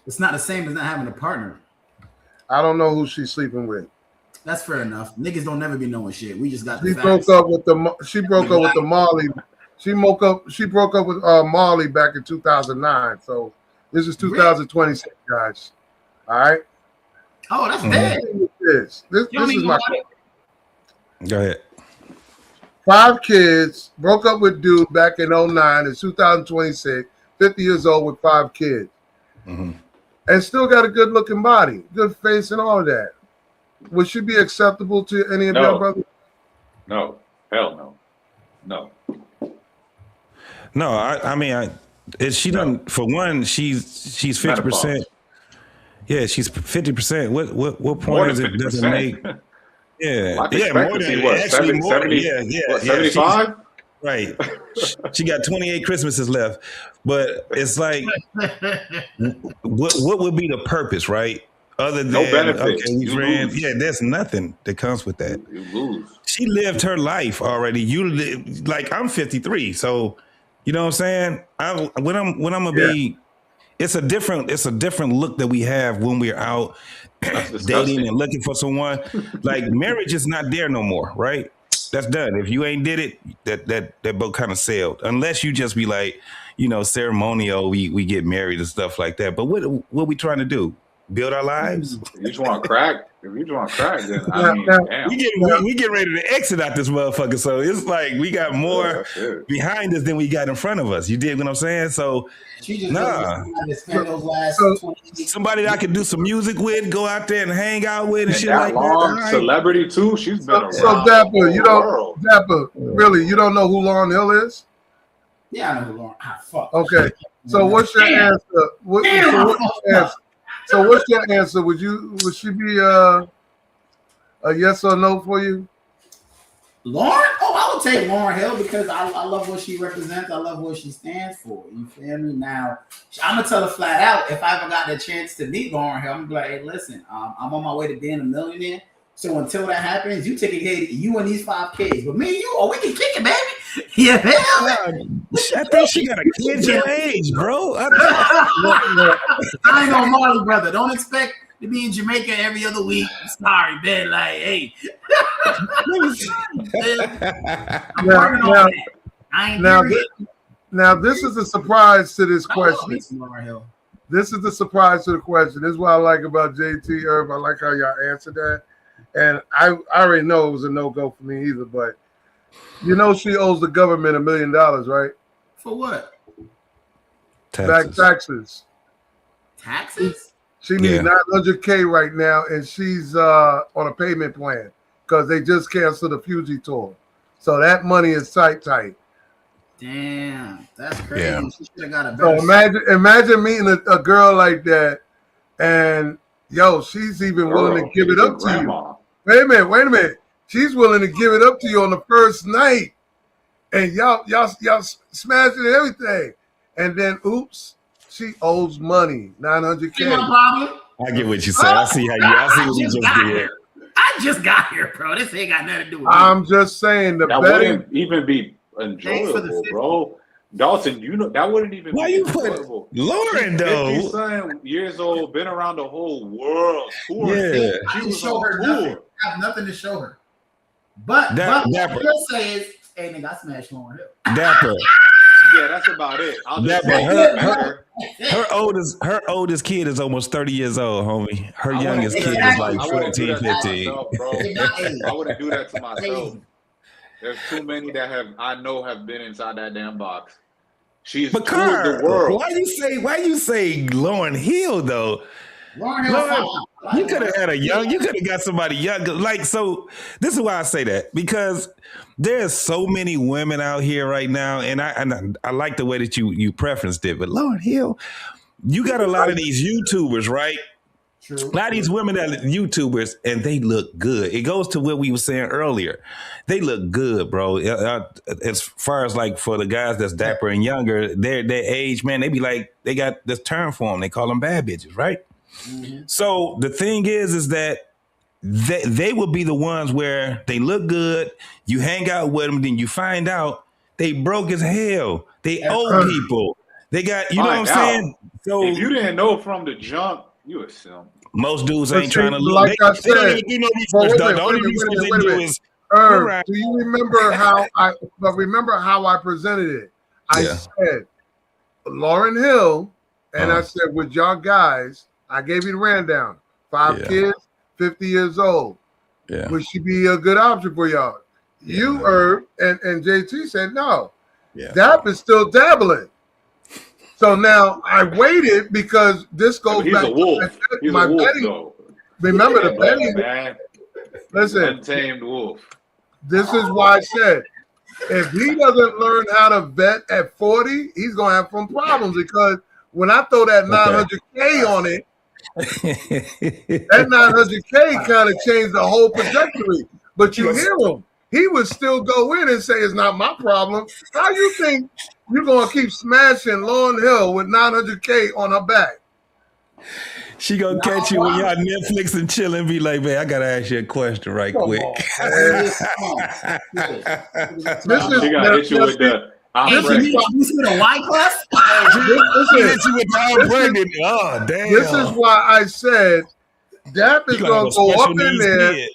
It's not the same as not having a partner.
I don't know who she's sleeping with.
That's fair enough. Niggas don't never be knowing shit. We just got the
She
facts.
broke up with the Marley. She broke up with Marley back in 2009. So this is 2026, guys. All right.
Oh, that's dead.
This is my.
Go ahead.
5 kids, broke up with dude back in 09. It's 2026. 50 years old with 5 kids.
Mm-hmm.
And still got a good looking body, good face, and all that. Would she be acceptable to any of your brothers?
No, hell no.
No, I mean, she done for one. She's 50%. Yeah, she's 50%. What point is it? Doesn't make. Yeah, more than actually more. 70, yeah.
75.
Right. She got 28 Christmases left, but it's like, what would be the purpose, right? Other than
no benefits.
Okay, we friends. Yeah, there's nothing that comes with that.
You lose.
She lived her life already. Like I'm 53, so you know what I'm saying. When I'm gonna be, it's a different look that we have when we're out dating and looking for someone. Like marriage is not there no more, right? That's done. If you ain't did it, that boat kind of sailed. Unless you just be like, ceremonial, we get married and stuff like that. But what we trying to do? Build our lives?
If you just want to crack, then damn.
We get ready to exit out this motherfucker. So it's like we got more behind us than we got in front of us. You dig what I'm saying? So somebody that I could do some music with, go out there and hang out with, and shit like that.
Celebrity too. She's been around.
So Dapper, really, you don't know who Lauryn Hill is?
Yeah, I know who Lauryn. Fuck.
Okay. So what's your answer? So what's your answer? Would she be a yes or no for you?
Lauryn? Oh, I would take Lauryn Hill because I love what she represents. I love what she stands for. You feel me? Now, I'm gonna tell her flat out. If I ever got the chance to meet Lauryn Hill, I'm gonna be like, hey, listen, I'm on my way to being a millionaire. So until that happens, you take a kid, you and these 5 kids. But me and you, we can kick it, baby. Yeah,
I think she got a kid your age, bro.
I ain't no Marley brother. Don't expect to be in Jamaica every other week. Sorry, man. Like, hey.
Now, this is a surprise to this question. This is the surprise to the question. This is what I like about JT Herb. I like how y'all answered that. And I already know it was a no-go for me either, but she owes the government $1 million, right?
For what?
Back taxes.
Taxes?
She needs $900K right now, and she's on a payment plan because they just canceled the Fuji tour. So that money is tight.
Damn, that's crazy. Yeah. She should have got a
better. So imagine meeting a girl like that, and she's even willing to give it up to you. Wait a minute. She's willing to give it up to you on the first night, and y'all smashing and everything, and then oops, she owes money, $900K.
See my problem?
I get what you say. I see what you just did.
I just got here, bro. This ain't got nothing to do with
I'm just saying
that wouldn't even be enjoyable, bro. Dalton, that wouldn't even
be
enjoyable.
Lauryn, though.
50 years old, been around the whole world.
She was on tour. Nothing. I have nothing to show her. But what I will say is, hey, nigga, I smashed Lauryn Hill.
Dapper.
Yeah, that's about it. I'll just
But
say
her oldest kid is almost 30 years old, homie. Her
I wouldn't
youngest
do that
kid
to
is
my-
like
I wouldn't do
14,
that to
15.
myself, bro. I wouldn't do that to myself. There's too many that I know have been inside that damn box. She's
But
toured the
Carl,
world.
why you say Lauryn Hill though? You could have had you could have got somebody young. Like, so this is why I say that, because there's so many women out here right now, and I like the way that you preferenced it, but Lauryn Hill, you got a lot of these YouTubers, right?
True.
A lot of these women that are YouTubers, and they look good. It goes to what we were saying earlier. They look good, bro. As far as like for the guys that's dapper and younger, their age, man, they be like, they got this term for them. They call them bad bitches, right? Mm-hmm. So the thing is that they will be the ones where they look good. You hang out with them, then you find out they broke as hell. They old people. They got, you know what I'm saying? So
if you didn't know from the jump, you assume.
Most dudes ain't trying to look.
Like I said,
they don't even do no research, though. The only research they do is.
Do you remember how I presented it? I said Lauryn Hill, and I said, with y'all guys, I gave you the rundown. 5 kids, 50 years old. Yeah. Would she be a good option for y'all? Yeah, you, Herb, and JT said no. Yeah. Dap is still dabbling. So now I waited because this goes back
to my betting. Though.
Remember the betting,
man.
Listen,
untamed wolf.
This is why I said if he doesn't learn how to bet at 40, he's gonna have some problems, because when I throw that 900K on it, that 900K kind of changed the whole trajectory. But you hear him. He would still go in and say it's not my problem. How you think you're gonna keep smashing Lauryn Hill with 900K on her back?
She gonna catch you when y'all Netflix and chilling and be like, man, I gotta ask you a question right quick.
She gotta hit you with the
white class.
Oh, damn.
This is why I said Dap is gonna go up in there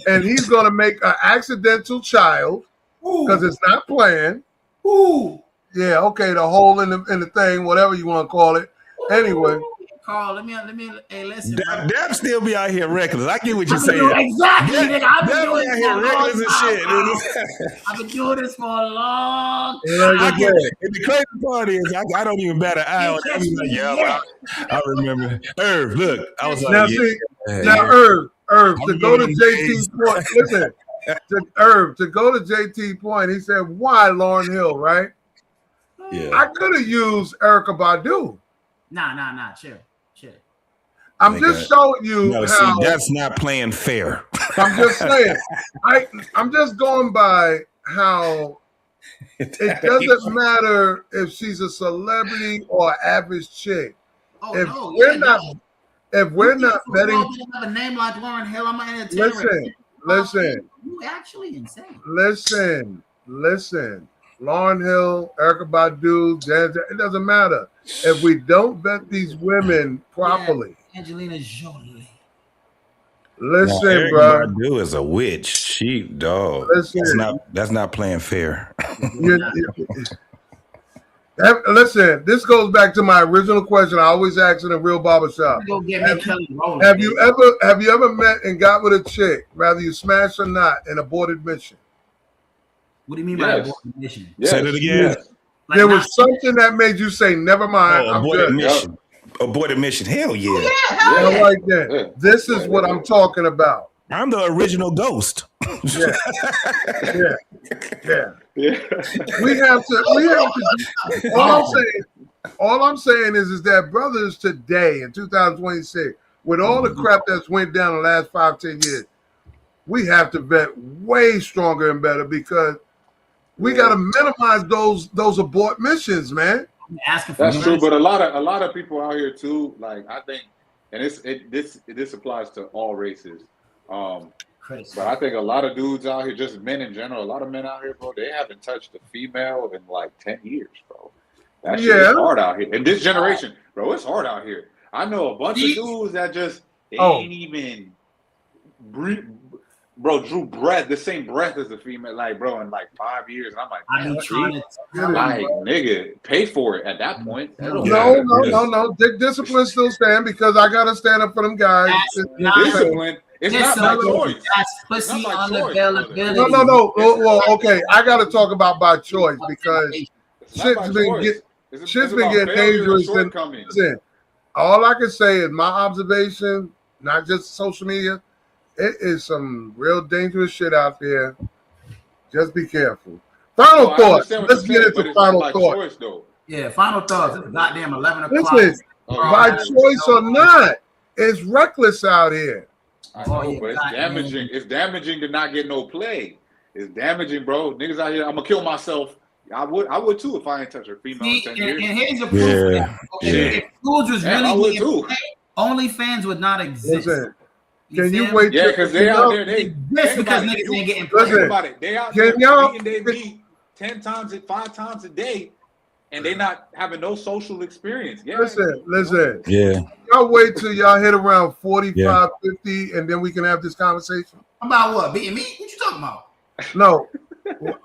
and he's gonna make an accidental child because it's not planned.
Ooh.
Yeah, okay, the hole in the thing, whatever you want to call it. Anyway.
Carl, let me. Hey, listen.
Dap still be out here reckless. I get what you're saying.
Exactly, nigga. I've been doing
out here reckless and shit.
I've been doing this for a long
time. I get it. And the crazy part is, I don't even bat an eye on it. Like, I remember. Irv, look, I was like,
Irv, to go to JT's point. Listen, to go to JT's point, he said, "Why Lauryn Hill?" Right? Yeah. I could have used Erykah Badu.
Nah, chill.
I'm just showing you how
that's not playing fair.
I'm just saying. I'm just going by how it doesn't matter if she's a celebrity or an average chick. If we're not betting,
have a name like Lauryn Hill, I'm an entertainer.
Listen.
You actually insane.
Listen. Lauryn Hill, Erykah Badu, it doesn't matter. If we don't vet these women properly.
Angelina Jolie.
Listen, bro.
Erykah Badu is a witch. She, dog. Listen. That's not playing fair.
Listen, this goes back to my original question I always ask in a real barbershop. Have you ever met and got with a chick, rather you smash or not, an aborted mission?
What do you mean by aborted mission?
Say that again.
Yes. Like there was something that made you say, never mind.
Aborted mission. Aborted mission. Hell yeah.
I like that. Yeah. This is what I'm talking about.
I'm the original ghost.
Yeah. We have to. All I'm saying is that brothers today in 2026, with all the crap that's went down the last 5-10 years, we have to vet way stronger and better, because we got to minimize those abort missions, man.
That's true, but a lot of people out here too. Like, I think, and this applies to all races. But I think a lot of dudes out here, just men in general, a lot of men out here, bro, they haven't touched a female in like 10 years, bro. That shit is hard out here. In this generation, bro, it's hard out here. I know a bunch of dudes that just ain't even
bro, drew breath, the same breath as the female, like, bro, in like 5 years. And I'm like,
I be trying to tell
like,
you,
nigga, pay for it at that point. That don't
No,
matter.
no. Discipline still stand because I gotta stand up for them guys.
Discipline. It's not by choice.
That's pussy unavailability.
No. Well, okay, I gotta talk about by choice because shit's been getting dangerous. And listen, all I can say is my observation, not just social media. It is some real dangerous shit out there. Just be careful. Final thoughts. Let's get into final thoughts.
Yeah, final thoughts. It's goddamn 11 o'clock.
Listen, by choice or not, it's reckless out here.
I know, but it's damaging. It's damaging to not get no play. It's damaging, bro. Niggas out here, I'm gonna kill myself. I would too if I ain't touch a female in 10 years.
And here's your proof. If fools was really getting paid, OnlyFans would not exist.
Listen, can you wait?
Yeah, because they out there. They
because niggas ain't getting paid.
Think about it. They out there beating their meat 5 times a day, and they not having no social experience. Yeah.
Listen.
Yeah.
Y'all wait till y'all hit around 45, 50, and then we can have this conversation.
About what? Beating me? What you talking about?
No.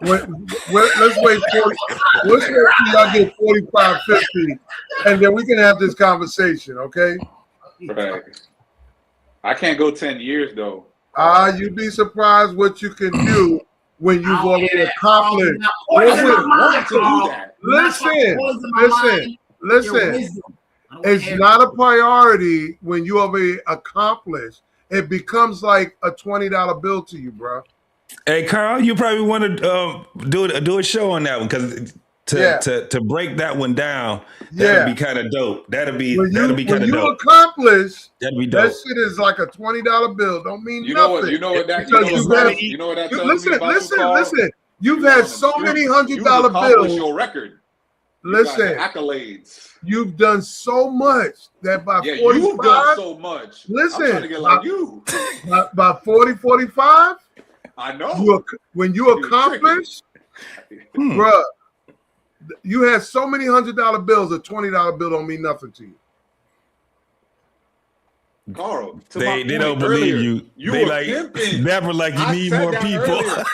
Let's wait till y'all get 45, 50, and then we can have this conversation, okay?
Right. I can't go 10 years though.
You'd be surprised what you can do when you've already accomplished. Listen. It's not a priority when you already accomplished. It becomes like a $20 bill to you, bro.
Hey, Carl, you probably want to do a show on that one because to break that one down, that'd be kind of dope. That'd be kind of dope.
When you accomplish,
that'd be dope.
That shit is like a $20 bill. Don't mean
you
nothing.
You know what that tells me about
listen. You've had so many $100 bills.
Your record.
Listen,
accolades.
You've done so much that by 45,
you've done so much.
Listen,
I'm trying to get like you.
By 40, 45,
I know.
When you accomplish, bruh, you had so many $100 bills, a $20 bill don't mean nothing to you.
Carl,
they don't believe you. They like pimping. Never like you need more people.
No.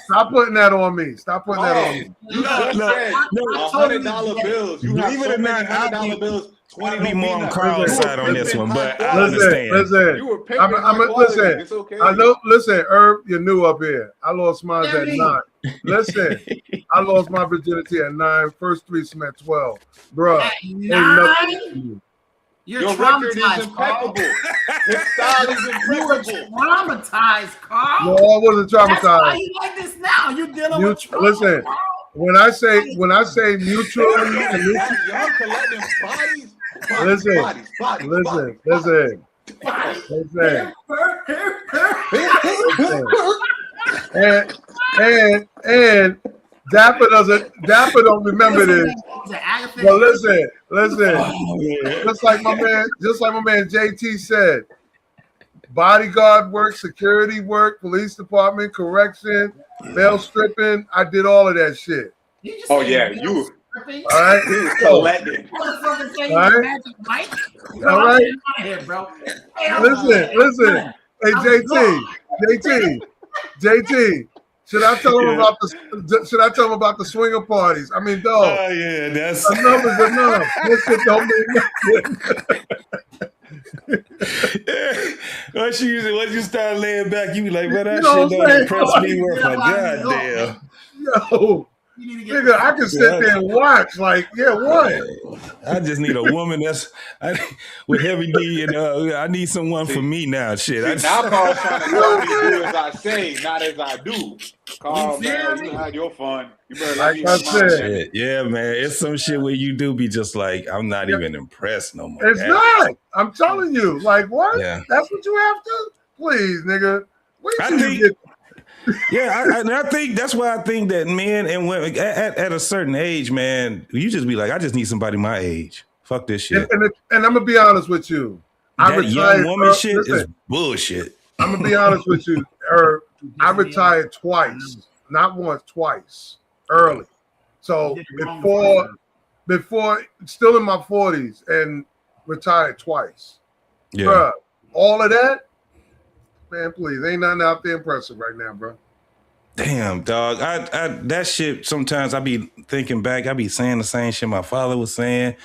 Stop putting that on me.
You said $100 bills. You have so many $100 bills.
I'll be more on Carl's side on this one, but I understand.
Listen.
You were paying listen. It's okay.
I know. Listen, Herb, you're new up here. I lost mine at 9. Listen, I lost my virginity at 9. First 3 at 12, bro.
You're
Your record is impeccable. His style is impeccable.
Traumatized, Carl.
No, I wasn't traumatized.
That's why you like this now. You're dealing with trauma.
Listen, when I say mutually,
y'all collecting bodies.
Listen. And Dapper don't remember this. But listen. Just like my man JT said, bodyguard work, security work, police department, correction, bail stripping. I did all of that shit.
Oh yeah, you.
All right,
he was collecting.
All right, listen. Hey, JT. Should I tell him about the swinger parties? I mean, dog.
Oh yeah, that's
enough is enough. This shit don't mean nothing.
Once you start laying back, you be like, "Well, that shit don't impress me worth a goddamn."
Yo. Nigga, I can sit there and watch. Like, what?
I just need a woman with heavy D, and I need someone for me now. Shit.
Now Carl's trying to tell me do as I say, not as I do. Carl, man, you had your fun. You better let me have mine.
Yeah, man. It's some shit where you do be just like, I'm not even impressed no more.
It's not. I'm telling you. Like, what?
Yeah.
That's what you have to? Please, nigga.
I think that's why I think that men and women at a certain age, man, you just be like, I just need somebody my age. Fuck this shit.
And I'm gonna be honest with you.
That young woman shit is bullshit.
I'm gonna be honest with you. I retired twice, not once, twice, early. So before, still in my 40s, and retired twice.
Yeah.
Bruh, all of that, man, please, ain't nothing out there impressive right now, bro.
Damn, dog. I that shit. Sometimes I be thinking back. I be saying the same shit my father was saying.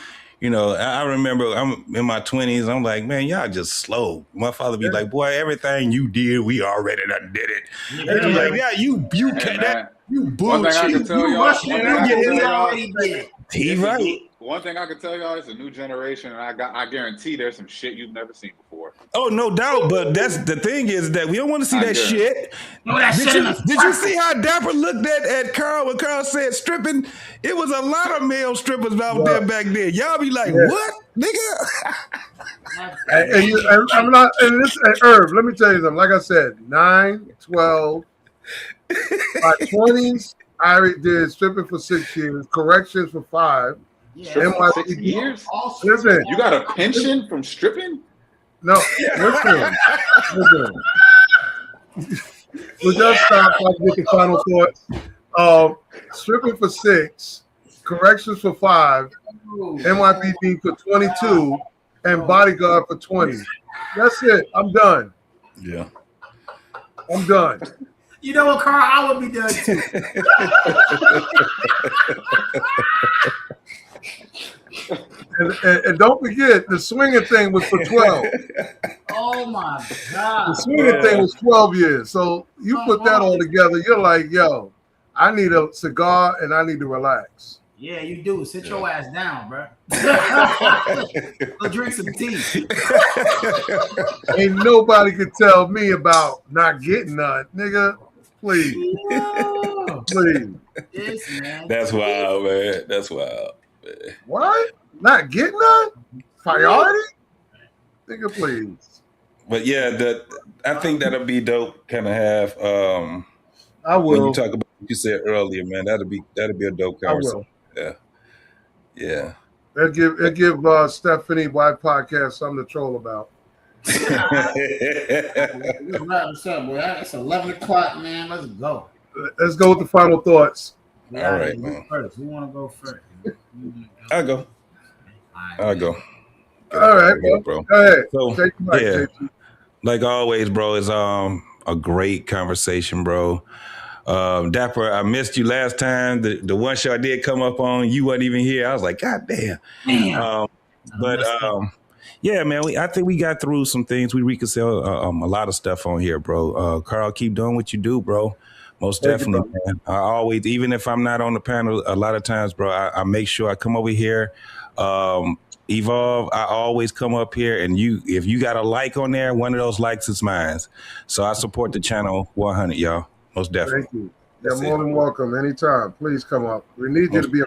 You know, I remember I'm in my 20s. I'm like, man, y'all just slow. My father be like, boy, everything you did, we already done did it.
Hey,
And I'm like,
man.
yeah, you
Hey,
that
man.
you
One thing I
bullshit.
can tell
You
y'all.
rushing
One thing
through
I can
what
tell
we
y'all.
already did.
He
It's a
right.
new, one thing I can tell y'all, it's a new generation, and I guarantee there's some shit you've never seen before.
Oh, no doubt. But that's the thing is that we don't want to see
I
that
guarantee.
shit.
Throw that shit in a
Did you
circle.
see how Dapper looked at Carl when Carl said stripping? It was a lot of male strippers out there back then. Y'all be like,
Yeah.
what, nigga?
I'm not, and this, Herb, let me tell you something. Like I said, 9, 12, my 20s, I did stripping for 6 years, corrections for 5.
Stripping for 6 years?
Listen,
You got a pension from stripping?
no, listen. We just stop so I can get the final thoughts. Stripping for 6, corrections for 5, NYPD for 22, and bodyguard for 20. That's it. I'm done.
Yeah.
I'm done.
You know what, Carl? I would be done too.
And don't forget, the swinging thing was for 12.
Oh my God.
The swinging thing was 12 years. So you put that all together, you're like, yo, I need a cigar and I need to relax.
Yeah, you do. Sit your ass down, bro. Go drink some tea.
Ain't nobody could tell me about not getting none, nigga. Please. Please.
Yes, man.
That's wild, man. That's wild, man.
What? Not getting none? Priority? Nigga, please.
But yeah, I think that'll be dope. Kind of have.
I will.
When you talk about what you said earlier, man, that'll be a dope conversation. Yeah.
It give Stephanie White podcast something to troll about.
It's 11 o'clock, man. Let's go.
Let's go with the final thoughts.
All right, man.
First. Who want to go first?
I'll go.
All right, bro. Go ahead.
So,
take the mic,
yeah,
JT.
like always, bro, it's a great conversation, bro. Dapper, I missed you last time. The one show I did come up on, you wasn't even here. I was like, God damn. Yeah, man, I think we got through some things. We reconciled a lot of stuff on here, bro. Carl, keep doing what you do, bro. Most definitely, man. I always, even if I'm not on the panel, a lot of times, bro, I make sure I come over here. Evolve, I always come up here, and if you got a like on there, one of those likes is mine. So I support the channel 100, y'all. Most definitely.
Thank you. You're more than welcome anytime. Please come up. We need you to be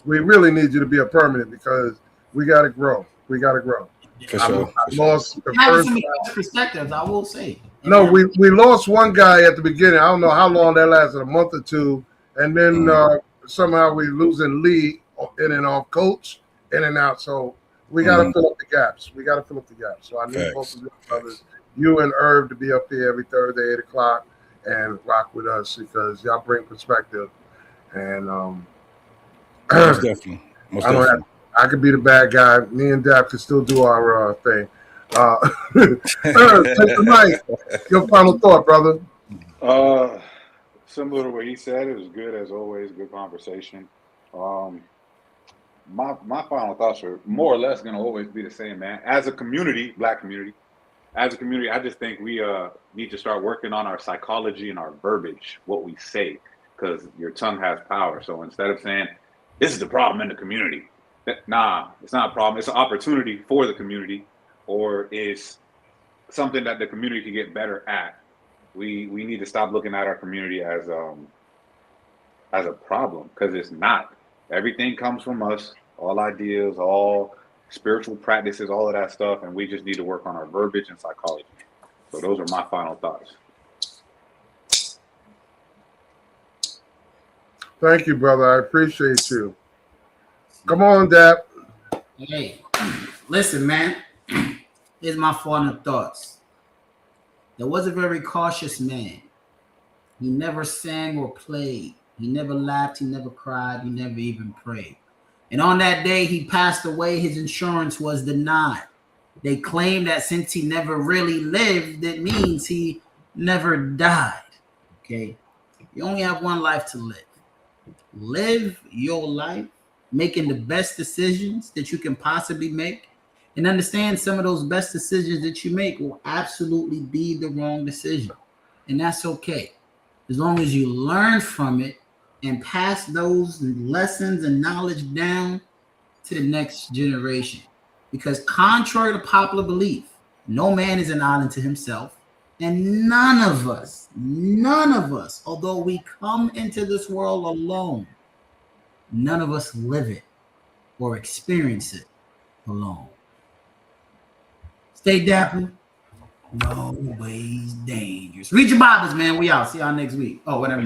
we really need you to be a permanent because we got to grow. We got to grow.
For sure.
Lost the
Having
first
some perspectives, I will say.
No, we lost one guy at the beginning. I don't know how long that lasted, a month or two, and then somehow we losing Lee in and off, coach in and out. So we got to fill up the gaps. So I need both of you brothers, you and Herb, to be up here every Thursday 8 o'clock and rock with us because y'all bring perspective. And
most definitely.
I could be the bad guy. Me and Dap could still do our thing. Take the mic. Your final thought, brother.
Similar to what he said, it was good as always. Good conversation. My final thoughts are more or less going to always be the same, man. As a community, Black community, I just think we need to start working on our psychology and our verbiage, what we say, because your tongue has power. So instead of saying this is the problem in the community, nah, it's not a problem. It's an opportunity for the community, or it's something that the community can get better at. We need to stop looking at our community as a problem, because it's not. Everything comes from us, all ideas, all spiritual practices, all of that stuff, and we just need to work on our verbiage and psychology. So those are my final thoughts.
Thank you, brother. I appreciate you. Come on, Dap.
Hey, listen, man. Here's my final thoughts. There was a very cautious man. He never sang or played. He never laughed. He never cried. He never even prayed. And on that day he passed away, his insurance was denied. They claim that since he never really lived, that means he never died. Okay? You only have one life to live. Live your life making the best decisions that you can possibly make, and understand some of those best decisions that you make will absolutely be the wrong decision. And that's okay. As long as you learn from it and pass those lessons and knowledge down to the next generation. Because contrary to popular belief, no man is an island to himself. And none of us, although we come into this world alone, none of us live it or experience it alone. Stay dapper. No ways dangerous. Read your Bibles, man. We out. See y'all next week. Oh, whatever.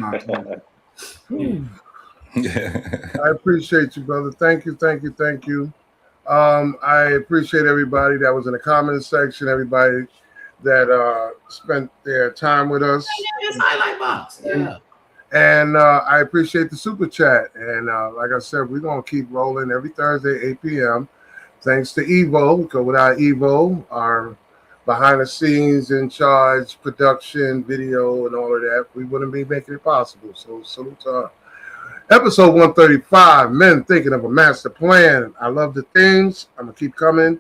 I appreciate you, brother. Thank you. I appreciate everybody that was in the comment section, everybody that spent their time with us.
Highlight box. Yeah.
And I appreciate the super chat. And like I said, we're going to keep rolling every Thursday, 8 p.m. Thanks to Evo, because without Evo, our behind the scenes, in charge, production, video, and all of that, we wouldn't be making it possible. So salute to her. Episode 135, Men Thinking of a Master Plan. I love the themes. I'm going to keep coming.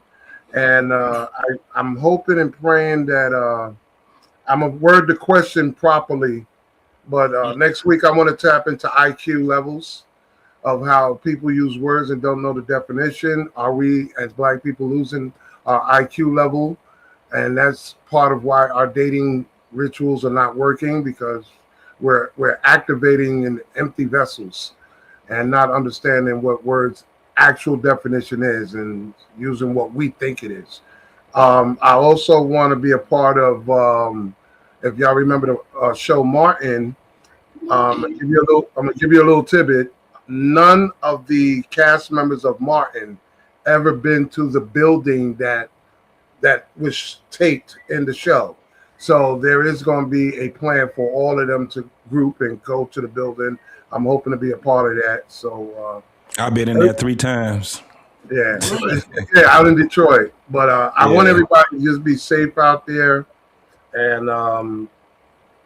And I'm hoping and praying that I'm going to word the question properly. But next week, I want to tap into IQ levels of how people use words and don't know the definition. Are we, as Black people, losing our IQ level? And that's part of why our dating rituals are not working, because we're activating in empty vessels and not understanding what words actual definition is and using what we think it is. I also want to be a part of, if y'all remember the show Martin, I'm gonna give you a little tidbit. None of the cast members of Martin ever been to the building that was taped in the show. So there is going to be a plan for all of them to group and go to the building. I'm hoping to be a part of that. So
I've been in there 3 times.
Yeah, out in Detroit. But I want everybody to just be safe out there and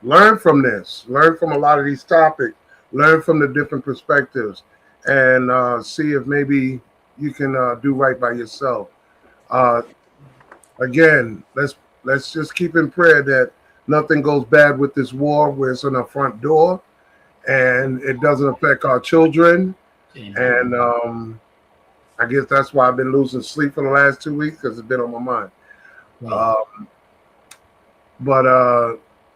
learn from this. Learn from a lot of these topics. Learn from the different perspectives, and see if maybe you can do right by yourself. Again, let's just keep in prayer that nothing goes bad with this war where it's on our front door and it doesn't affect our children. And I guess that's why I've been losing sleep for the last 2 weeks, because it's been on my mind. But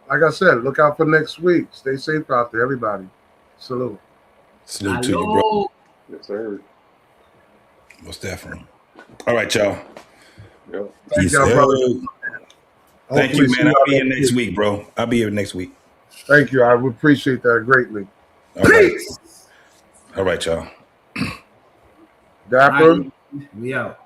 like I said, look out for next week. Stay safe out there, everybody. Salute.
Salute to you, bro.
Yes, sir.
Most definitely. All right, y'all.
Yep.
Thank y'all, brother.
Thank you, man. I'll be here next week, bro. I'll be here next week.
Thank you. I would appreciate that greatly.
Peace. All right, y'all.
Dapper.
We out.